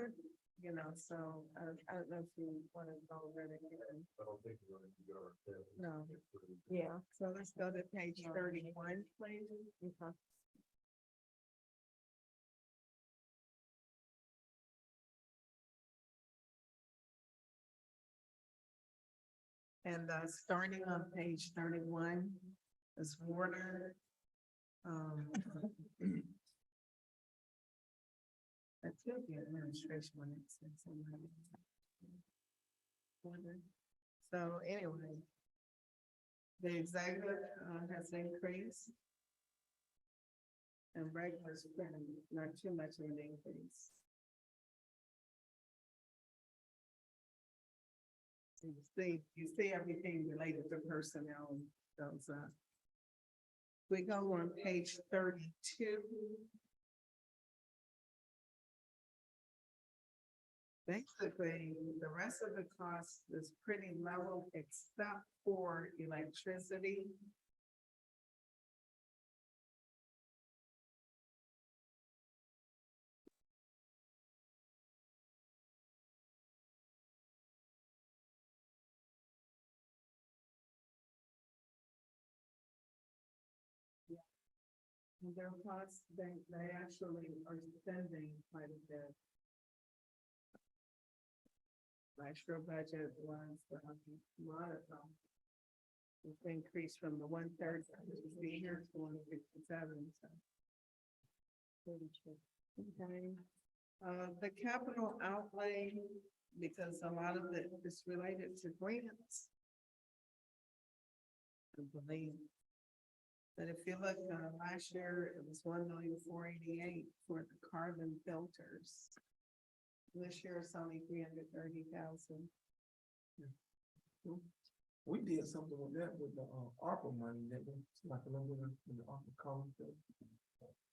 so I don't know if you want to go over it again. I don't think we're going to go over there. No. Yeah, so let's go to page 31, please. Okay. And starting on page 31 is water. That could be administration when it says somebody. So anyway, the executive has increased. And regular's been not too much of an increase. So you see everything related to personnel goes up. We go on page 32. Basically, the rest of the cost is pretty level except for electricity. Their costs, they actually are spending quite a bit. Last year budget was a lot of them. It's increased from the 1/3 to be here to 157. So. Okay. The capital outlay, because a lot of it is related to grants. I believe. But if you look, last year, it was 1,488,000 for the carbon filters. This year it's only 330,000. We did something with that with the ARPA money, that was like a little bit of the ARPA column.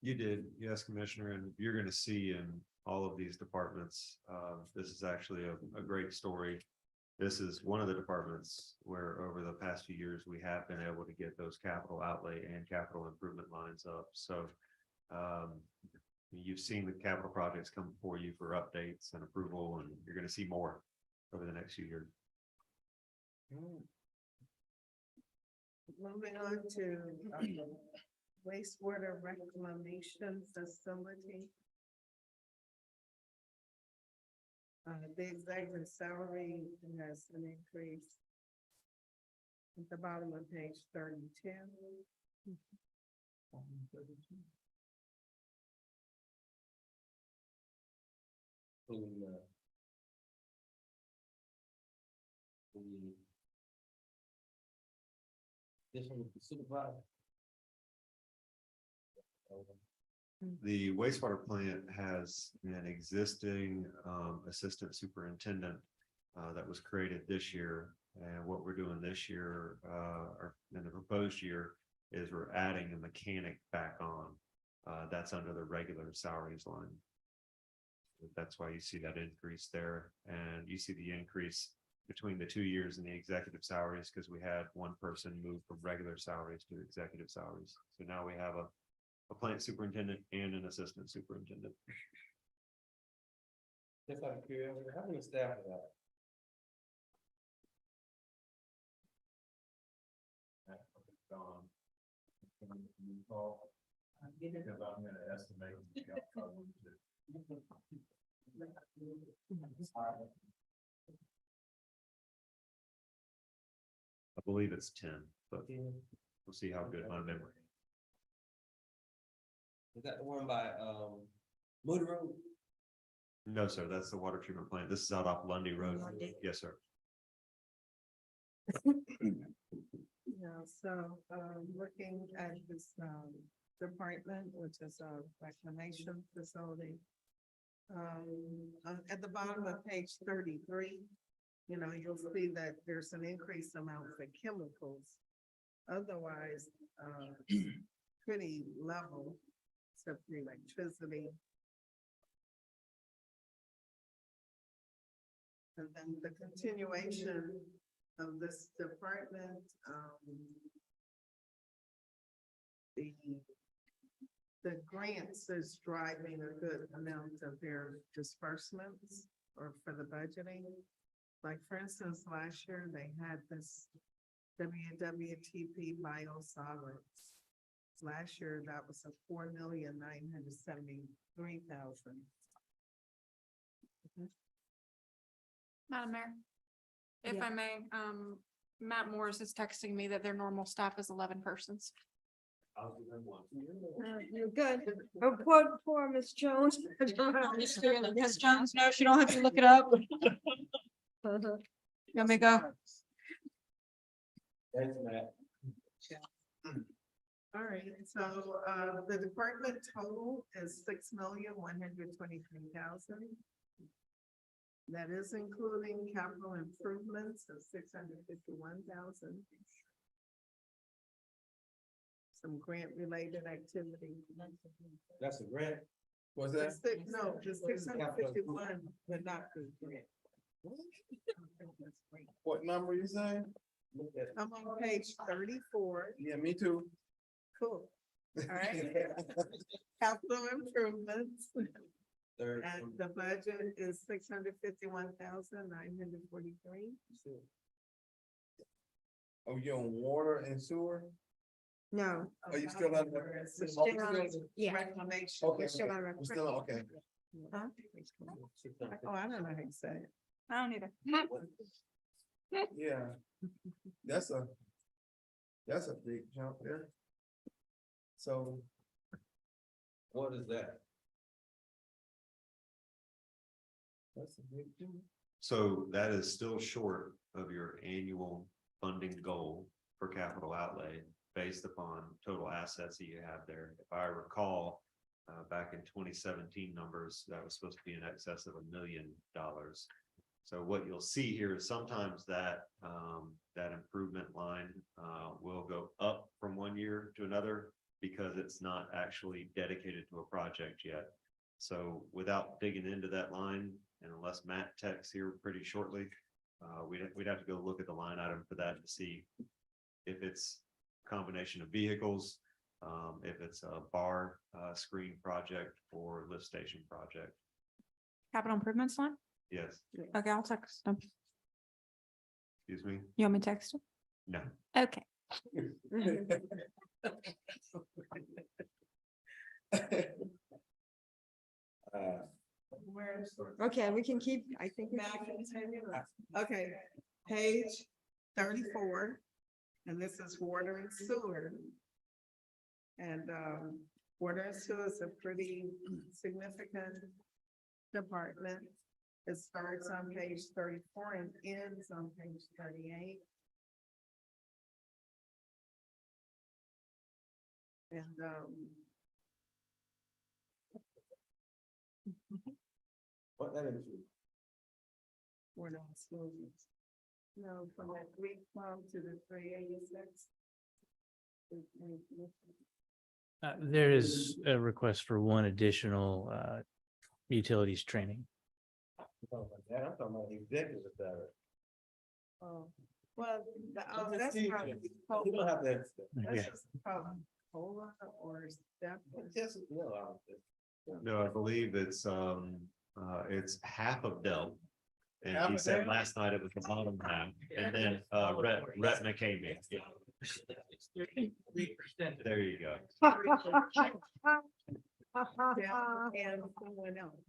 You did, yes, Commissioner, and you're gonna see in all of these departments, this is actually a great story. This is one of the departments where over the past few years, we have been able to get those capital outlay and capital improvement lines up. So you've seen the capital projects come before you for updates and approval, and you're gonna see more over the next few years. Moving on to wastewater reclamation facility. The executive salary has an increase at the bottom of page 32. This one, the supervisor. The wastewater plant has an existing assistant superintendent that was created this year. And what we're doing this year, or in the proposed year, is we're adding a mechanic back on. That's under the regular salaries line. That's why you see that increase there. And you see the increase between the 2 years in the executive salaries, because we had one person move from regular salaries to executive salaries. So now we have a plant superintendent and an assistant superintendent. Just out of curiosity, how many staff are that? I believe it's 10, but we'll see how good my memory. Is that the one by Moody Road? No, sir, that's the water treatment plant. This is out off Lundy Road. Yes, sir. Yeah, so, looking at this, department, which is a reclamation facility. At the bottom of page 33, you'll see that there's an increased amount for chemicals. Otherwise, pretty level, except for electricity. And then the continuation of this department, the grants is driving a good amount of their disbursements or for the budgeting. Like, for instance, last year they had this WWTP biosolids. Last year, that was a $4,973,000. Madam Mayor, if Yeah. I may, Matt Morris is texting me that their normal staff is 11 persons. You're good. Report for Ms. Jones. Ms. Jones, no, she don't have to look it up. Let me go. Thanks, Matt. All right, so, the department total is $6,123,000. That is including capital improvements of $651,000. Some grant related activity. That's a grant. Was The that? No, the 651 would not be grant. What number you saying? I'm on page 34. Yeah, me too. Cool. All right. Capital improvements. And the budget is $651,943. Oh, you on water and sewer? No. Are you still on? We're still on- yeah. Reclamation. Okay, We're still on okay. record. We're still, okay. Huh? Oh, I don't know how you say it. I don't either. Yeah. That's a big jump there. So. What is that? That's a big jump. So that is still short of your annual funding goal for capital outlay based upon total assets that you have there. If I recall, back in 2017 numbers, that was supposed to be in excess of $1 million. So what you'll see here is sometimes that, that improvement line, will go up from one year to another because it's not actually dedicated to a project yet. So without digging into that line, and unless Matt texts here pretty shortly, we'd have to go look at the line item for that to see if it's a combination of vehicles, if it's a bar screen project or lift station project. Capital improvements line? Yes, Okay, I'll text them. excuse me? You want me to text them? No. Okay. Okay, we can keep, I think. May I continue? Okay, page 34, and this is water and sewer. And water and sewer is a pretty significant department. It starts on page 34 and ends on page 38. And What that is? we're not schools. No, from that 312 to the 386. There is a request for one additional utilities training. I'm talking about executive salary. Oh, well, that's You probably. don't have to. Yeah. That's just probably COLA or step. Just, No, I believe it's half of Dell. And Half he of said Dell? last night it was the bottom half, and then Retna came in. There you go. And someone else.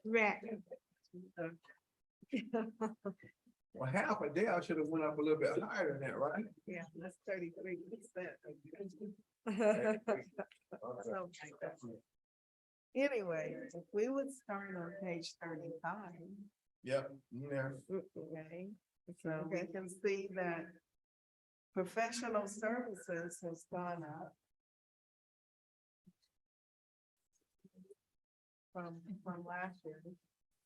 Rat. Well, half a day, I should have went up a little bit higher than that, right? Yeah, that's 33%. Anyway, if we would start on page 35. Yep. Yeah. Okay, so we can see that professional services has gone up. From last year.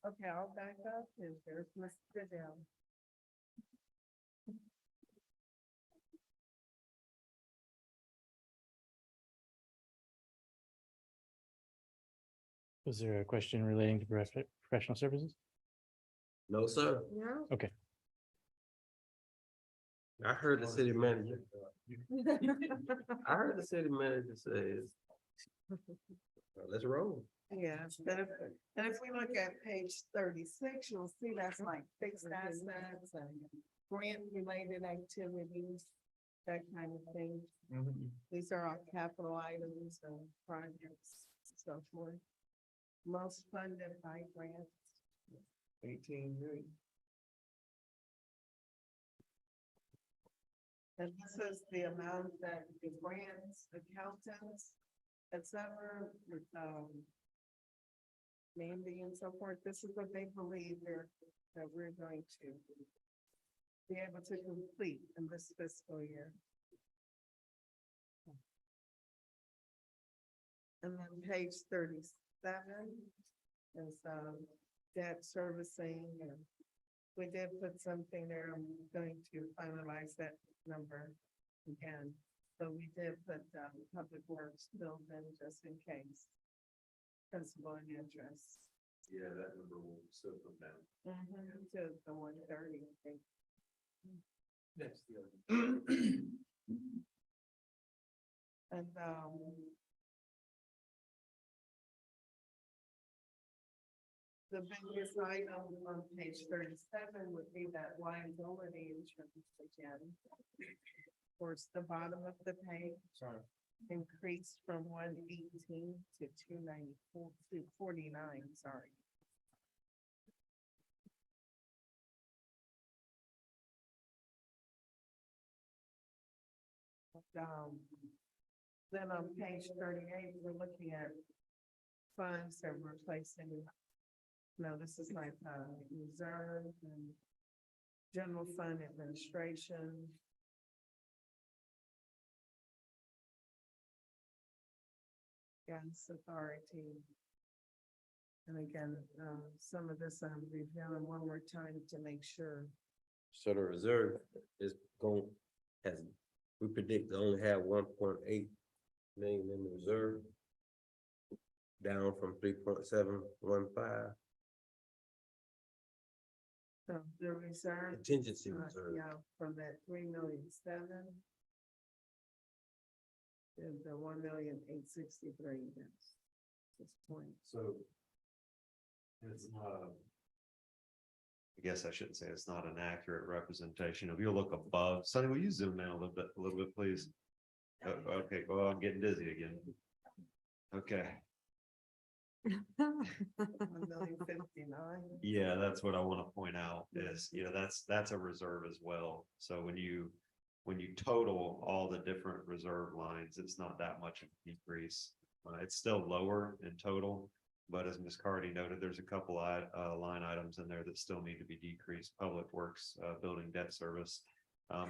Okay, I'll back up and there's Mr. Dell. Was there a question relating to professional services? No, sir. No? Okay. I heard the city manager. I heard the city manager say, let's roll. Yes, and if we look at page 36, you'll see that's like fixed assets and grant related activities, that kind of thing. These are our capital items and projects, so forth. Most funded by grants. 18 million. And this is the amount that the grants, accountants, et cetera, with, Mandy and so forth, this is what they believe that we're going to be able to complete in this fiscal year. And then page 37 is, debt servicing, and we did put something there. I'm going to finalize that number again. So we did put, public works built in just in case. Principal and interest. Yeah, that number will still come down. To the 130, I think. That's the And, the biggest item on page 37 would be that liability insurance again. Of course, the bottom of the page. Sorry. Increased from 118 to 294 to 49, sorry. Then on page 38, we're looking at funds that we're placing. No, this is like reserve and general fund administration. gas authority. And again, some of this I'm reviewing one more time to make sure. So the reserve is going, has, we predict to only have 1.8 million in the reserve. Down from 3.715 So the reserve. contingency reserve. Yeah, from that 3,000,007. To the 1,863,000. This point. So. It's not. I guess I shouldn't say it's not an accurate representation. If you look above, Sonny, will you zoom in a little bit, please? Okay, well, I'm getting dizzy again. Okay, 1,059,000. yeah, that's what I want to point out is, that's a reserve as well. So when you total all the different reserve lines, it's not that much of a decrease. It's still lower in total. But as Ms. Cardy noted, there's a couple line items in there that still need to be decreased. Public Works, building debt service.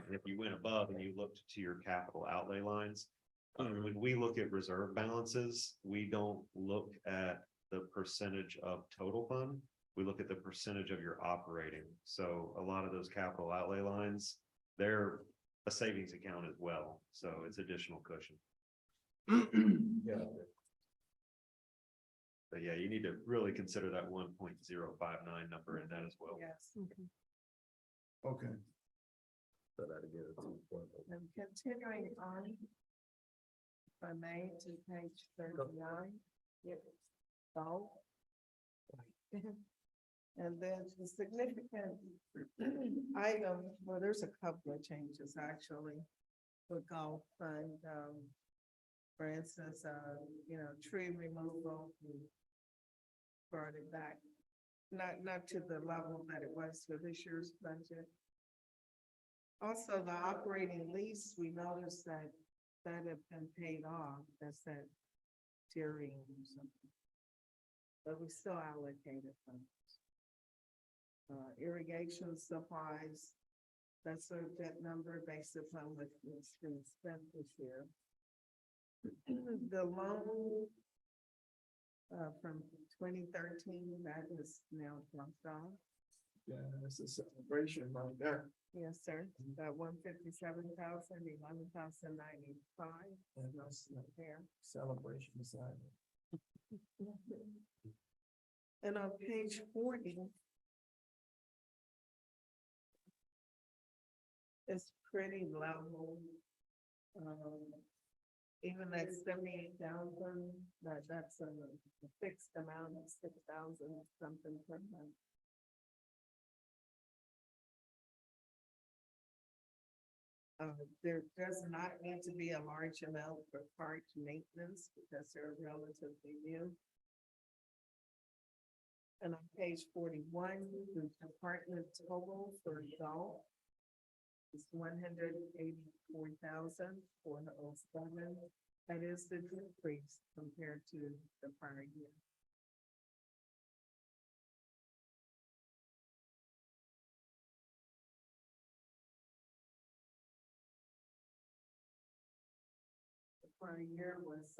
If you went above and you looked to your capital outlay lines, when we look at reserve balances, we don't look at the percentage of total fund. We look at the percentage of your operating. So a lot of those capital outlay lines, they're a savings account as well. So it's additional cushion. Yeah. But yeah, you need to really consider that 1.059 number in that as well. Yes. Okay. So that'll get a 2.0. And continuing on. If I may, to page 39. Yep. So. And then the significant item, well, there's a couple of changes actually. For golf fund, for instance, tree removal. We brought it back, not to the level that it was for this year's budget. Also, the operating lease, we noticed that had been paid off, that's that tiering or something. But we still allocated funds. Irrigation supplies, that's a debt number based upon what was been spent this year. The loan from 2013, that is now dropped off. Yeah, it's a celebration right there. Yes, sir. That 157,000, 11,095. And that's the There. celebration beside it. And on page 40. It's pretty level. Even that 78,000, that's a fixed amount of 6,000 something per month. There does not need to be a large amount for park maintenance because they're relatively new. And on page 41, the department total for golf is 184,407. That is the decrease compared to the prior year. The prior year was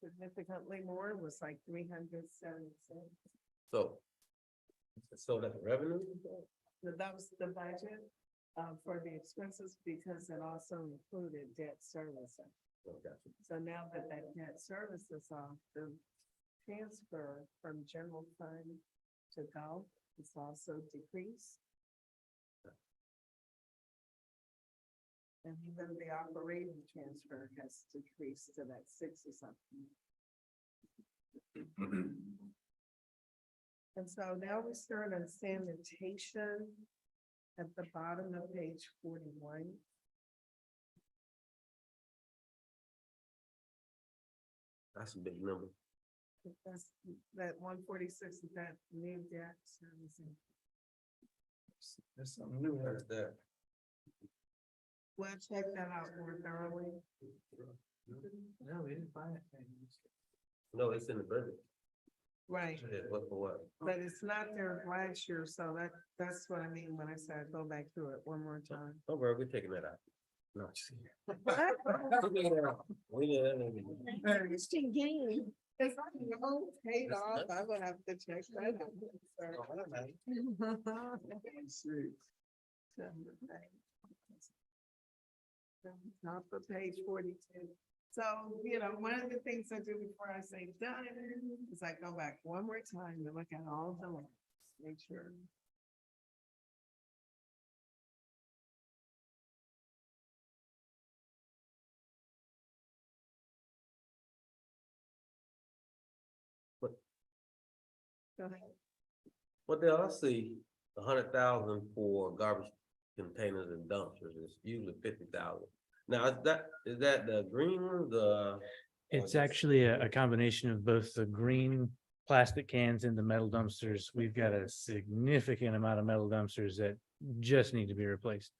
significantly more, it was like 376. So that revenue? That was the budget for the expenses because it also included debt servicing. So now that debt service is off, the transfer from general fund to golf is also decreased. And even the operating transfer has decreased to that 60 something. And so now we start on sanitation at the bottom of page 41. That's a big number. That's that 146 is that new debt servicing. There's something new there. That's that. We'll check that out more thoroughly. No, we didn't buy it. No, it's in the budget. Right, Yeah, what for what? but it's not there last year, so that's what I mean when I said go back through it one more time. Don't worry, we're taking that out. No, just- Interesting game. It's not all paid off. I will have to check that out. Top of page 42. So, you know, one of the things I do before I say done is I go back one more time and look at all the lines, make sure. Go ahead. What the hell I see, 100,000 for garbage containers and dumpsters is usually 50,000. Now, is that the green one, It's actually a combination of both the green plastic cans and the metal dumpsters. We've got a significant amount of metal dumpsters that just need to be replaced.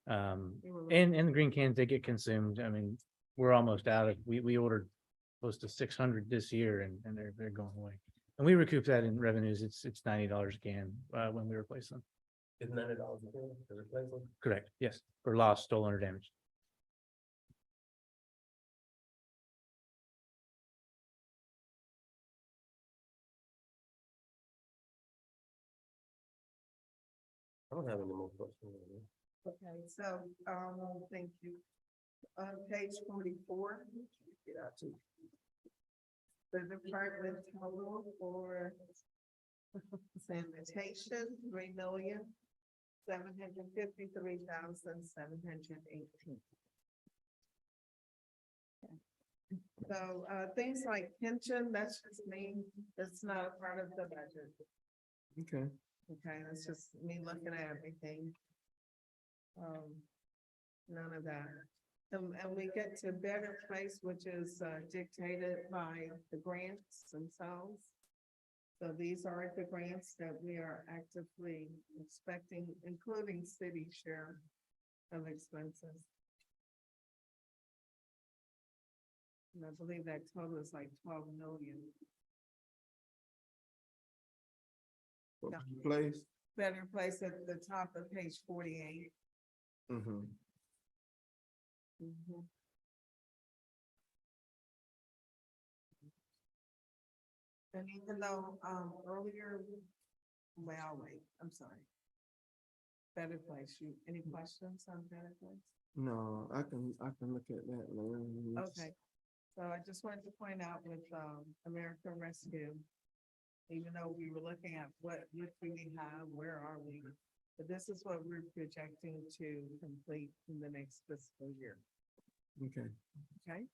And the green cans, they get consumed. I mean, we're almost out of, we ordered close to 600 this year and they're going away. And we recoup that in revenues. It's $90 a can, when we replace them. is $90 a can to replace them? Correct. Yes. For lost, stolen, or damaged. I don't have any more questions. Okay, so, thank you. On page 44. Get out to. The department total for sanitation, 3,753,718. So, things like pension, that's just me, that's not a part of the budget. Okay. Okay, that's just me looking at everything. None of that. And we get to better place, which is dictated by the grants themselves. So these are the grants that we are actively expecting, including city share of expenses. And I believe that total is like 12 million. What place? Better place at the top of page 48. Mm-hmm. Mhm. And even though, earlier, well, wait, I'm sorry. Better place, any questions on Better Place? No, I can look at that later. Okay, so I just wanted to point out with, American Rescue, even though we were looking at what do we have, where are we? But this is what we're projecting to complete in the next fiscal year. Okay. Okay.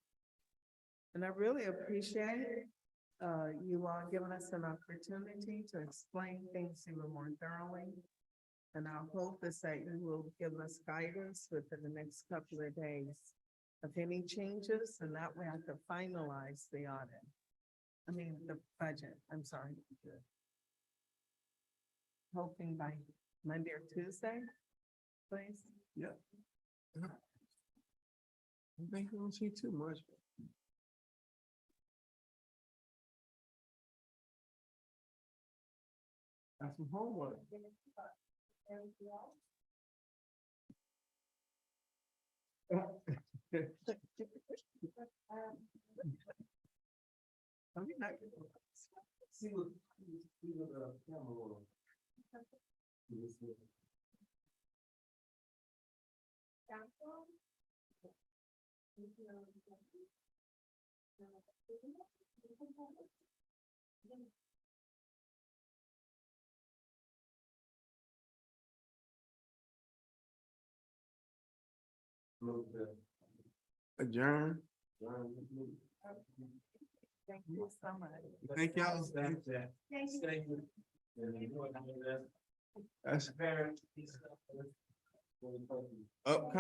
And I really appreciate you all giving us an opportunity to explain things even more thoroughly. And our hope is that you will give us guidance within the next couple of days of any changes, and that way I can finalize the audit. I mean, the budget, I'm sorry. Hoping by Monday or Tuesday, please. Yeah. I think we don't see too much. That's some homework. Adjourn. Thank you so much. Thank y'all. That's upcoming.